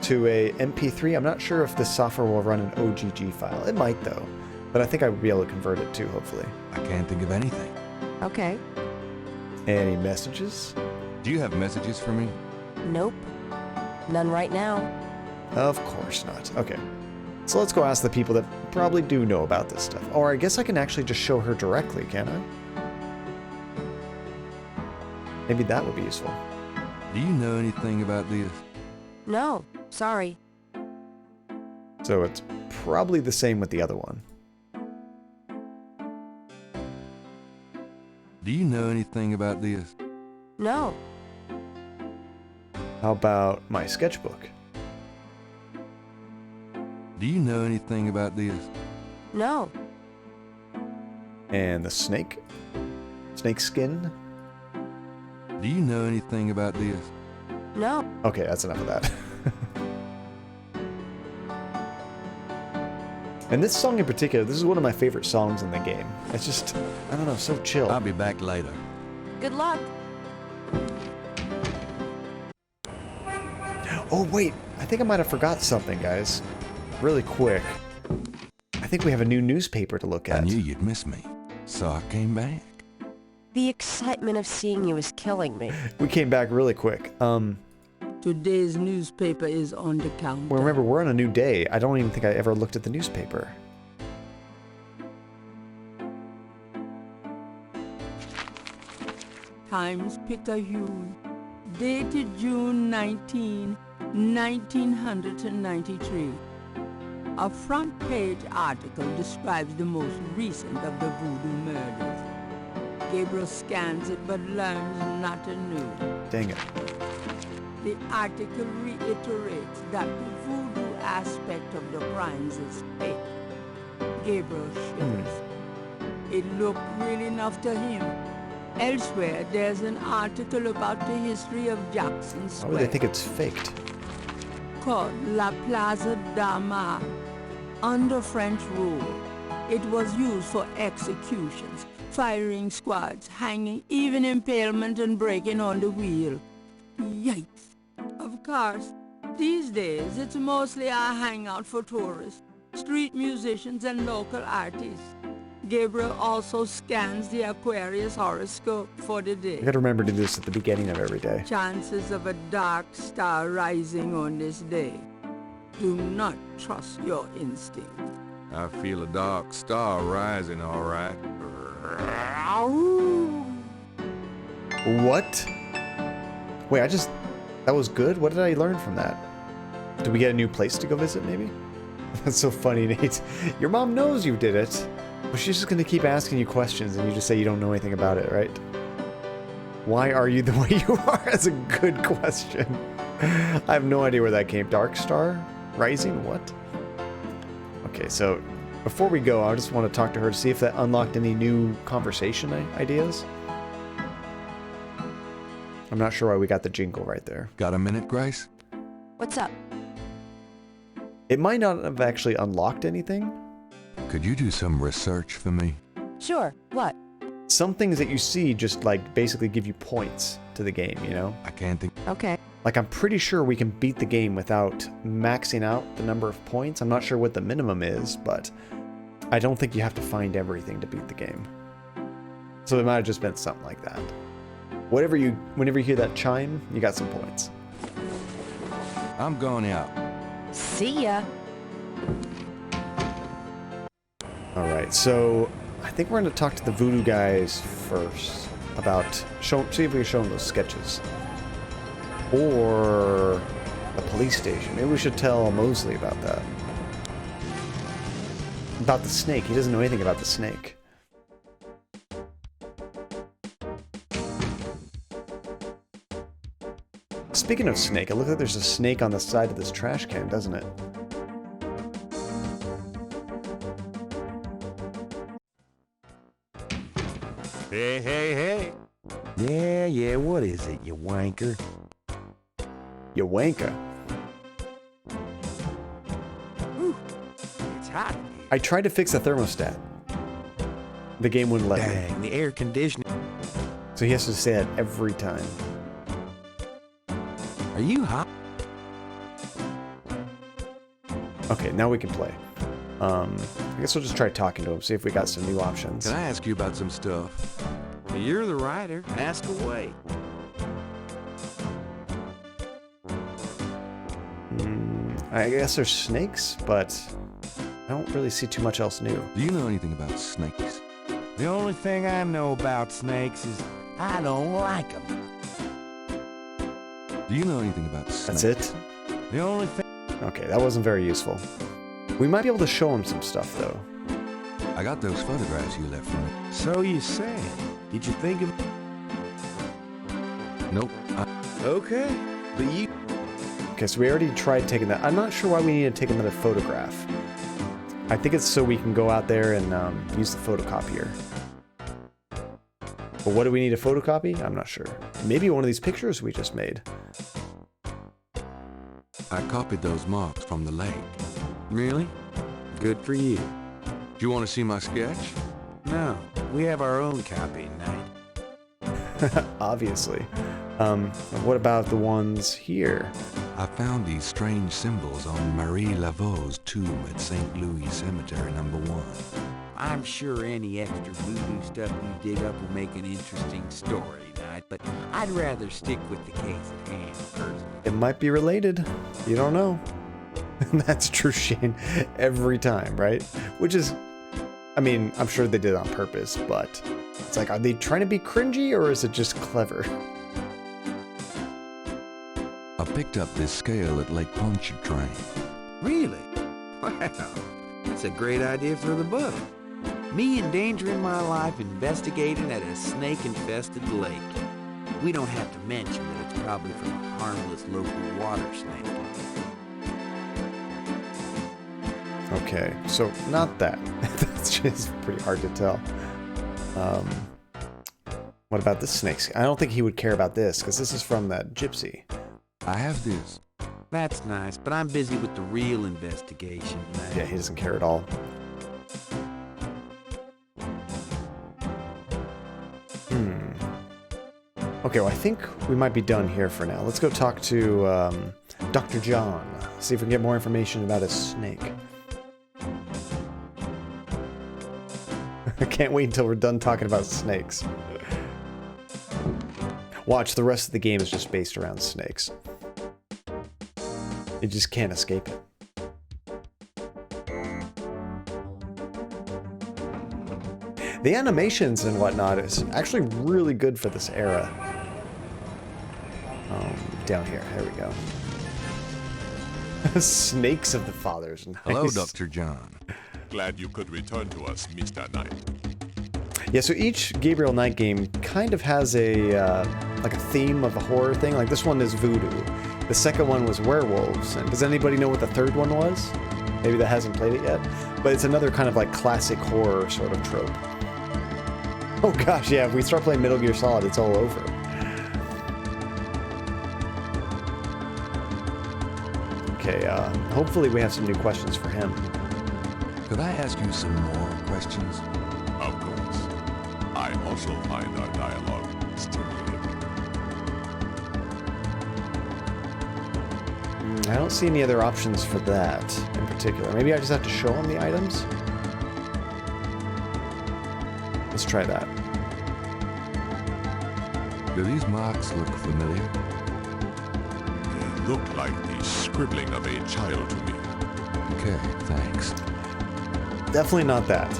to a MP3. I'm not sure if the software will run an OGG file. It might, though. But I think I would be able to convert it, too, hopefully. I can't think of anything. Okay. Any messages? Do you have messages for me? Nope. None right now. Of course not. Okay. So let's go ask the people that probably do know about this stuff. Or I guess I can actually just show her directly, can I? Maybe that would be useful. Do you know anything about this? No. Sorry. So it's probably the same with the other one. Do you know anything about this? No. How about my sketchbook? Do you know anything about this? No. And the snake? Snake skin? Do you know anything about this? No. Okay, that's enough of that. And this song in particular, this is one of my favorite songs in the game. It's just, I don't know, so chill. I'll be back later. Good luck. Oh, wait. I think I might have forgot something, guys. Really quick. I think we have a new newspaper to look at. I knew you'd miss me, so I came back. The excitement of seeing you is killing me. We came back really quick. Today's newspaper is on the counter. Well, remember, we're on a new day. I don't even think I ever looked at the newspaper. Times-Picayune, dated June 19, 1993. A front-page article describes the most recent of the Voodoo Murders. Gabriel scans it but learns nothing new. Dang it. The article reiterates that the voodoo aspect of the crimes is fake. Gabriel shivers. It looked real enough to him. Elsewhere, there's an article about the history of Jackson Square. Why would they think it's faked? Called La Plaza d'Armas. Under French rule, it was used for executions, firing squads, hanging, even impalement and breaking on the wheel. Yikes. Of course, these days it's mostly a hangout for tourists, street musicians and local artists. Gabriel also scans the Aquarius horoscope for the day. I gotta remember to do this at the beginning of every day. Chances of a dark star rising on this day. Do not trust your instinct. I feel a dark star rising, all right. What? Wait, that was good? What did I learn from that? Did we get a new place to go visit, maybe? That's so funny, Nate. Your mom knows you did it, but she's just gonna keep asking you questions and you just say you don't know anything about it, right? Why are you the way you are? That's a good question. I have no idea where that came. Dark Star? Rising? What? Okay, so before we go, I just want to talk to her to see if that unlocked any new conversation ideas. I'm not sure why we got the jingle right there. Got a minute, Grace? What's up? It might not have actually unlocked anything. Could you do some research for me? Sure. What? Some things that you see just like basically give you points to the game, you know? I can't think. Okay. Like I'm pretty sure we can beat the game without maxing out the number of points. I'm not sure what the minimum is, but I don't think you have to find everything to beat the game. So it might have just been something like that. Whenever you hear that chime, you got some points. I'm going out. See ya. All right, so I think we're going to talk to the voodoo guys first about see if we can show them those sketches. Or the police station. Maybe we should tell Mosely about that. About the snake. He doesn't know anything about the snake. Speaking of snake, it looks like there's a snake on the side of this trash can, doesn't it? Hey, hey, hey. Yeah, what is it, you wanker? You wanker. Ooh, it's hot. I tried to fix the thermostat. The game wouldn't let me. Dang, the air conditioning. So he has to say that every time. Are you hot? Okay, now we can play. I guess we'll just try talking to him, see if we got some new options. Can I ask you about some stuff? You're the writer. Ask away. I guess there's snakes, but I don't really see too much else new. Do you know anything about snakes? The only thing I know about snakes is I don't like them. Do you know anything about snakes? That's it? The only thing... Okay, that wasn't very useful. We might be able to show him some stuff, though. I got those photographs you left for me. So you say. Did you think of... Nope. Okay, but you... Okay, so we already tried taking that. I'm not sure why we need to take another photograph. I think it's so we can go out there and use the photocopier. But what do we need a photocopy? I'm not sure. Maybe one of these pictures we just made. I copied those marks from the lake. Really? Good for you. Do you want to see my sketch? No, we have our own copy, Knight. Obviously. What about the ones here? I found these strange symbols on Marie Laveau's tomb at St. Louis Cemetery number 1. I'm sure any extra voodoo stuff you dig up will make an interesting story, Knight, but I'd rather stick with the case at hand, personally. It might be related. You don't know. That's true, Shane. Every time, right? Which is, I mean, I'm sure they did it on purpose, but it's like, are they trying to be cringy or is it just clever? I picked up this scale at Lake Pontchartrain. Really? Wow, that's a great idea for the book. Me endangering my life investigating at a snake-infested lake. We don't have to mention that it's probably from a harmless local water snake. Okay, so not that. That's just pretty hard to tell. What about the snakes? I don't think he would care about this, because this is from that gypsy. I have this. That's nice, but I'm busy with the real investigation, man. Yeah, he doesn't care at all. Okay, well, I think we might be done here for now. Let's go talk to Dr. John. See if we can get more information about his snake. I can't wait until we're done talking about snakes. Watch, the rest of the game is just based around snakes. You just can't escape it. The animations and whatnot is actually really good for this era. Down here, there we go. Snakes of the Fathers. Nice. Hello, Dr. John. Glad you could return to us, Mr. Knight. Yeah, so each Gabriel Knight game kind of has a like a theme of a horror thing. Like this one is voodoo. The second one was werewolves. And does anybody know what the third one was? Maybe that hasn't played it yet. But it's another kind of like classic horror sort of trope. Oh gosh, yeah, if we start playing Metal Gear Solid, it's all over. Okay, hopefully we have some new questions for him. Could I ask you some more questions? Of course. I also find our dialogue stimulating. I don't see any other options for that in particular. Maybe I just have to show him the items? Let's try that. Do these marks look familiar? They look like the scribbling of a child to me. Okay, thanks. Definitely not that.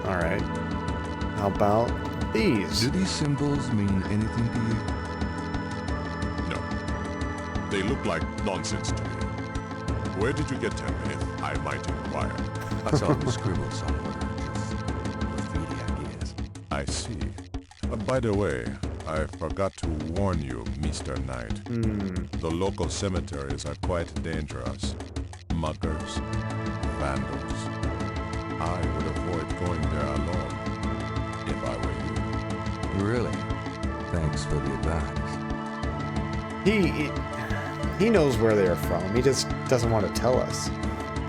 Alright. How about these? Do these symbols mean anything to you? No. They look like nonsense to me. Where did you get them, if I might inquire? I saw them scribbled somewhere. Just graffiti, I guess. I see. By the way, I forgot to warn you, Mr. Knight. The local cemeteries are quite dangerous. Muggers, vandals. I would avoid going there alone, if I were you. Really? Thanks for the advice. He knows where they're from. He just doesn't want to tell us.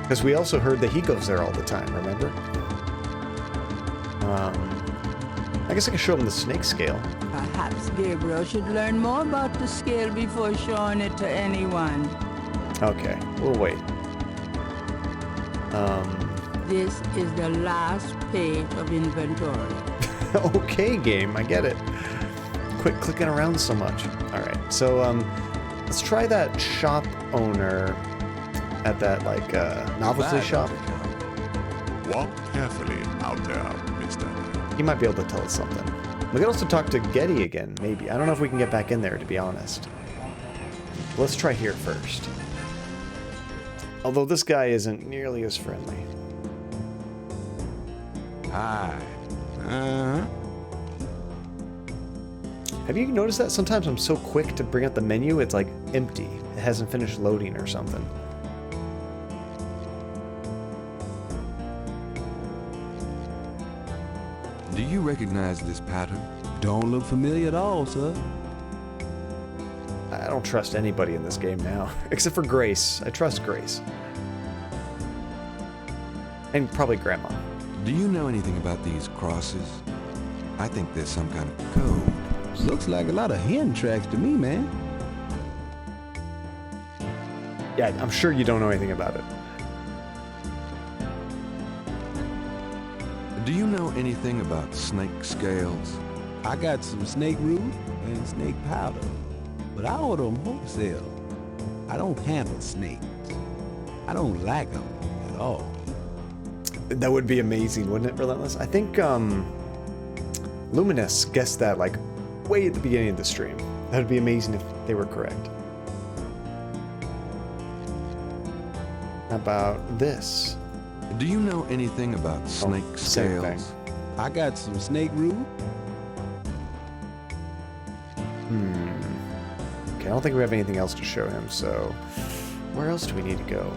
Because we also heard that he goes there all the time, remember? I guess I can show him the snake scale. Perhaps Gabriel should learn more about the scale before showing it to anyone. Okay, we'll wait. This is the last page of inventory. Okay, game, I get it. Quit clicking around so much. Alright, so let's try that shop owner at that, like, novelty shop. Walk carefully out there, Mr. Knight. He might be able to tell us something. We could also talk to Gedde again, maybe. I don't know if we can get back in there, to be honest. Let's try here first. Although this guy isn't nearly as friendly. Hi. Have you noticed that sometimes I'm so quick to bring up the menu, it's like empty. It hasn't finished loading or something. Do you recognize this pattern? Don't look familiar at all, sir. I don't trust anybody in this game now. Except for Grace. I trust Grace. And probably Grandma. Do you know anything about these crosses? I think there's some kind of code. Looks like a lot of hen tracks to me, man. Yeah, I'm sure you don't know anything about it. Do you know anything about snake scales? I got some snake root and snake powder, but I order them wholesale. I don't handle snakes. I don't like them at all. That would be amazing, wouldn't it, Relentless? I think Luminous guessed that like way at the beginning of the stream. That would be amazing if they were correct. How about this? Do you know anything about snake same scales? thing. I got some snake root. Okay, I don't think we have anything else to show him, so where else do we need to go?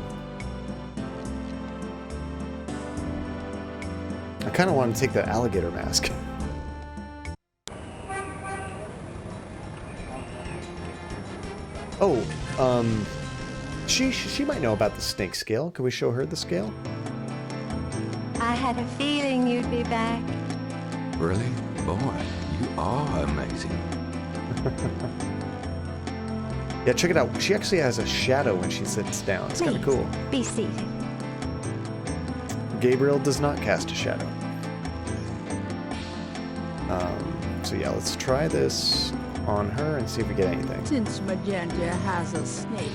I kind of want to take that alligator mask. Oh, she might know about the snake scale. Can we show her the scale? I had a feeling you'd be back. Really? Boy, you are amazing. Yeah, check it out. She actually has a shadow when she sits down. It's kind of cool. Be seated. Gabriel does not cast a shadow. So yeah, let's try this on her and see if we get anything. Since Magenta has a snake,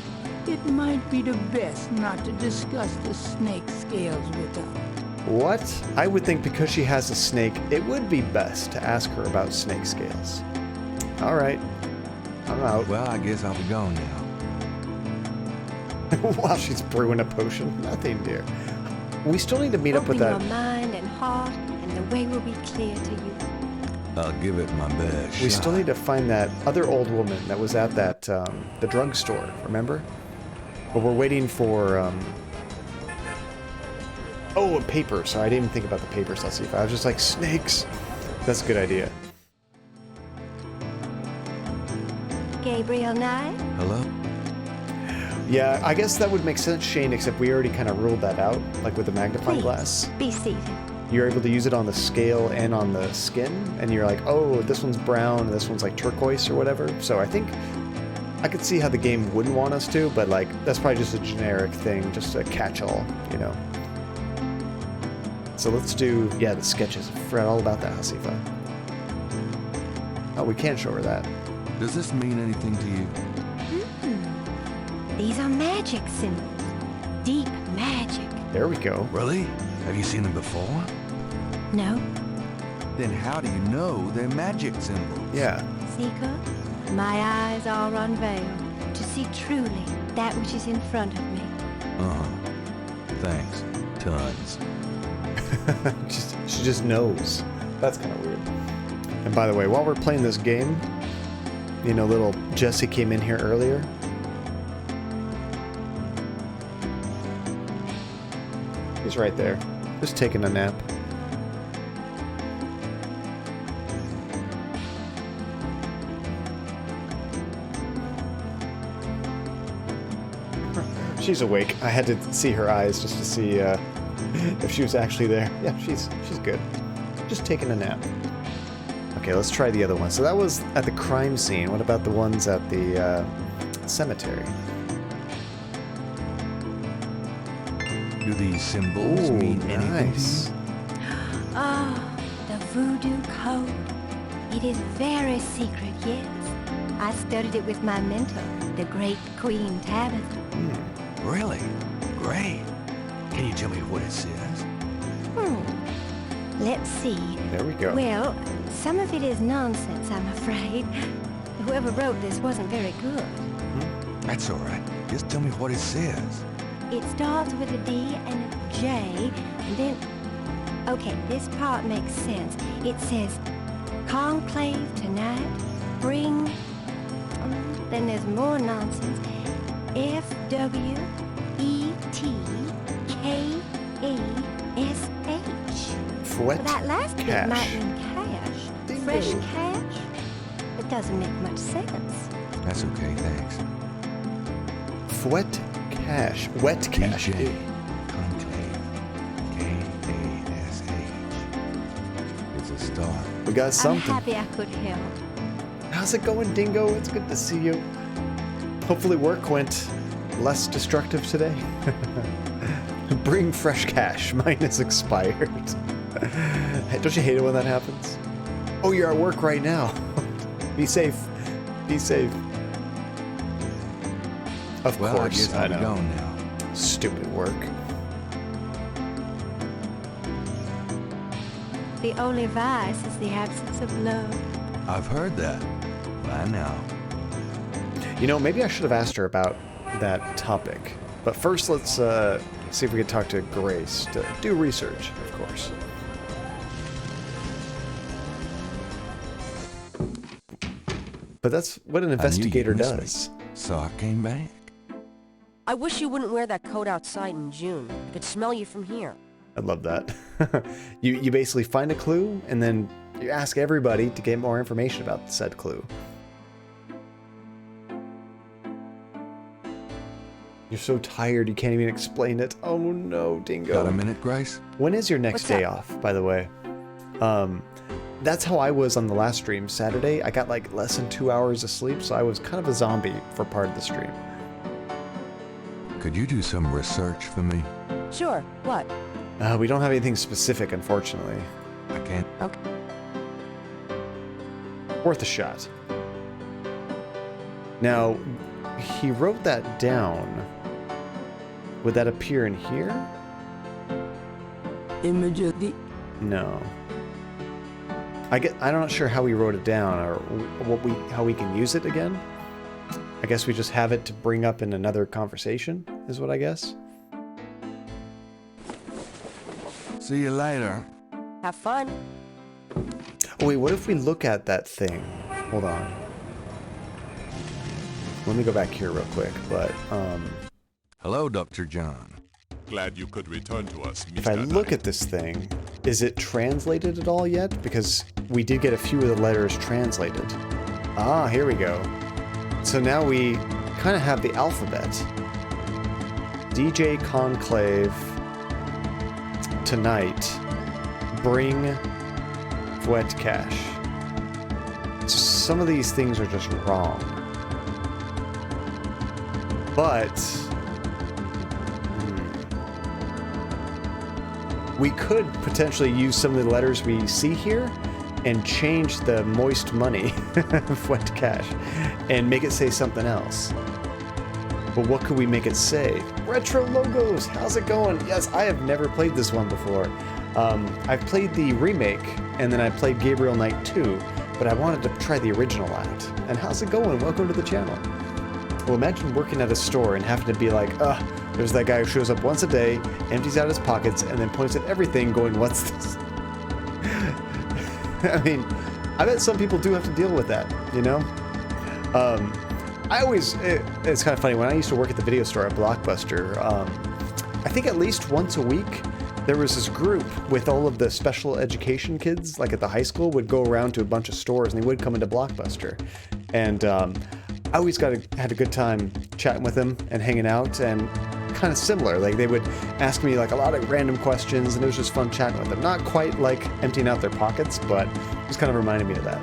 it might be the best not to discuss the snake scales with her. What? I would think because she has a snake, it would be best to ask her about snake scales. All right. I'm out. Well, I guess I'll be gone now. While she's brewing a potion. Nothing, dear. We still need to meet up with that. Open your mind and heart, and the way will be clear to you. I'll give it my best We shot. still need to find that other old woman that was at that the drugstore. Remember? But we're waiting for oh, a paper. Sorry, I didn't even think about the papers. Let's see if I was just like snakes. That's a good idea. Gabriel Knight? Hello? Yeah, I guess that would make sense, Shane, except we already kind of ruled that out, like with the magnifying glass. Be seated. You're able to use it on the scale and on the skin, and you're like, oh, this one's brown, and this one's like turquoise or whatever. So I think I could see how the game wouldn't want us to, but like, that's probably just a generic thing, just a catch-all, you know? So let's do, yeah, the sketches. I forgot all about that, Hasifa. Oh, we can't show her that. Does this mean anything to you? These are magic symbols. Deep magic. There we go. Really? Have you seen them before? No? Then how do you know they're magic symbols? Yeah. Seeker, my eyes are unveiled to see truly that which is in front of me. Thanks. Tons. She just knows. That's kind of weird. And by the way, while we're playing this game, you know, little Jesse came in here earlier. He's right there, just taking a nap. She's awake. I had to see her eyes just to see if she was actually there. Yeah, she's good. Just taking a nap. Okay, let's try the other one. So that was at the crime scene. What about the ones at the cemetery? Do these symbols mean anything to you? Oh, the voodoo code. It is very secret, yes. I studied it with my mentor, the great Queen Tabitha. Really? Great. Can you tell me what it says? Let's see. There we go. Well, some of it is nonsense, I'm afraid. Whoever wrote this wasn't very good. That's all right. Just tell me what it says. It starts with a D and a J, and then... Okay, this part makes sense. It says, conclave tonight, bring... then there's more nonsense. F-W-E-T-K-A-S-H. Fwet That last bit cash. might mean cash. Bingo. Fresh cash? It doesn't make much sense. That's okay, thanks. Fwet cash. Wet cash. DJ. Conclave. K-A-S-H. It's a start. We got something. I'm happy I could help. How's it going, Dingo? It's good to see you. Hopefully work went less destructive today. Bring fresh cash. Mine is expired. Don't you hate it when that happens? Oh, you're at work right now. Be safe. Be safe. Of Well, course, I guess I'll be gone now. Stupid work. The only vice is the absence of love. I've heard that. Bye now. You know, maybe I should have asked her about that topic. But first, let's see if we can talk to Grace to do research, of course. But that's what an investigator does. So I came back. I wish you wouldn't wear that coat outside in June. I could smell you from here. I love that. You basically find a clue, and then you ask everybody to get more information about said clue. You're so tired you can't even explain it. Oh no, Dingo. Got a minute, Grace? When is your next What's day that? off, by the way? That's how I was on the last stream Saturday. I got like less than 2 hours of sleep, so I was kind of a zombie for part of the stream. Could you do some research for me? Sure. What? We don't have anything specific, unfortunately. I can't. Okay. Worth a shot. Now, he wrote that down. Would that appear in here? Image of the... No. I'm not sure how we wrote it down or how we can use it again. I guess we just have it to bring up in another conversation, is what I guess. See you later. Have fun. Oh wait, what if we look at that thing? Hold on. Let me go back here real quick, but Hello, Dr. John. Glad you could return to us, Mr. if I look at this thing, is it translated at all yet? Because we did get a few of the letters translated. Ah, here we go. So now we kind of have the alphabet. DJ Conclave tonight. Bring Fouet Cash. Some of these things are just wrong. But we could potentially use some of the letters we see here and change the moist money, Fouet Cash, and make it say something else. But what could we make it say? Retro Logos, how's it going? Yes, I have never played this one before. I've played the remake, and then I played Gabriel Knight 2, but I wanted to try the original out. And how's it going? Welcome to the channel. Well, imagine working at a store and having to be like, there's that guy who shows up once a day, empties out his pockets, and then points at everything going, what's this? I mean, I bet some people do have to deal with that, you know? It's kind of funny, when I used to work at the video store at Blockbuster, I think at least once a week, there was this group with all of the special education kids, like at the high school, would go around to a bunch of stores, and they would come into Blockbuster. And I always had a good time chatting with them and hanging out, and kind of similar. Like, they would ask me like a lot of random questions, and it was just fun chatting with them. Not quite like emptying out their pockets, but it just kind of reminded me of that.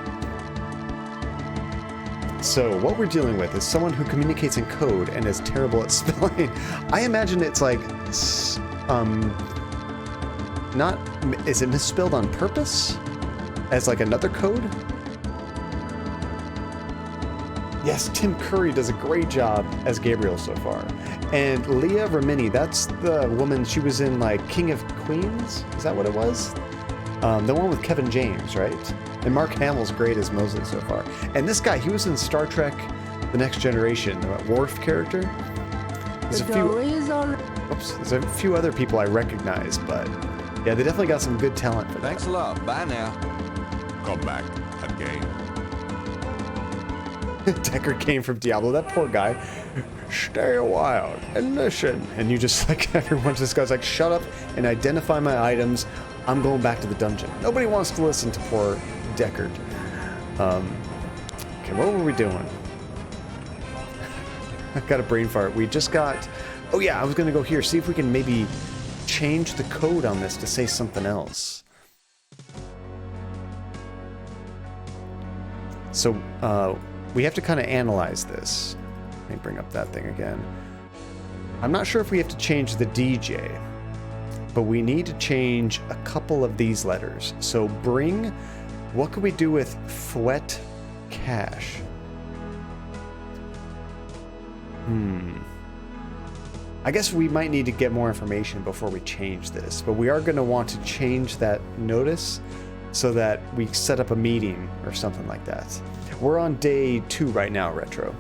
So what we're dealing with is someone who communicates in code and is terrible at spelling. I imagine it's like, is it misspelled on purpose? As like another code? Yes, Tim Curry does a great job as Gabriel so far. And Leah Remini, that's the woman, she was in like King of Queens? Is that what it was? The one with Kevin James, right? And Mark Hamill's great as Mosely so far. And this guy, he was in Star Trek The Next Generation, the Worf character. There's a few other people I recognize, but yeah, they definitely got some good talent for that. Thanks a lot. Bye now. Come back again. Deckard came from Diablo, that poor guy. Stay a while and listen. And you just like, everyone just goes like, shut up and identify my items. I'm going back to the dungeon. Nobody wants to listen to poor Deckard. Okay, what were we doing? I got a brain fart. We just got... Oh yeah, I was going to go here, see if we can maybe change the code on this to say something else. So, we have to kind of analyze this. Let me bring up that thing again. I'm not sure if we have to change the DJ, but we need to change a couple of these letters. So bring, what could we do with Fouet Cash? I guess we might need to get more information before we change this, but we are going to want to change that notice so that we set up a meeting or something like that. We're on day 2 right now, Retro.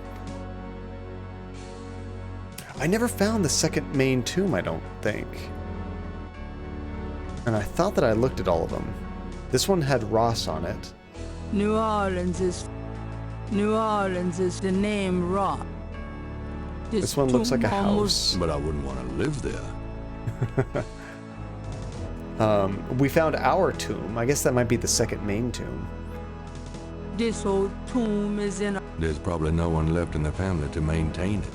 I never found the second main tomb, I don't think. And I thought that I looked at all of them. This one had Ross on it. New Orleans is the name Ross. This one looks like a house. But I wouldn't want to live there. We found our tomb. I guess that might be the second main tomb. This old tomb is in... There's probably no one left in the family to maintain it.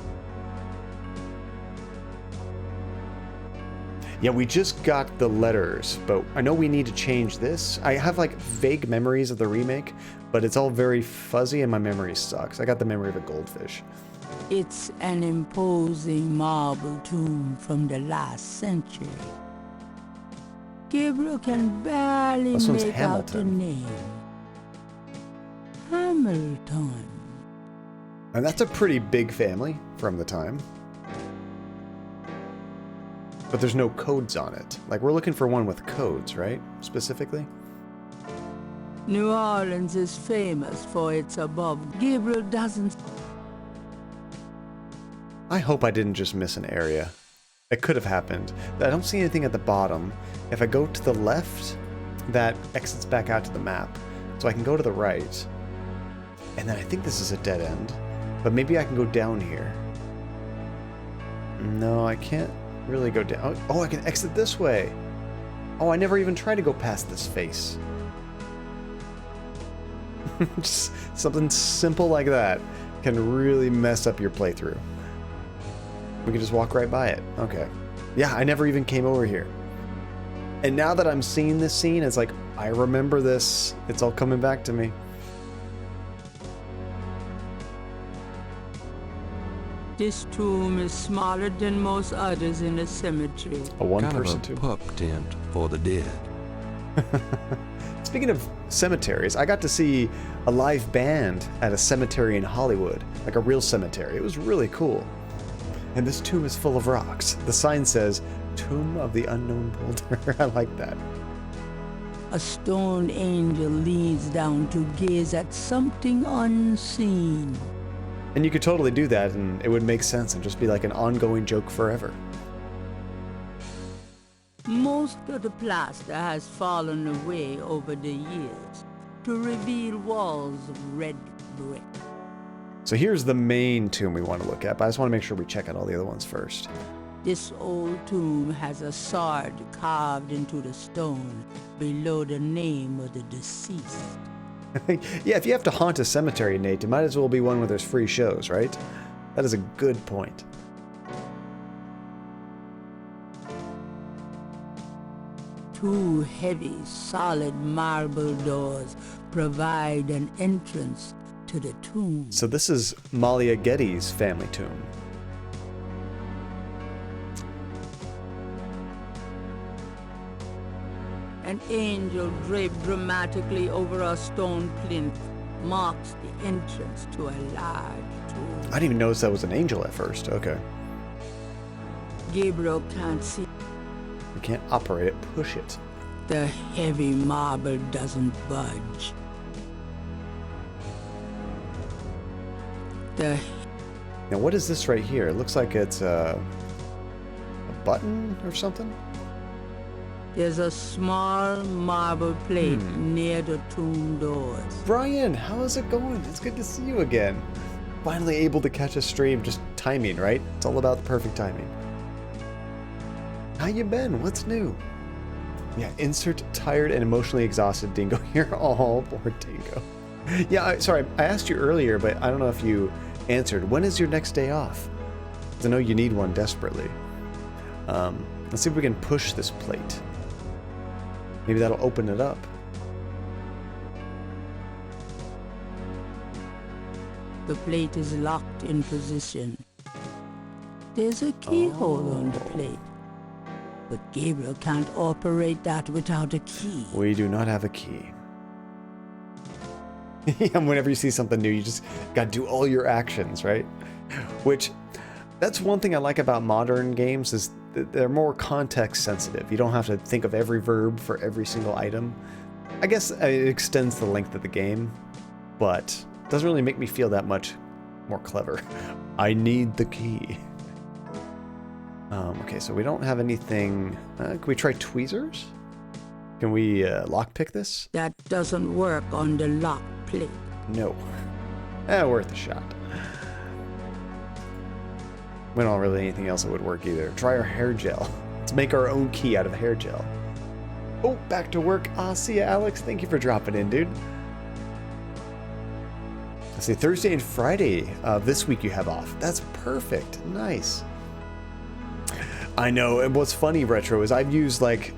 Yeah, we just got the letters, but I know we need to change this. I have like vague memories of the remake, but it's all very fuzzy and my memory sucks. I got the memory of a goldfish. It's an imposing marble tomb from the last century. Gabriel can barely This one's make out the Hamilton. name. Hamilton. And that's a pretty big family from the time. But there's no codes on it. Like, we're looking for one with codes, right? Specifically? New Orleans is famous for its above. Gabriel doesn't... I hope I didn't just miss an area. It could have happened. I don't see anything at the bottom. If I go to the left, that exits back out to the map. So I can go to the right. And then I think this is a dead end. But maybe I can go down here. No, I can't really go down. Oh, I can exit this way. Oh, I never even tried to go past this face. Just something simple like that can really mess up your playthrough. We can just walk right by it. Okay. Yeah, I never even came over here. And now that I'm seeing this scene, it's like, I remember this. It's all coming back to me. This tomb is smaller than most others in the cemetery. A one-person tomb. Kind of a pup tent for the dead. Speaking of cemeteries, I got to see a live band at a cemetery in Hollywood, like a real cemetery. It was really cool. And this tomb is full of rocks. The sign says, Tomb of the Unknown Boulder. I like that. A stone angel leans down to gaze at something unseen. And you could totally do that, and it would make sense and just be like an ongoing joke forever. Most of the plaster has fallen away over the years to reveal walls of red brick. So here's the main tomb we want to look at, but I just want to make sure we check out all the other ones first. This old tomb has a sword carved into the stone below the name of the deceased. Yeah, if you have to haunt a cemetery, Nate, it might as well be one where there's free shows, right? That is a good point. Two heavy, solid marble doors provide an entrance to the tomb. So this is Malia Gedde's family tomb. An angel draped dramatically over a stone plinth marks the entrance to a large tomb. I didn't even notice that was an angel at first. Okay. Gabriel can't see. You can't operate it, push it. The heavy marble doesn't budge. Now what is this right here? It looks like it's a button or something? There's a small marble plate near the tomb doors. Brian, how is it going? It's good to see you again. Finally able to catch a stream, just timing, right? It's all about the perfect timing. How you been? What's new? Yeah, insert tired and emotionally exhausted Dingo here. Oh, poor Dingo. Yeah, sorry, I asked you earlier, but I don't know if you answered. When is your next day off? Because I know you need one desperately. Let's see if we can push this plate. Maybe that'll open it up. The plate is locked in position. There's a keyhole on the plate. But Gabriel can't operate that without a key. We do not have a key. And whenever you see something new, you just gotta do all your actions, right? Which, that's one thing I like about modern games, is that they're more context sensitive. You don't have to think of every verb for every single item. I guess it extends the length of the game, but it doesn't really make me feel that much more clever. I need the key. Okay, so we don't have anything. Can we try tweezers? Can we lockpick this? That doesn't work on the lock plate. No. Worth a shot. We don't really anything else that would work either. Try our hair gel. Let's make our own key out of hair gel. Oh, back to work. See ya, Alex. Thank you for dropping in, dude. Let's see, Thursday and Friday this week you have off. That's perfect. Nice. I know, and what's funny, Retro, is I've used, like,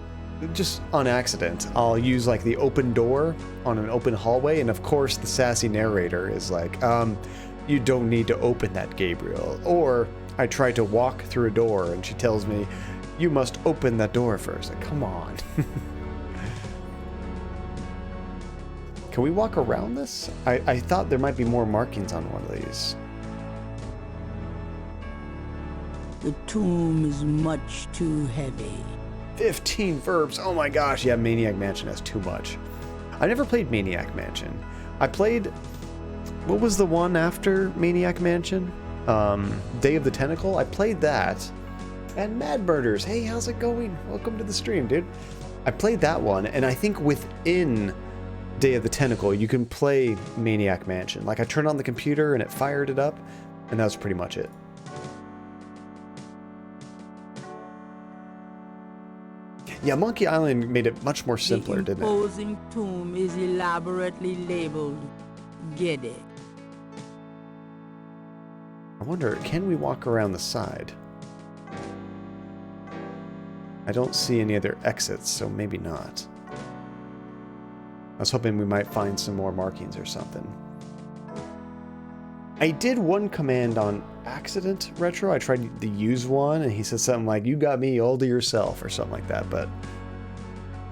just on accident, I'll use, like, the open door on an open hallway, and of course the sassy narrator is like, you don't need to open that, Gabriel. Or I try to walk through a door, and she tells me, you must open that door first. Like, come on. Can we walk around this? I thought there might be more markings on one of these. The tomb is much too heavy. 15 verbs. Oh my gosh. Yeah, Maniac Mansion has too much. I never played Maniac Mansion. I played... What was the one after Maniac Mansion? Day of the Tentacle. I played that. And Mad Murders. Hey, how's it going? Welcome to the stream, dude. I played that one, and I think within Day of the Tentacle, you can play Maniac Mansion. Like, I turned on the computer, and it fired it up, and that was pretty much it. Yeah, Monkey Island made it much more simpler, didn't it? The imposing tomb is elaborately labeled Gedde. I wonder, can we walk around the side? I don't see any other exits, so maybe not. I was hoping we might find some more markings or something. I did one command on accident, Retro. I tried to use one, and he said something like, you got me all to yourself, or something like that, but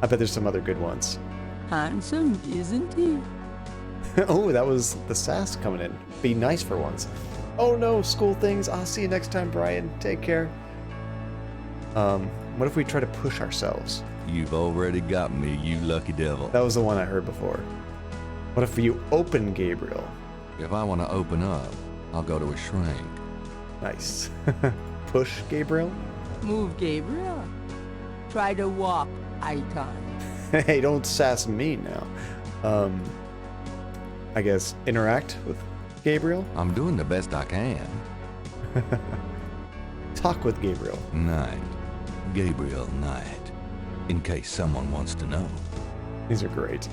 I bet there's some other good ones. Handsome, isn't he? Oh, that was the sass coming in. Be nice for once. Oh no, school things. I'll see you next time, Brian. Take care. What if we try to push ourselves? You've already got me, you lucky devil. That was the one I heard before. What if you open Gabriel? If I want to open up, I'll go to a shrink. Nice. Push Gabriel? Move, Gabriel. Try to walk, Icon. Hey, don't sass me now. I guess interact with Gabriel? I'm doing the best I can. Talk with Gabriel. Knight. Gabriel Knight. In case someone wants to know. These are great.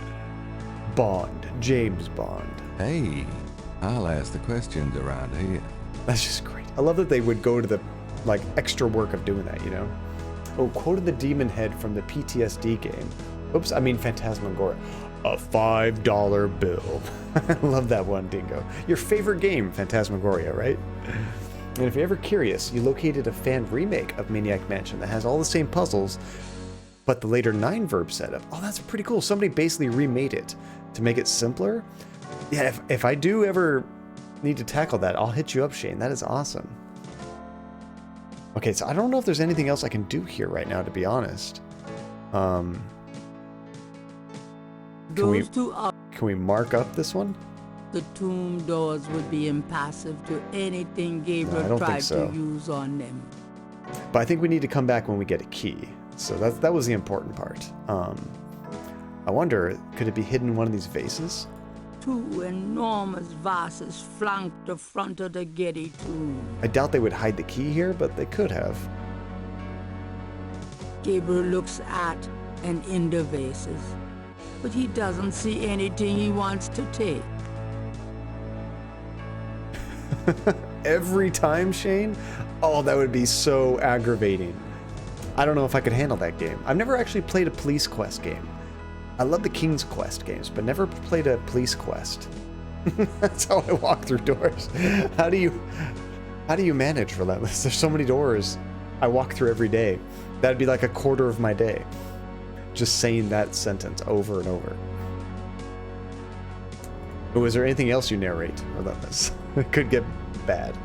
Bond. James Bond. Hey, I'll ask the questions around here. That's just great. I love that they would go to the, like, extra work of doing that, you know? Oh, quoted the demon head from the PTSD game. Oops, I mean Phantasmagoria. A $5 bill. I love that one, Dingo. Your favorite game, Phantasmagoria, right? And if you're ever curious, you located a fan remake of Maniac Mansion that has all the same puzzles, but the later 9-verb setup. Oh, that's pretty cool. Somebody basically remade it to make it simpler. Yeah, if I do ever need to tackle that, I'll hit you up, Shane. That is awesome. Okay, so I don't know if there's anything else I can do here right now, to be honest. Can we mark up this one? The tomb doors would be impassive to anything Gabriel tried to use on them. But I think we need to come back when we get a key. So that was the important part. I wonder, could it be hidden in one of these vases? 2 enormous vases flanked the front of the Gedde tomb. I doubt they would hide the key here, but they could have. Gabriel looks at and in the vases, but he doesn't see anything he wants to take. Every time, Shane? Oh, that would be so aggravating. I don't know if I could handle that game. I've never actually played a police quest game. I love the King's Quest games, but never played a police quest. That's how I walk through doors. How do you manage Relentless? There's so many doors I walk through every day. That'd be like a quarter of my day. Just saying that sentence over and over. Oh, is there anything else you narrate, Relentless? It could get bad.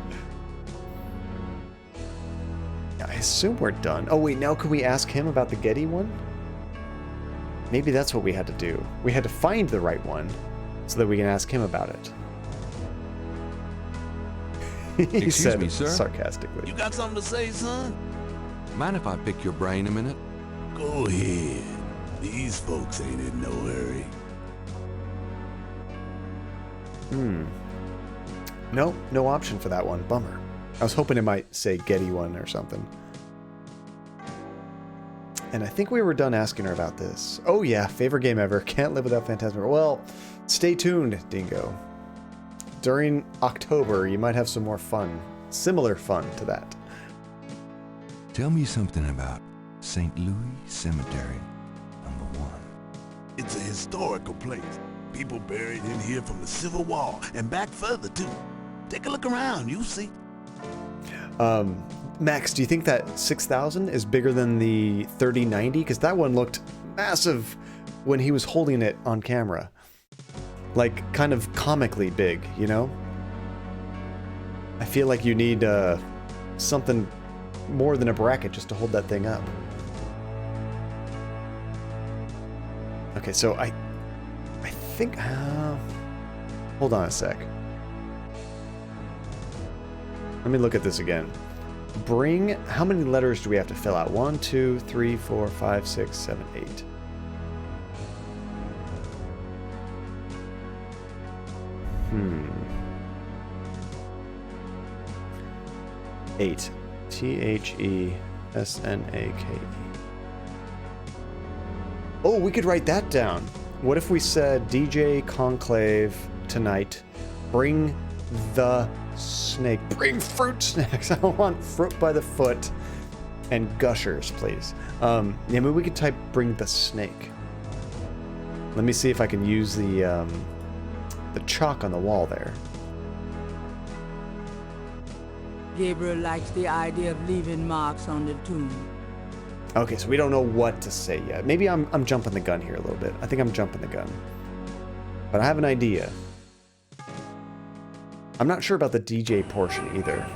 I assume we're done. Oh wait, now can we ask him about the Gedde one? Maybe that's what we had to do. We had to find the right one so that we can ask him about it. He Excuse said me, it sir? sarcastically. You got something to say, son? Mind if I pick your brain a minute? Go ahead. These folks ain't in no hurry. Nope, no option for that one. Bummer. I was hoping it might say Gedde one or something. And I think we were done asking her about this. Oh yeah, favorite game ever. Can't live without Phantasmagoria. Well, stay tuned, Dingo. During October, you might have some more fun. Similar fun to that. Tell me something about St. Louis Cemetery, #1. It's a historical place. People buried in here from the Civil War and back further too. Take a look around, you'll see. Max, do you think that 6,000 is bigger than the 3090? Because that one looked massive when he was holding it on camera. Like, kind of comically big, you know? I feel like you need something more than a bracket just to hold that thing up. Okay, so I think... hold on a sec. Let me look at this again. Bring... How many letters do we have to fill out? 1, 2, 3, 4, 5, 6, 7, 8. Eight. THESNAKE. Oh, we could write that down. What if we said DJ Conclave tonight, bring the snake. Bring fruit snacks. I want fruit by the foot and gushers, please. Yeah, maybe we could type bring the snake. Let me see if I can use the chalk on the wall there. Gabriel likes the idea of leaving marks on the tomb. Okay, so we don't know what to say yet. Maybe I'm jumping the gun here a little bit. I think I'm jumping the gun. But I have an idea. I'm not sure about the DJ portion either.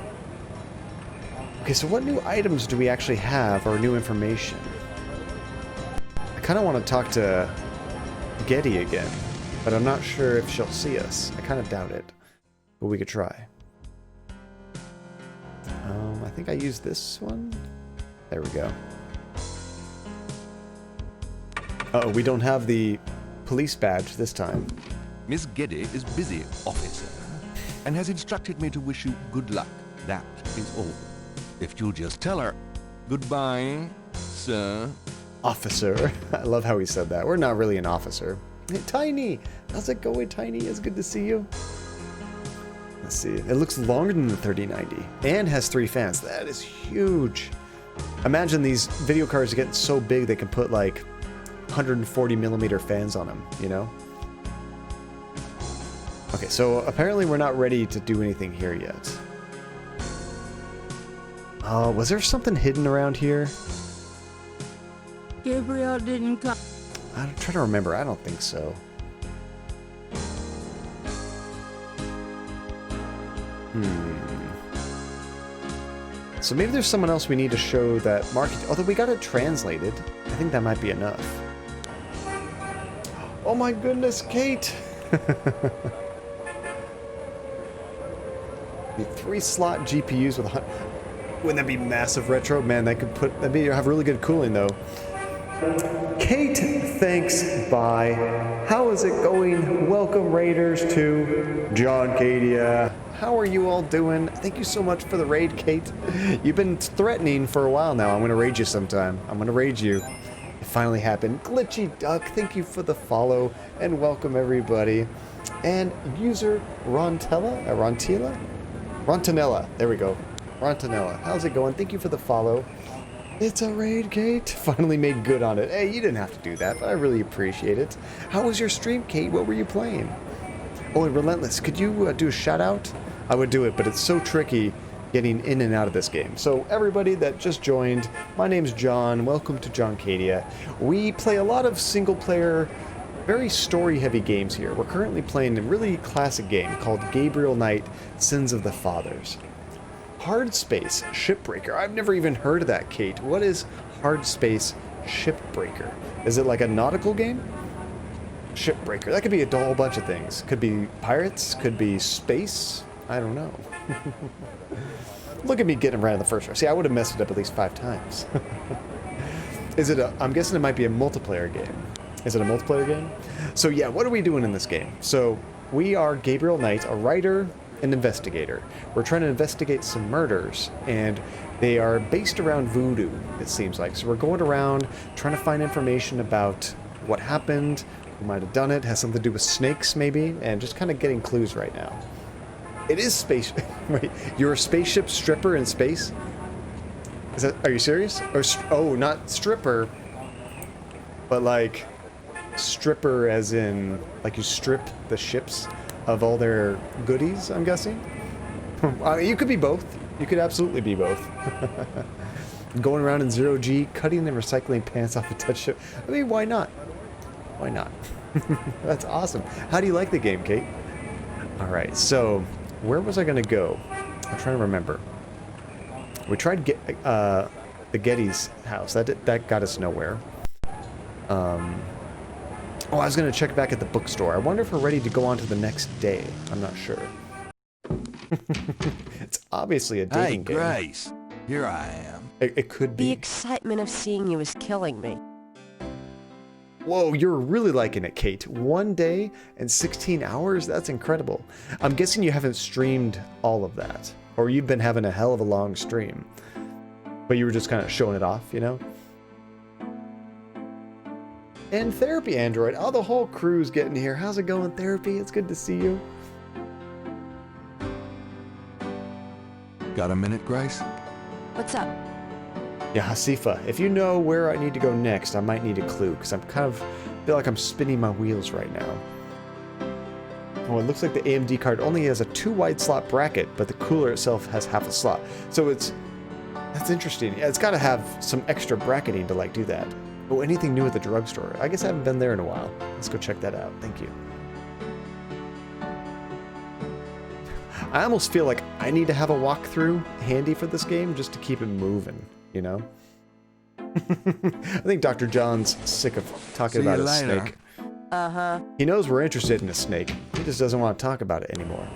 Okay, so what new items do we actually have or new information? I kind of want to talk to Gedde again, but I'm not sure if she'll see us. I kind of doubt it, but we could try. I think I used this one. There we go. Uh-oh, we don't have the police badge this time. Miss Gedde is busy, officer, and has instructed me to wish you good luck. That is all. If you'll just tell her, goodbye, sir. Officer. I love how he said that. We're not really an officer. Hey, Tiny! How's it going, Tiny? It's good to see you. Let's see. It looks longer than the 3090 and has 3 fans. That is huge. Imagine these video cards getting so big they can put like 140mm fans on them, you know? Okay, so apparently we're not ready to do anything here yet. Was there something hidden around here? Gabriel didn't come. I'm trying to remember. I don't think so. So maybe there's someone else we need to show that market. Although we got it translated. I think that might be enough. Oh my goodness, Kate! The 3-slot GPUs with wouldn't that be massive retro? Man, that could have really good cooling though. Kate, thanks, bye. How is it going? Welcome, Raiders, to John Cadia. How are you all doing? Thank you so much for the raid, Kate. You've been threatening for a while now. I'm going to raid you sometime. I'm going to raid you. It finally happened. Glitchy Duck, thank you for the follow, and welcome, everybody. And user Rontanella, there we go. Rontanella, how's it going? Thank you for the follow. It's a raid, Kate. Finally made good on it. Hey, you didn't have to do that, but I really appreciate it. How was your stream, Kate? What were you playing? Oh, and Relentless, could you do a shout out? I would do it, but it's so tricky getting in and out of this game. So everybody that just joined, my name's John. Welcome to John Cadia. We play a lot of single player, very story heavy games here. We're currently playing a really classic game called Gabriel Knight, Sins of the Fathers. Hard Space Shipbreaker. I've never even heard of that, Kate. What is Hard Space Shipbreaker? Is it like a nautical game? Shipbreaker. That could be a whole bunch of things. Could be pirates, could be space. I don't know. Look at me getting right in the first row. See, I would have messed it up at least 5 times. Is it I'm guessing it might be a multiplayer game. Is it a multiplayer game? So yeah, what are we doing in this game? So we are Gabriel Knight, a writer and investigator. We're trying to investigate some murders, and they are based around voodoo, it seems like. So we're going around trying to find information about what happened, who might have done it, has something to do with snakes maybe, and just kind of getting clues right now. It is space. Wait, you're a spaceship stripper in space? Is that? Are you serious? Or oh, not stripper, but like stripper, as in like you strip the ships of all their goodies. I'm guessing. You could be both. You could absolutely be both. Going around in 0G, cutting and recycling pants off a touch ship. I mean, why not? Why not? That's awesome. How do you like the game, Kate? All right, so where was I gonna go? I'm trying to remember. We tried to get the Gedde's house. That got us nowhere. Oh, I was gonna check back at the bookstore. I wonder if we're ready to go on to the next day. I'm not sure. It's obviously a dating game. Hey, Grace. Here I am. It could be. The excitement of seeing you is killing me. Whoa, you're really liking it, Kate. 1 day and 16 hours? That's incredible. I'm guessing you haven't streamed all of that. Or you've been having a hell of a long stream. But you were just kind of showing it off, you know? And Therapy Android. Oh, the whole crew's getting here. How's it going, Therapy? It's good to see you. Got a minute, Grace? What's up? Yeah, Hasifa, if you know where I need to go next, I might need a clue, because I'm kind of feel like I'm spinning my wheels right now. Oh, it looks like the AMD card only has a 2-wide slot bracket, but the cooler itself has half a slot. So that's interesting. Yeah, it's got to have some extra bracketing to like do that. Oh, anything new at the drugstore? I guess I haven't been there in a while. Let's go check that out. Thank you. I almost feel like I need to have a walkthrough handy for this game just to keep it moving, you know? I think Dr. John's sick of talking about his snake. Uh-huh. He knows we're interested in a snake. He just doesn't want to talk about it anymore.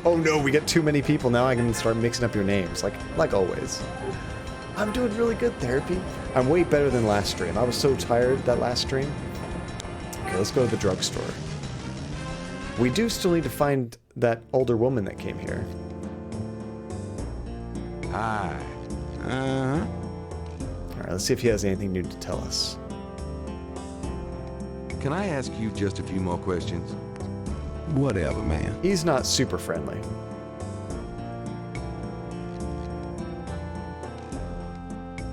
Oh no, we get too many people. Now I can start mixing up your names, like always. I'm doing really good, Therapy. I'm way better than last stream. I was so tired that last stream. Okay, let's go to the drugstore. We do still need to find that older woman that came here. Hi. Uh-huh. Alright, let's see if he has anything new to tell us. Can I ask you just a few more questions? Whatever, man. He's not super friendly.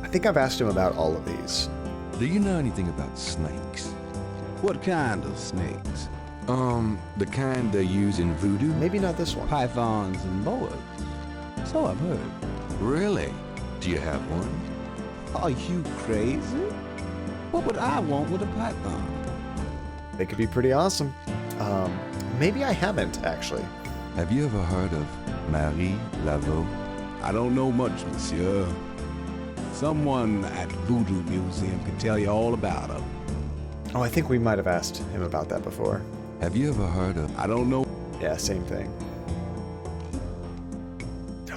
I think I've asked him about all of these. Do you know anything about snakes? What kind of snakes? The kind they use in voodoo? Maybe not this one. Pythons and boas. So I've heard. Really? Do you have one? Are you crazy? What would I want with a python? They could be pretty awesome. Maybe I haven't, actually. Have you ever heard of Marie Laveau? I don't know much, monsieur. Someone at Voodoo Museum can tell you all about her. Oh, I think we might have asked him about that before. Have you ever heard of... I don't know. Yeah, same thing.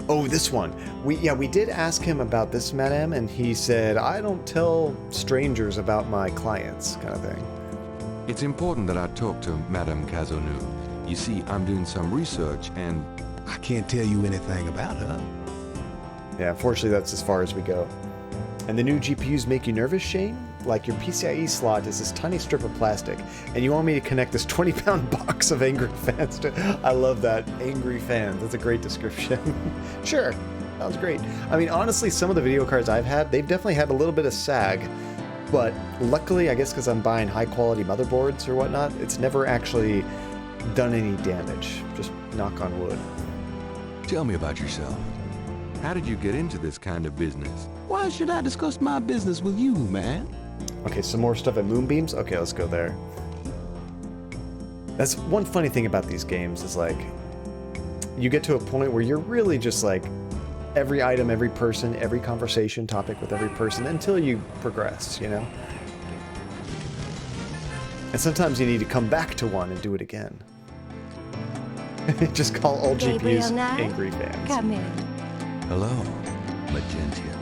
Oh, this one. We did ask him about this, madame, and he said, I don't tell strangers about my clients, kind of thing. It's important that I talk to Madame Cazonou. You see, I'm doing some research and... I can't tell you anything about her. Yeah, unfortunately that's as far as we go. And the new GPUs make you nervous, Shane? Like your PCIe slot is this tiny strip of plastic, and you want me to connect this 20-pound box of angry fans to... I love that. Angry fans. That's a great description. Sure. That was great. I mean, honestly, some of the video cards I've had, they've definitely had a little bit of sag, but luckily, I guess because I'm buying high-quality motherboards or whatnot, it's never actually done any damage. Just knock on wood. Tell me about yourself. How did you get into this kind of business? Why should I discuss my business with you, man? Okay, some more stuff at Moonbeams? Okay, let's go there. That's one funny thing about these games is like, you get to a point where you're really just like, every item, every person, every conversation topic with every person until you progress, you know? And sometimes you need to come back to one and do it again. Just call all Gabriel GPUs Knight? angry fans. Come in. Hello, Magentia.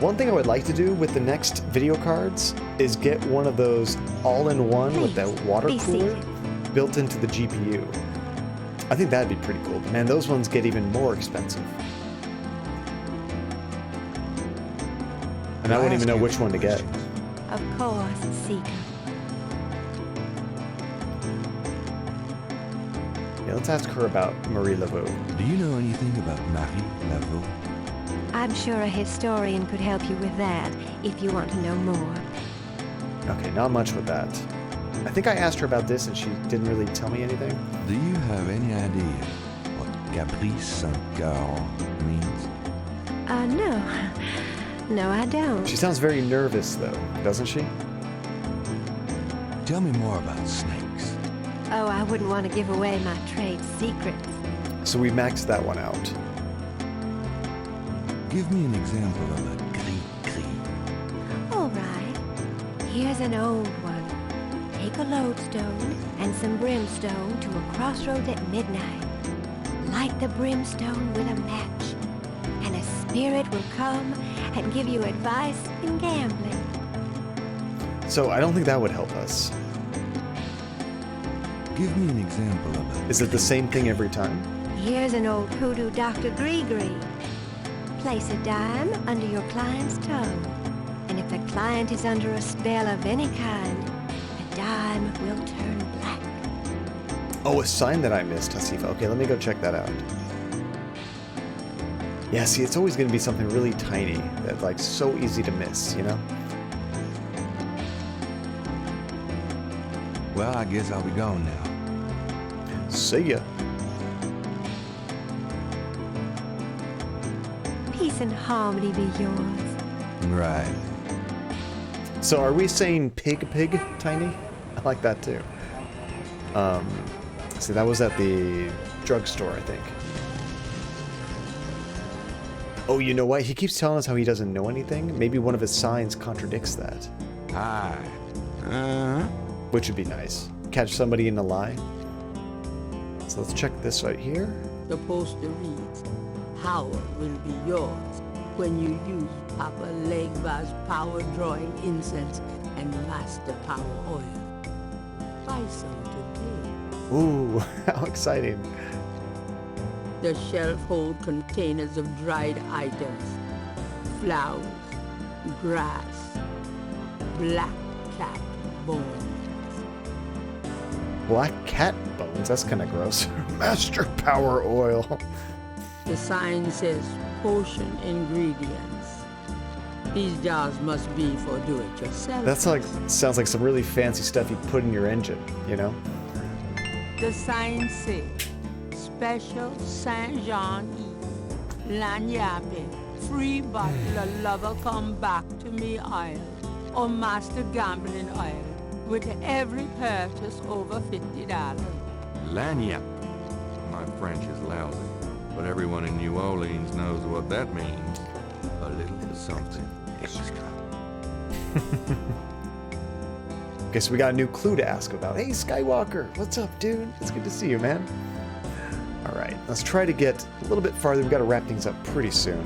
One thing I would like to do with the next video cards is get one of those all-in-one with that water be cooler seated. built into the GPU. I think that'd be pretty cool. Man, those ones get even more expensive. And I wouldn't even know which one to get. Of course, Seeker. Yeah, let's ask her about Marie Laveau. Do you know anything about Marie Laveau? I'm sure a historian could help you with that, if you want to know more. Okay, not much with that. I think I asked her about this and she didn't really tell me anything. Do you have any idea what Caprice Saint-Gar means? No. No, I don't. She sounds very nervous, though, doesn't she? Tell me more about snakes. Oh, I wouldn't want to give away my trade secrets. So we maxed that one out. Give me an example of a gris-gris. All right. Here's an old one. Take a lodestone and some brimstone to a crossroads at midnight. Light the brimstone with a match, and a spirit will come and give you advice in gambling. So I don't think that would help us. Give me an example of it. Is it the same thing every time? Here's an old hoodoo Dr. Gree-Gree. Place a dime under your client's tongue, and if the client is under a spell of any kind, the dime will turn black. Oh, a sign that I missed, Hasifa. Okay, let me go check that out. Yeah, see, it's always going to be something really tiny that's like so easy to miss, you know? Well, I guess I'll be gone now. See ya. Peace and harmony be yours. Right. So are we saying pig, Tiny? I like that too. See, that was at the drugstore, I think. Oh, you know what? He keeps telling us how he doesn't know anything. Maybe one of his signs contradicts that. Hi. Which would be nice. Catch somebody in a lie. So let's check this right here. The poster reads, "Power will be yours when you use Papa Legba's power drawing incense and master power oil. Buy some today." Ooh, how exciting. The shelf hold containers of dried items, flowers, grass, black cat bones. Black cat bones? That's kind of gross. Master power oil. The sign says potion ingredients. These jars must be for do-it-yourself. That's like, sounds like some really fancy stuff you put in your engine, you know? The sign says special Saint Jean Eve, Lanyapin, free bottle of lover come back to me oil, or master gambling oil, with every purchase over $50. Lagniappe. My French is lousy, but everyone in New Orleans knows what that means. A little something extra. Okay, so we got a new clue to ask about. Hey, Skywalker, what's up, dude? It's good to see you, man. All right, let's try to get a little bit farther. We've got to wrap things up pretty soon.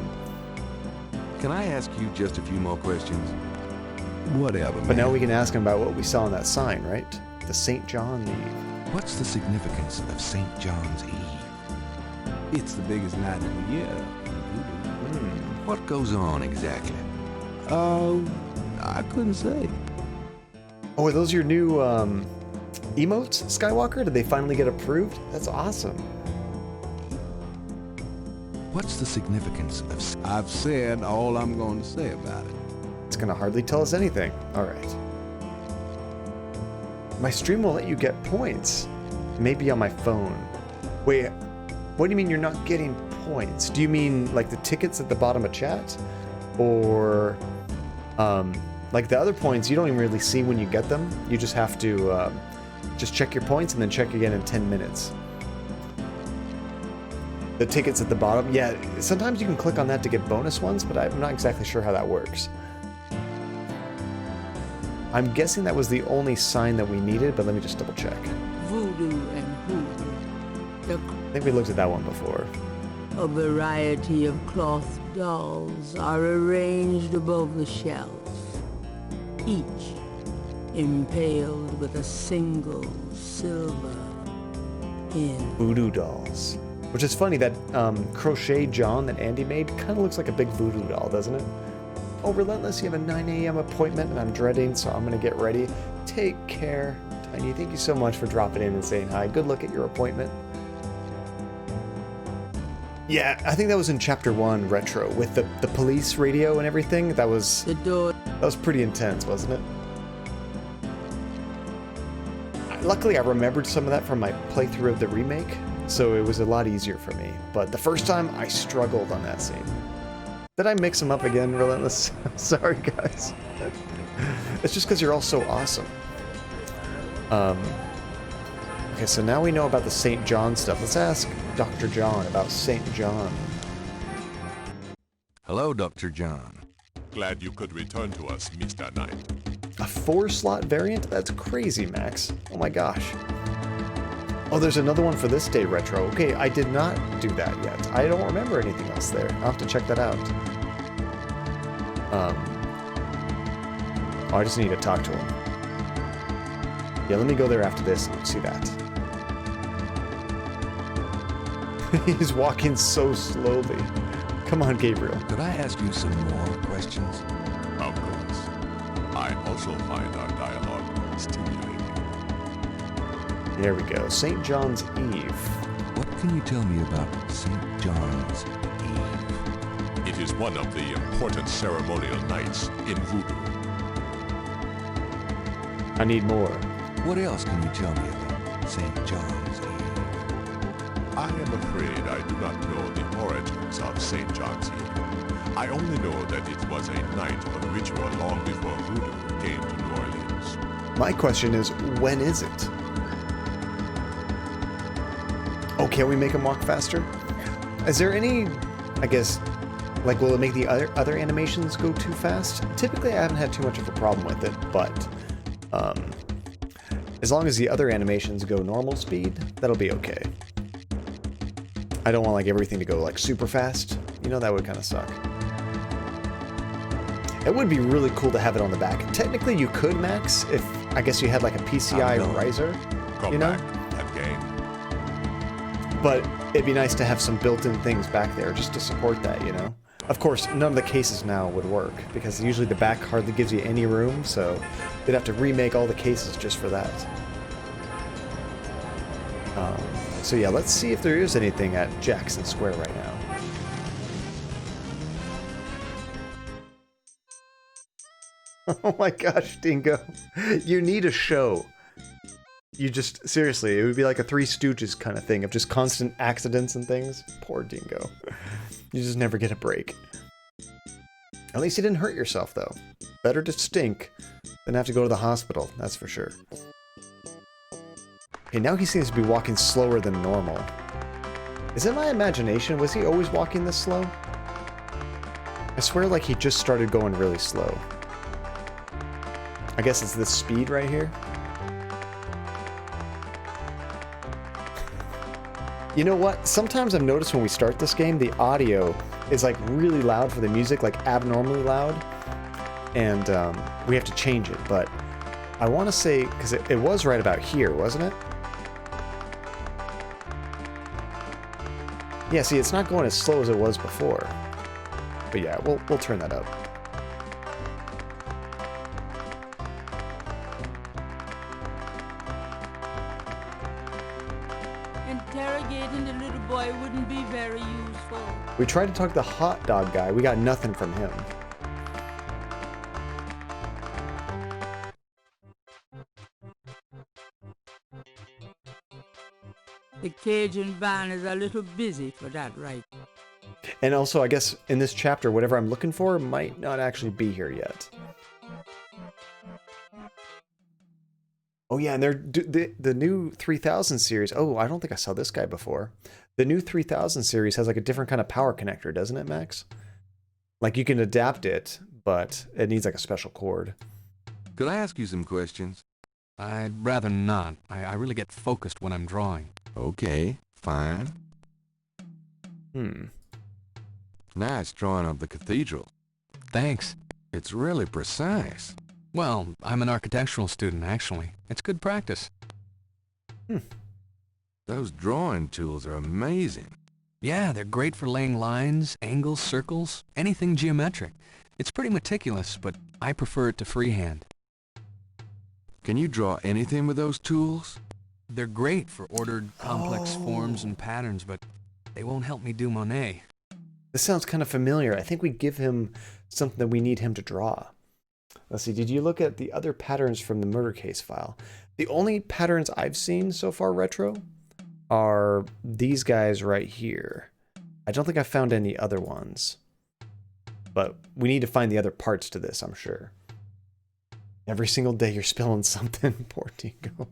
Can I ask you just a few more questions? Whatever, man. But now we can ask him about what we saw on that sign, right? The St. John Eve. What's the significance of St. John's Eve? It's the biggest night of the year. What goes on exactly? I couldn't say. Oh, are those your new emotes, Skywalker? Did they finally get approved? That's awesome. What's the significance of... I've said all I'm going to say about it. It's going to hardly tell us anything. All right. My stream will let you get points. Maybe on my phone. Wait, what do you mean you're not getting points? Do you mean like the tickets at the bottom of chat? Or like the other points you don't even really see when you get them? You just have to just check your points and then check again in 10 minutes. The tickets at the bottom, yeah, sometimes you can click on that to get bonus ones, but I'm not exactly sure how that works. I'm guessing that was the only sign that we needed, but let me just double check. Voodoo and hoodoo. I think we looked at that one before. A variety of cloth dolls are arranged above the shelf, each impaled with a single silver pin. Voodoo dolls. Which is funny, that crochet John that Andy made kind of looks like a big voodoo doll, doesn't it? Oh, Relentless, you have a 9 a.m. appointment and I'm dreading, so I'm going to get ready. Take care. Tiny, thank you so much for dropping in and saying hi. Good luck at your appointment. Yeah, I think that was in Chapter 1 Retro with the police radio and everything. That was pretty intense, wasn't it? Luckily, I remembered some of that from my playthrough of the remake, so it was a lot easier for me. But the first time, I struggled on that scene. Did I mix them up again, Relentless? Sorry, guys. It's just because you're all so awesome. Okay, so now we know about the St. John stuff. Let's ask Dr. John about St. John. Hello, Dr. John. Glad you could return to us, Mr. Knight. A 4-slot variant? That's crazy, Max. Oh my gosh. Oh, there's another one for this day retro. Okay, I did not do that yet. I don't remember anything else there. I'll have to check that out. Oh, I just need to talk to him. Yeah, let me go there after this and see that. He's walking so slowly. Come on, Gabriel. Could I ask you some more questions? Of course. I also find our dialogue stimulating. There we go. St. John's Eve. What can you tell me about St. John's Eve? It is one of the important ceremonial nights in Voodoo. I need more. What else can you tell me about St. John's Eve? I am afraid I do not know the origins of St. John's Eve. I only know that it was a night of ritual long before Voodoo came to New Orleans. My question is, when is it? Oh, can we make him walk faster? Is there any, I guess, like, will it make the other animations go too fast? Typically, I haven't had too much of a problem with it, but as long as the other animations go normal speed, that'll be okay. I don't want like everything to go like super fast. You know, that would kind of suck. It would be really cool to have it on the back. Technically, you could, Max, if I guess you had like a PCI riser, you know? But it'd be nice to have some built-in things back there just to support that, you know? Of course, none of the cases now would work, because usually the back hardly gives you any room, so they'd have to remake all the cases just for that. So yeah, let's see if there is anything at Jackson Square right now. Oh my gosh, Dingo. You need a show. You just, seriously, it would be like a Three Stooges kind of thing of just constant accidents and things. Poor Dingo. You just never get a break. At least you didn't hurt yourself, though. Better to stink than have to go to the hospital, that's for sure. Okay, now he seems to be walking slower than normal. Is it my imagination? Was he always walking this slow? I swear like he just started going really slow. I guess it's this speed right here. You know what? Sometimes I've noticed when we start this game, the audio is like really loud for the music, like abnormally loud. And we have to change it, but I want to say, because it was right about here, wasn't it? Yeah, see, it's not going as slow as it was before. But yeah, we'll turn that up. Interrogating the little boy wouldn't be very useful. We tried to talk to the hot dog guy. We got nothing from him. The Cajun band is a little busy for that, right? And also, I guess in this chapter, whatever I'm looking for might not actually be here yet. Oh yeah, and the new 3000 series. Oh, I don't think I saw this guy before. The new 3000 series has like a different kind of power connector, doesn't it, Max? Like you can adapt it, but it needs like a special cord. Could I ask you some questions? I'd rather not. I really get focused when I'm drawing. Okay, fine. Nice drawing of the cathedral. Thanks. It's really precise. Well, I'm an architectural student, actually. It's good practice. Those drawing tools are amazing. Yeah, they're great for laying lines, angles, circles, anything geometric. It's pretty meticulous, but I prefer it to freehand. Can you draw anything with those tools? They're great for ordered, complex forms and patterns, but They won't help me do Monet. This sounds kind of familiar. I think we give him something that we need him to draw. Let's see, did you look at the other patterns from the murder case file? The only patterns I've seen so far retro are these guys right here. I don't think I found any other ones. But we need to find the other parts to this, I'm sure. Every single day you're spilling something, poor Tingo.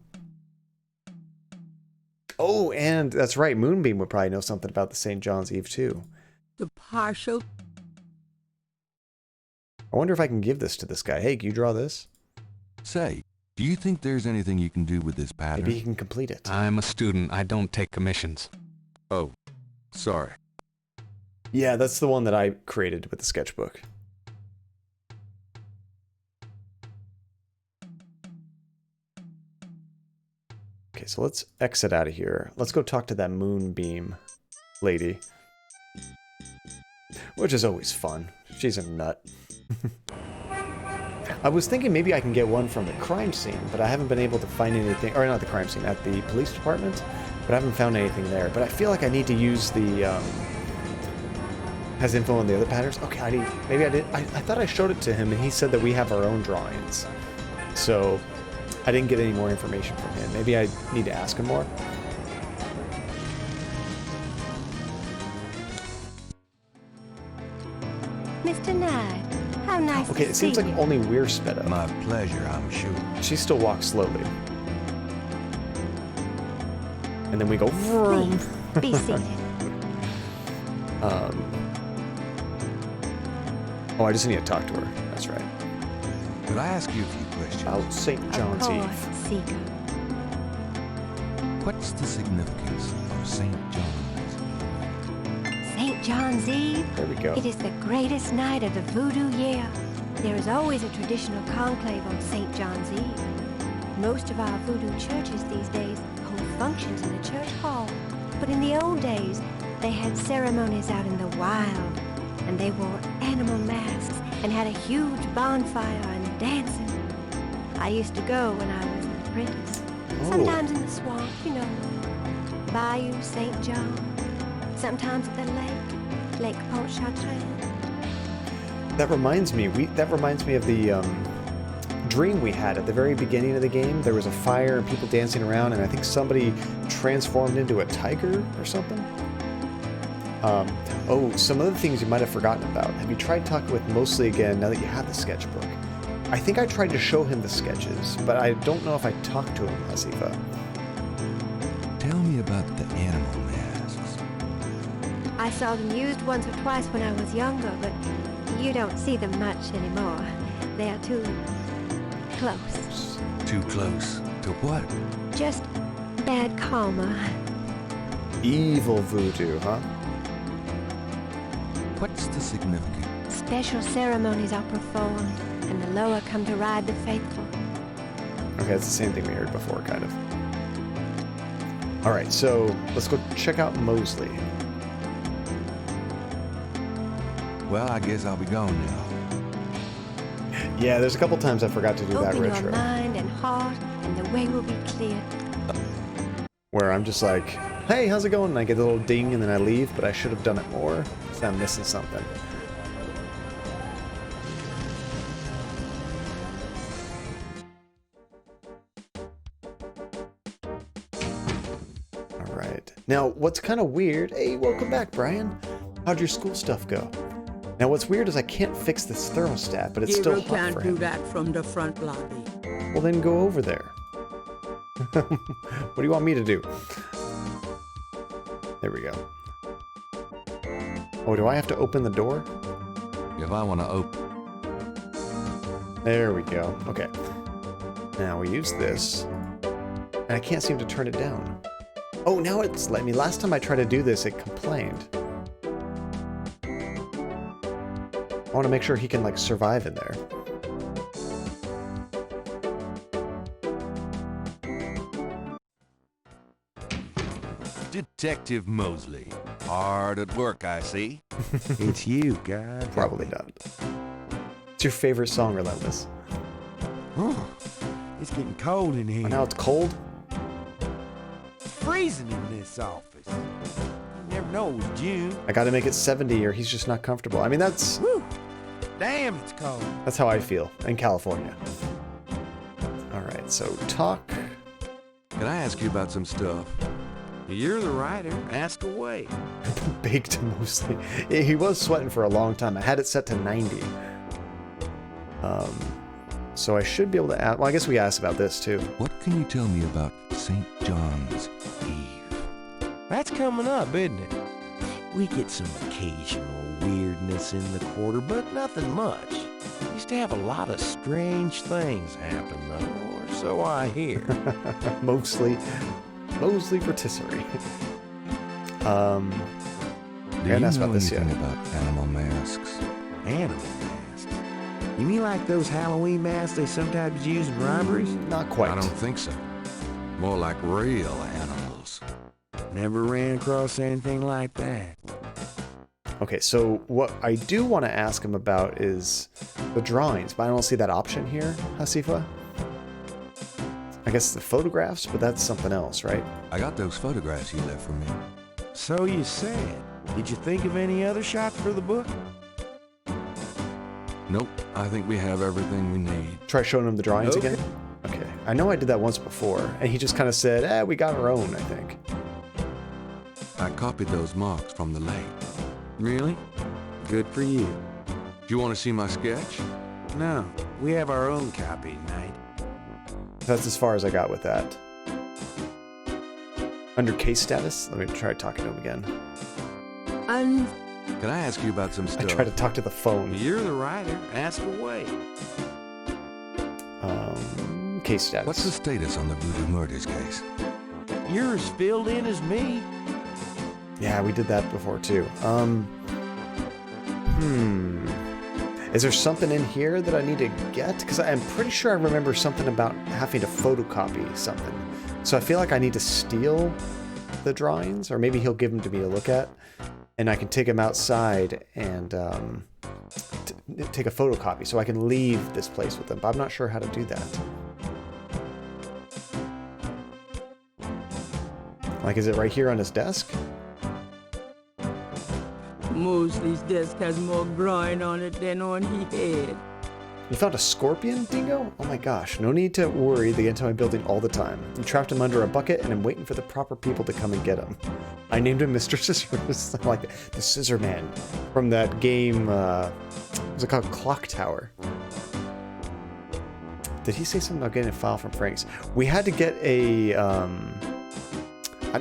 Oh, and that's right, Moonbeam would probably know something about the St. John's Eve too. The partial. I wonder if I can give this to this guy. Hey, can you draw this? Say, do you think there's anything you can do with this pattern? Maybe he can complete it. I'm a student. I don't take commissions. Oh, sorry. Yeah, that's the one that I created with the sketchbook. Okay, so let's exit out of here. Let's go talk to that Moonbeam lady. Which is always fun. She's a nut. I was thinking maybe I can get one from the crime scene, but I haven't been able to find anything, or not the crime scene, at the police department, but I haven't found anything there. But I feel like I need to use the, has info on the other patterns? Okay, maybe I did, I thought I showed it to him and he said that we have our own drawings. So, I didn't get any more information from him. Maybe I need to ask him more. Mr. Knight, how nice Okay, to it see seems like you. only we're sped up. My pleasure, I'm sure. She still walks slowly. And then we go vroom. Please, be seated. Oh, I just need to talk to her. That's right. Could I ask you a few questions? About St. John's Of Eve. course, Seeker. What's the significance of St. John's? St. John's Eve? There we go. It is the greatest night of the voodoo year. There is always a traditional conclave on St. John's Eve. Most of our voodoo churches these days hold functions in the church hall. But in the old days, they had ceremonies out in the wild, and they wore animal masks and had a huge bonfire and dancing. I used to go when I was an apprentice. Oh. Sometimes in the swamp, you know, Bayou St. John. Sometimes at the Lake Pontchartrain. That reminds me. That reminds me of the dream we had at the very beginning of the game. There was a fire and people dancing around, and I think somebody transformed into a tiger or something. Oh, some other things you might have forgotten about. Have you tried talking with Mosely again now that you have the sketchbook? I think I tried to show him the sketches, but I don't know if I talked to him, Asifa. Tell me about the animal masks. I saw them used once or twice when I was younger, but you don't see them much anymore. They are too close. Too close to what? Just bad karma. Evil voodoo, huh? What's the significance? Special ceremonies are performed, and the lower come to ride the faithful. Okay, it's the same thing we heard before, kind of. Alright, so let's go check out Mosely. Well, I guess I'll be gone now. Yeah, there's a couple times I forgot to do that Open your retro. mind and heart, and the way will be clear. Where I'm just like, hey, how's it going? And I get a little ding and then I leave, but I should have done it more. So I'm missing something. Alright. Now, what's kind of weird... Hey, welcome back, Brian. How'd your school stuff go? Now, what's weird is I can't fix this thermostat, but it's Gabriel still hot can't for do him. that from the front lobby. Well, then go over there. What do you want me to do? There we go. Oh, do I have to open the door? If I want to open... There we go. Okay. Now we use this. And I can't seem to turn it down. Oh, now it's letting me. Last time I tried to do this, it complained. I want to make sure he can, like, survive in there. Detective Mosely. Hard at work, I see. It's you, guy. Probably not. What's your favorite song, Relentless? It's getting cold in here. Oh, now it's cold? Freezing in this office. Never Lord knows, June. I gotta make it 70 or he's just not comfortable. I mean, that's... Woo! Damn, it's cold. That's how I feel in California. Alright, so talk. Can I ask you about some stuff? You're the writer. Ask away. Baked mostly. He was sweating for a long time. I had it set to 90. So I should be able to ask... Well, I guess we asked about this too. What can you tell me about St. John's Eve? That's coming up, isn't it? We get some occasional weirdness in the quarter, but nothing much. Used to have a lot of strange things happen, though, or so I hear. Mostly rotisserie. Do you know anything about animal masks? Animal masks? You mean like those Halloween masks they sometimes use in robberies? Not quite. I don't think so. More like real animals. Never ran across anything like that. Okay, so what I do want to ask him about is the drawings, but I don't see that option here, Hasifa. I guess the photographs, but that's something else, right? I got those photographs you left for me. So you said. Did you think of any other shots for the book? Nope, I think we have everything we need. Try showing him the drawings again? Okay, I know I did that once before, and he just kind of said, we got our own, I think. I copied those marks from the lake. Really? Good for you. Do you want to see my sketch? No, we have our own copy, Knight. That's as far as I got with that. Under case status? Let me try talking to him again. Can I ask you about some stuff? I try to talk to the phone. You're the writer. Ask away. Case status. What's the status on the Voodoo Murders case? You're as filled in as me. Yeah, we did that before too. Is there something in here that I need to get? Because I'm pretty sure I remember something about having to photocopy something. So I feel like I need to steal the drawings, or maybe he'll give them to me to look at, and I can take them outside and take a photocopy so I can leave this place with them. But I'm not sure how to do that. Like, is it right here on his desk? Mosely's desk has more groin on it than on his head. You found a scorpion, Dingo? Oh my gosh, no need to worry, they get into my building all the time. You trapped him under a bucket and I'm waiting for the proper people to come and get him. I named him Mr. Scissors. I like that. The Scissor Man from that game, what's it called? Clock Tower. Did he say something about getting a file from Frank's? We had to get a,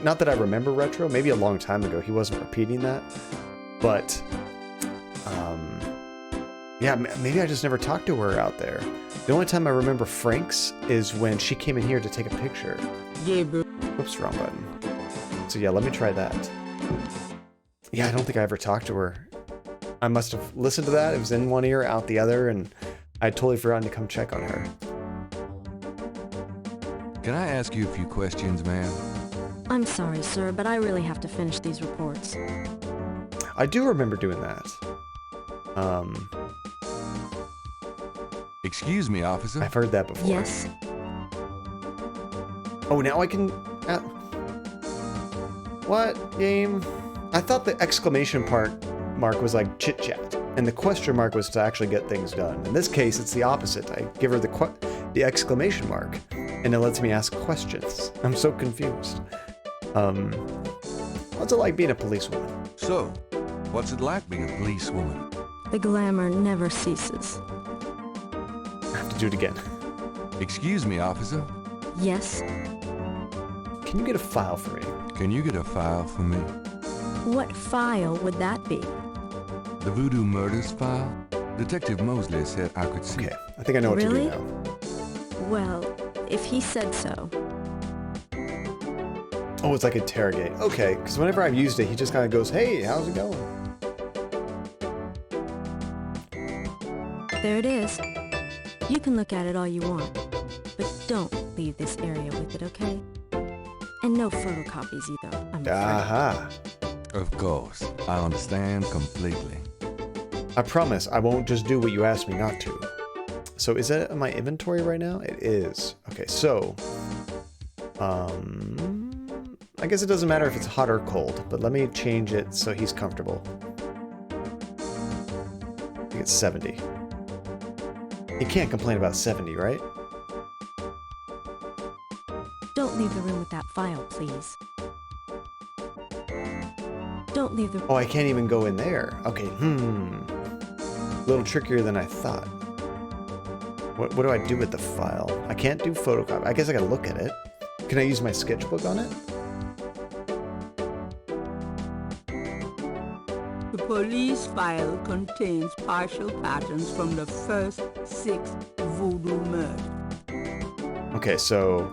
not that I remember retro, maybe a long time ago, he wasn't repeating that. But, yeah, maybe I just never talked to her out there. The only time I remember Frank's is when she came in here to take a picture. Gabriel. Oops, wrong button. So yeah, let me try that. Yeah, I don't think I ever talked to her. I must have listened to that. It was in one ear, out the other, and I'd totally forgotten to come check on her. Can I ask you a few questions, ma'am? I'm sorry, sir, but I really have to finish these reports. I do remember doing that. Excuse me, officer. I've heard that before. Yes? Oh, now I can... What, game? I thought the exclamation mark was like chit-chat, and the question mark was to actually get things done. In this case, it's the opposite. I give her the exclamation mark, and it lets me ask questions. I'm so confused. What's it like being a policewoman? So, what's it like being a policewoman? The glamour never ceases. I have to do it again. Excuse me, officer. Yes? Can you get a file for me? Can you get a file for me? What file would that be? The Voodoo Murders file? Detective Mosely said I could see. Okay, I think I know what to do now. Well, if he said so. Oh, it's like interrogate. Okay, because whenever I've used it, he just kind of goes, hey, how's it going? There it is. You can look at it all you want, but don't leave this area with it, okay? And no photocopies either, I'm afraid. Aha. Of course. I understand completely. I promise I won't just do what you asked me not to. So is that in my inventory right now? It is. Okay, so... I guess it doesn't matter if it's hot or cold, but let me change it so he's comfortable. I think it's 70. He can't complain about 70, right? Don't leave the room with that file, please. Don't leave the... Oh, I can't even go in there. Okay, A little trickier than I thought. What do I do with the file? I can't do photocopy. I guess I gotta look at it. Can I use my sketchbook on it? The police file contains partial patterns from the first 6 voodoo murders. Okay, so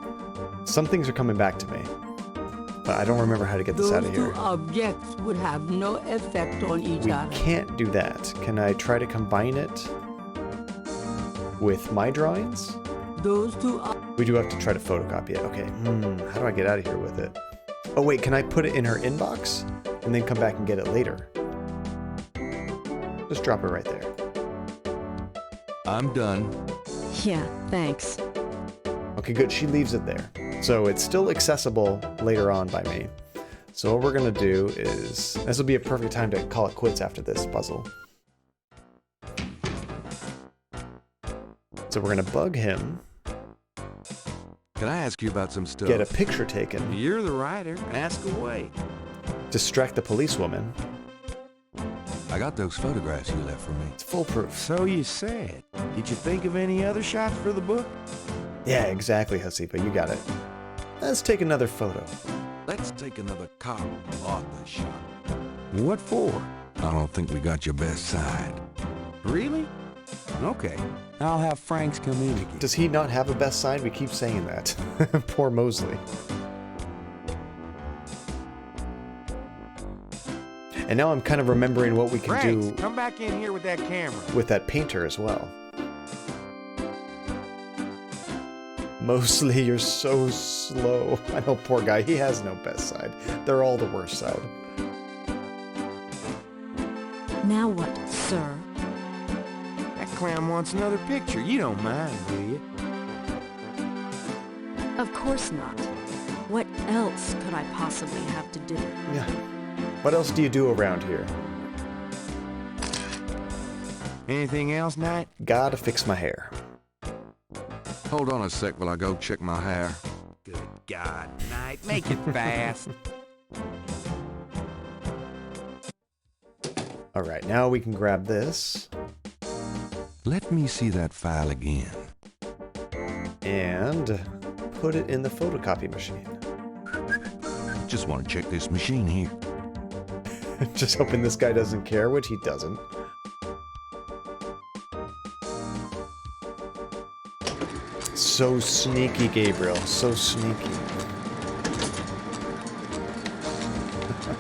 some things are coming back to me, but I don't remember how to get this out of here. Those 2 objects would have no effect on each We other. can't do that. Can I try to combine it with my drawings? Those 2 We do have to try to photocopy it. Okay, how do I get out of here with it? Oh wait, can I put it in her inbox and then come back and get it later? Just drop it right there. I'm done. Yeah, thanks. Okay, good. She leaves it there. So it's still accessible later on by me. So what we're going to do is... This will be a perfect time to call it quits after this puzzle. So we're going to bug him. Can I ask you about some stuff? Get a picture taken. You're the writer. Ask away. Distract the policewoman. I got those photographs you left for me. It's foolproof. So you said. Did you think of any other shots for the book? Yeah, exactly, Hasifa. You got it. Let's take another photo. Let's take another cop off the shot. What for? I don't think we got your best side. Really? Okay. I'll have Franks come in again. Does he not have a best side? We keep saying that. Poor Mosely. And now I'm kind of remembering what we can Franks, do come back in here with that camera. with that painter as well. Mosely, you're so slow. I know, poor guy. He has no best side. They're all the worst side. Now what, sir? That clown wants another picture. You don't mind, do you? Of course not. What else could I possibly have to do? Yeah. What else do you do around here? Anything else, Knight? Gotta fix my hair. Hold on a sec while I go check my hair. Good God, Knight, make it fast. All right, now we can grab this. Let me see that file again. And put it in the photocopy machine. Just want to check this machine here. Just hoping this guy doesn't care, which he doesn't. So sneaky, Gabriel. So sneaky.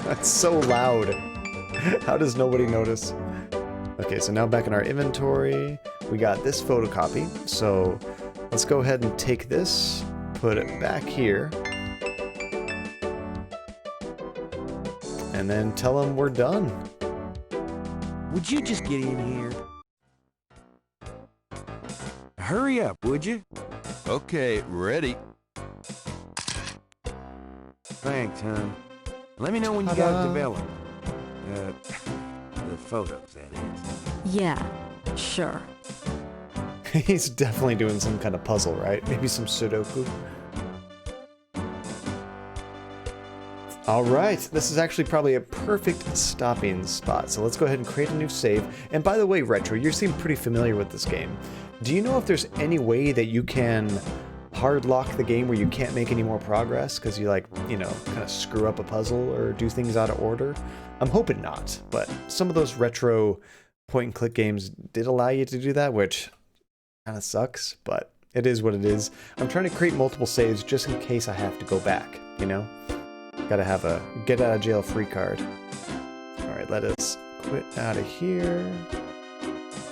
That's so loud. How does nobody notice? Okay, so now back in our inventory, we got this photocopy. So let's go ahead and take this, put it back here, and then tell him we're done. Would you just get in here? Hurry up, would you? Okay, ready. Thanks, hon. Let me know when you got it developed. The photos, that is. Yeah, sure. He's definitely doing some kind of puzzle, right? Maybe some Sudoku. All right, this is actually probably a perfect stopping spot. So let's go ahead and create a new save. And by the way, Retro, you seem pretty familiar with this game. Do you know if there's any way that you can hard lock the game where you can't make any more progress because you kind of screw up a puzzle or do things out of order? I'm hoping not, but some of those retro point and click games did allow you to do that, which kind of sucks, but it is what it is. I'm trying to create multiple saves just in case I have to go back, you know? Gotta have a get out of jail free card. All right, let us quit out of here.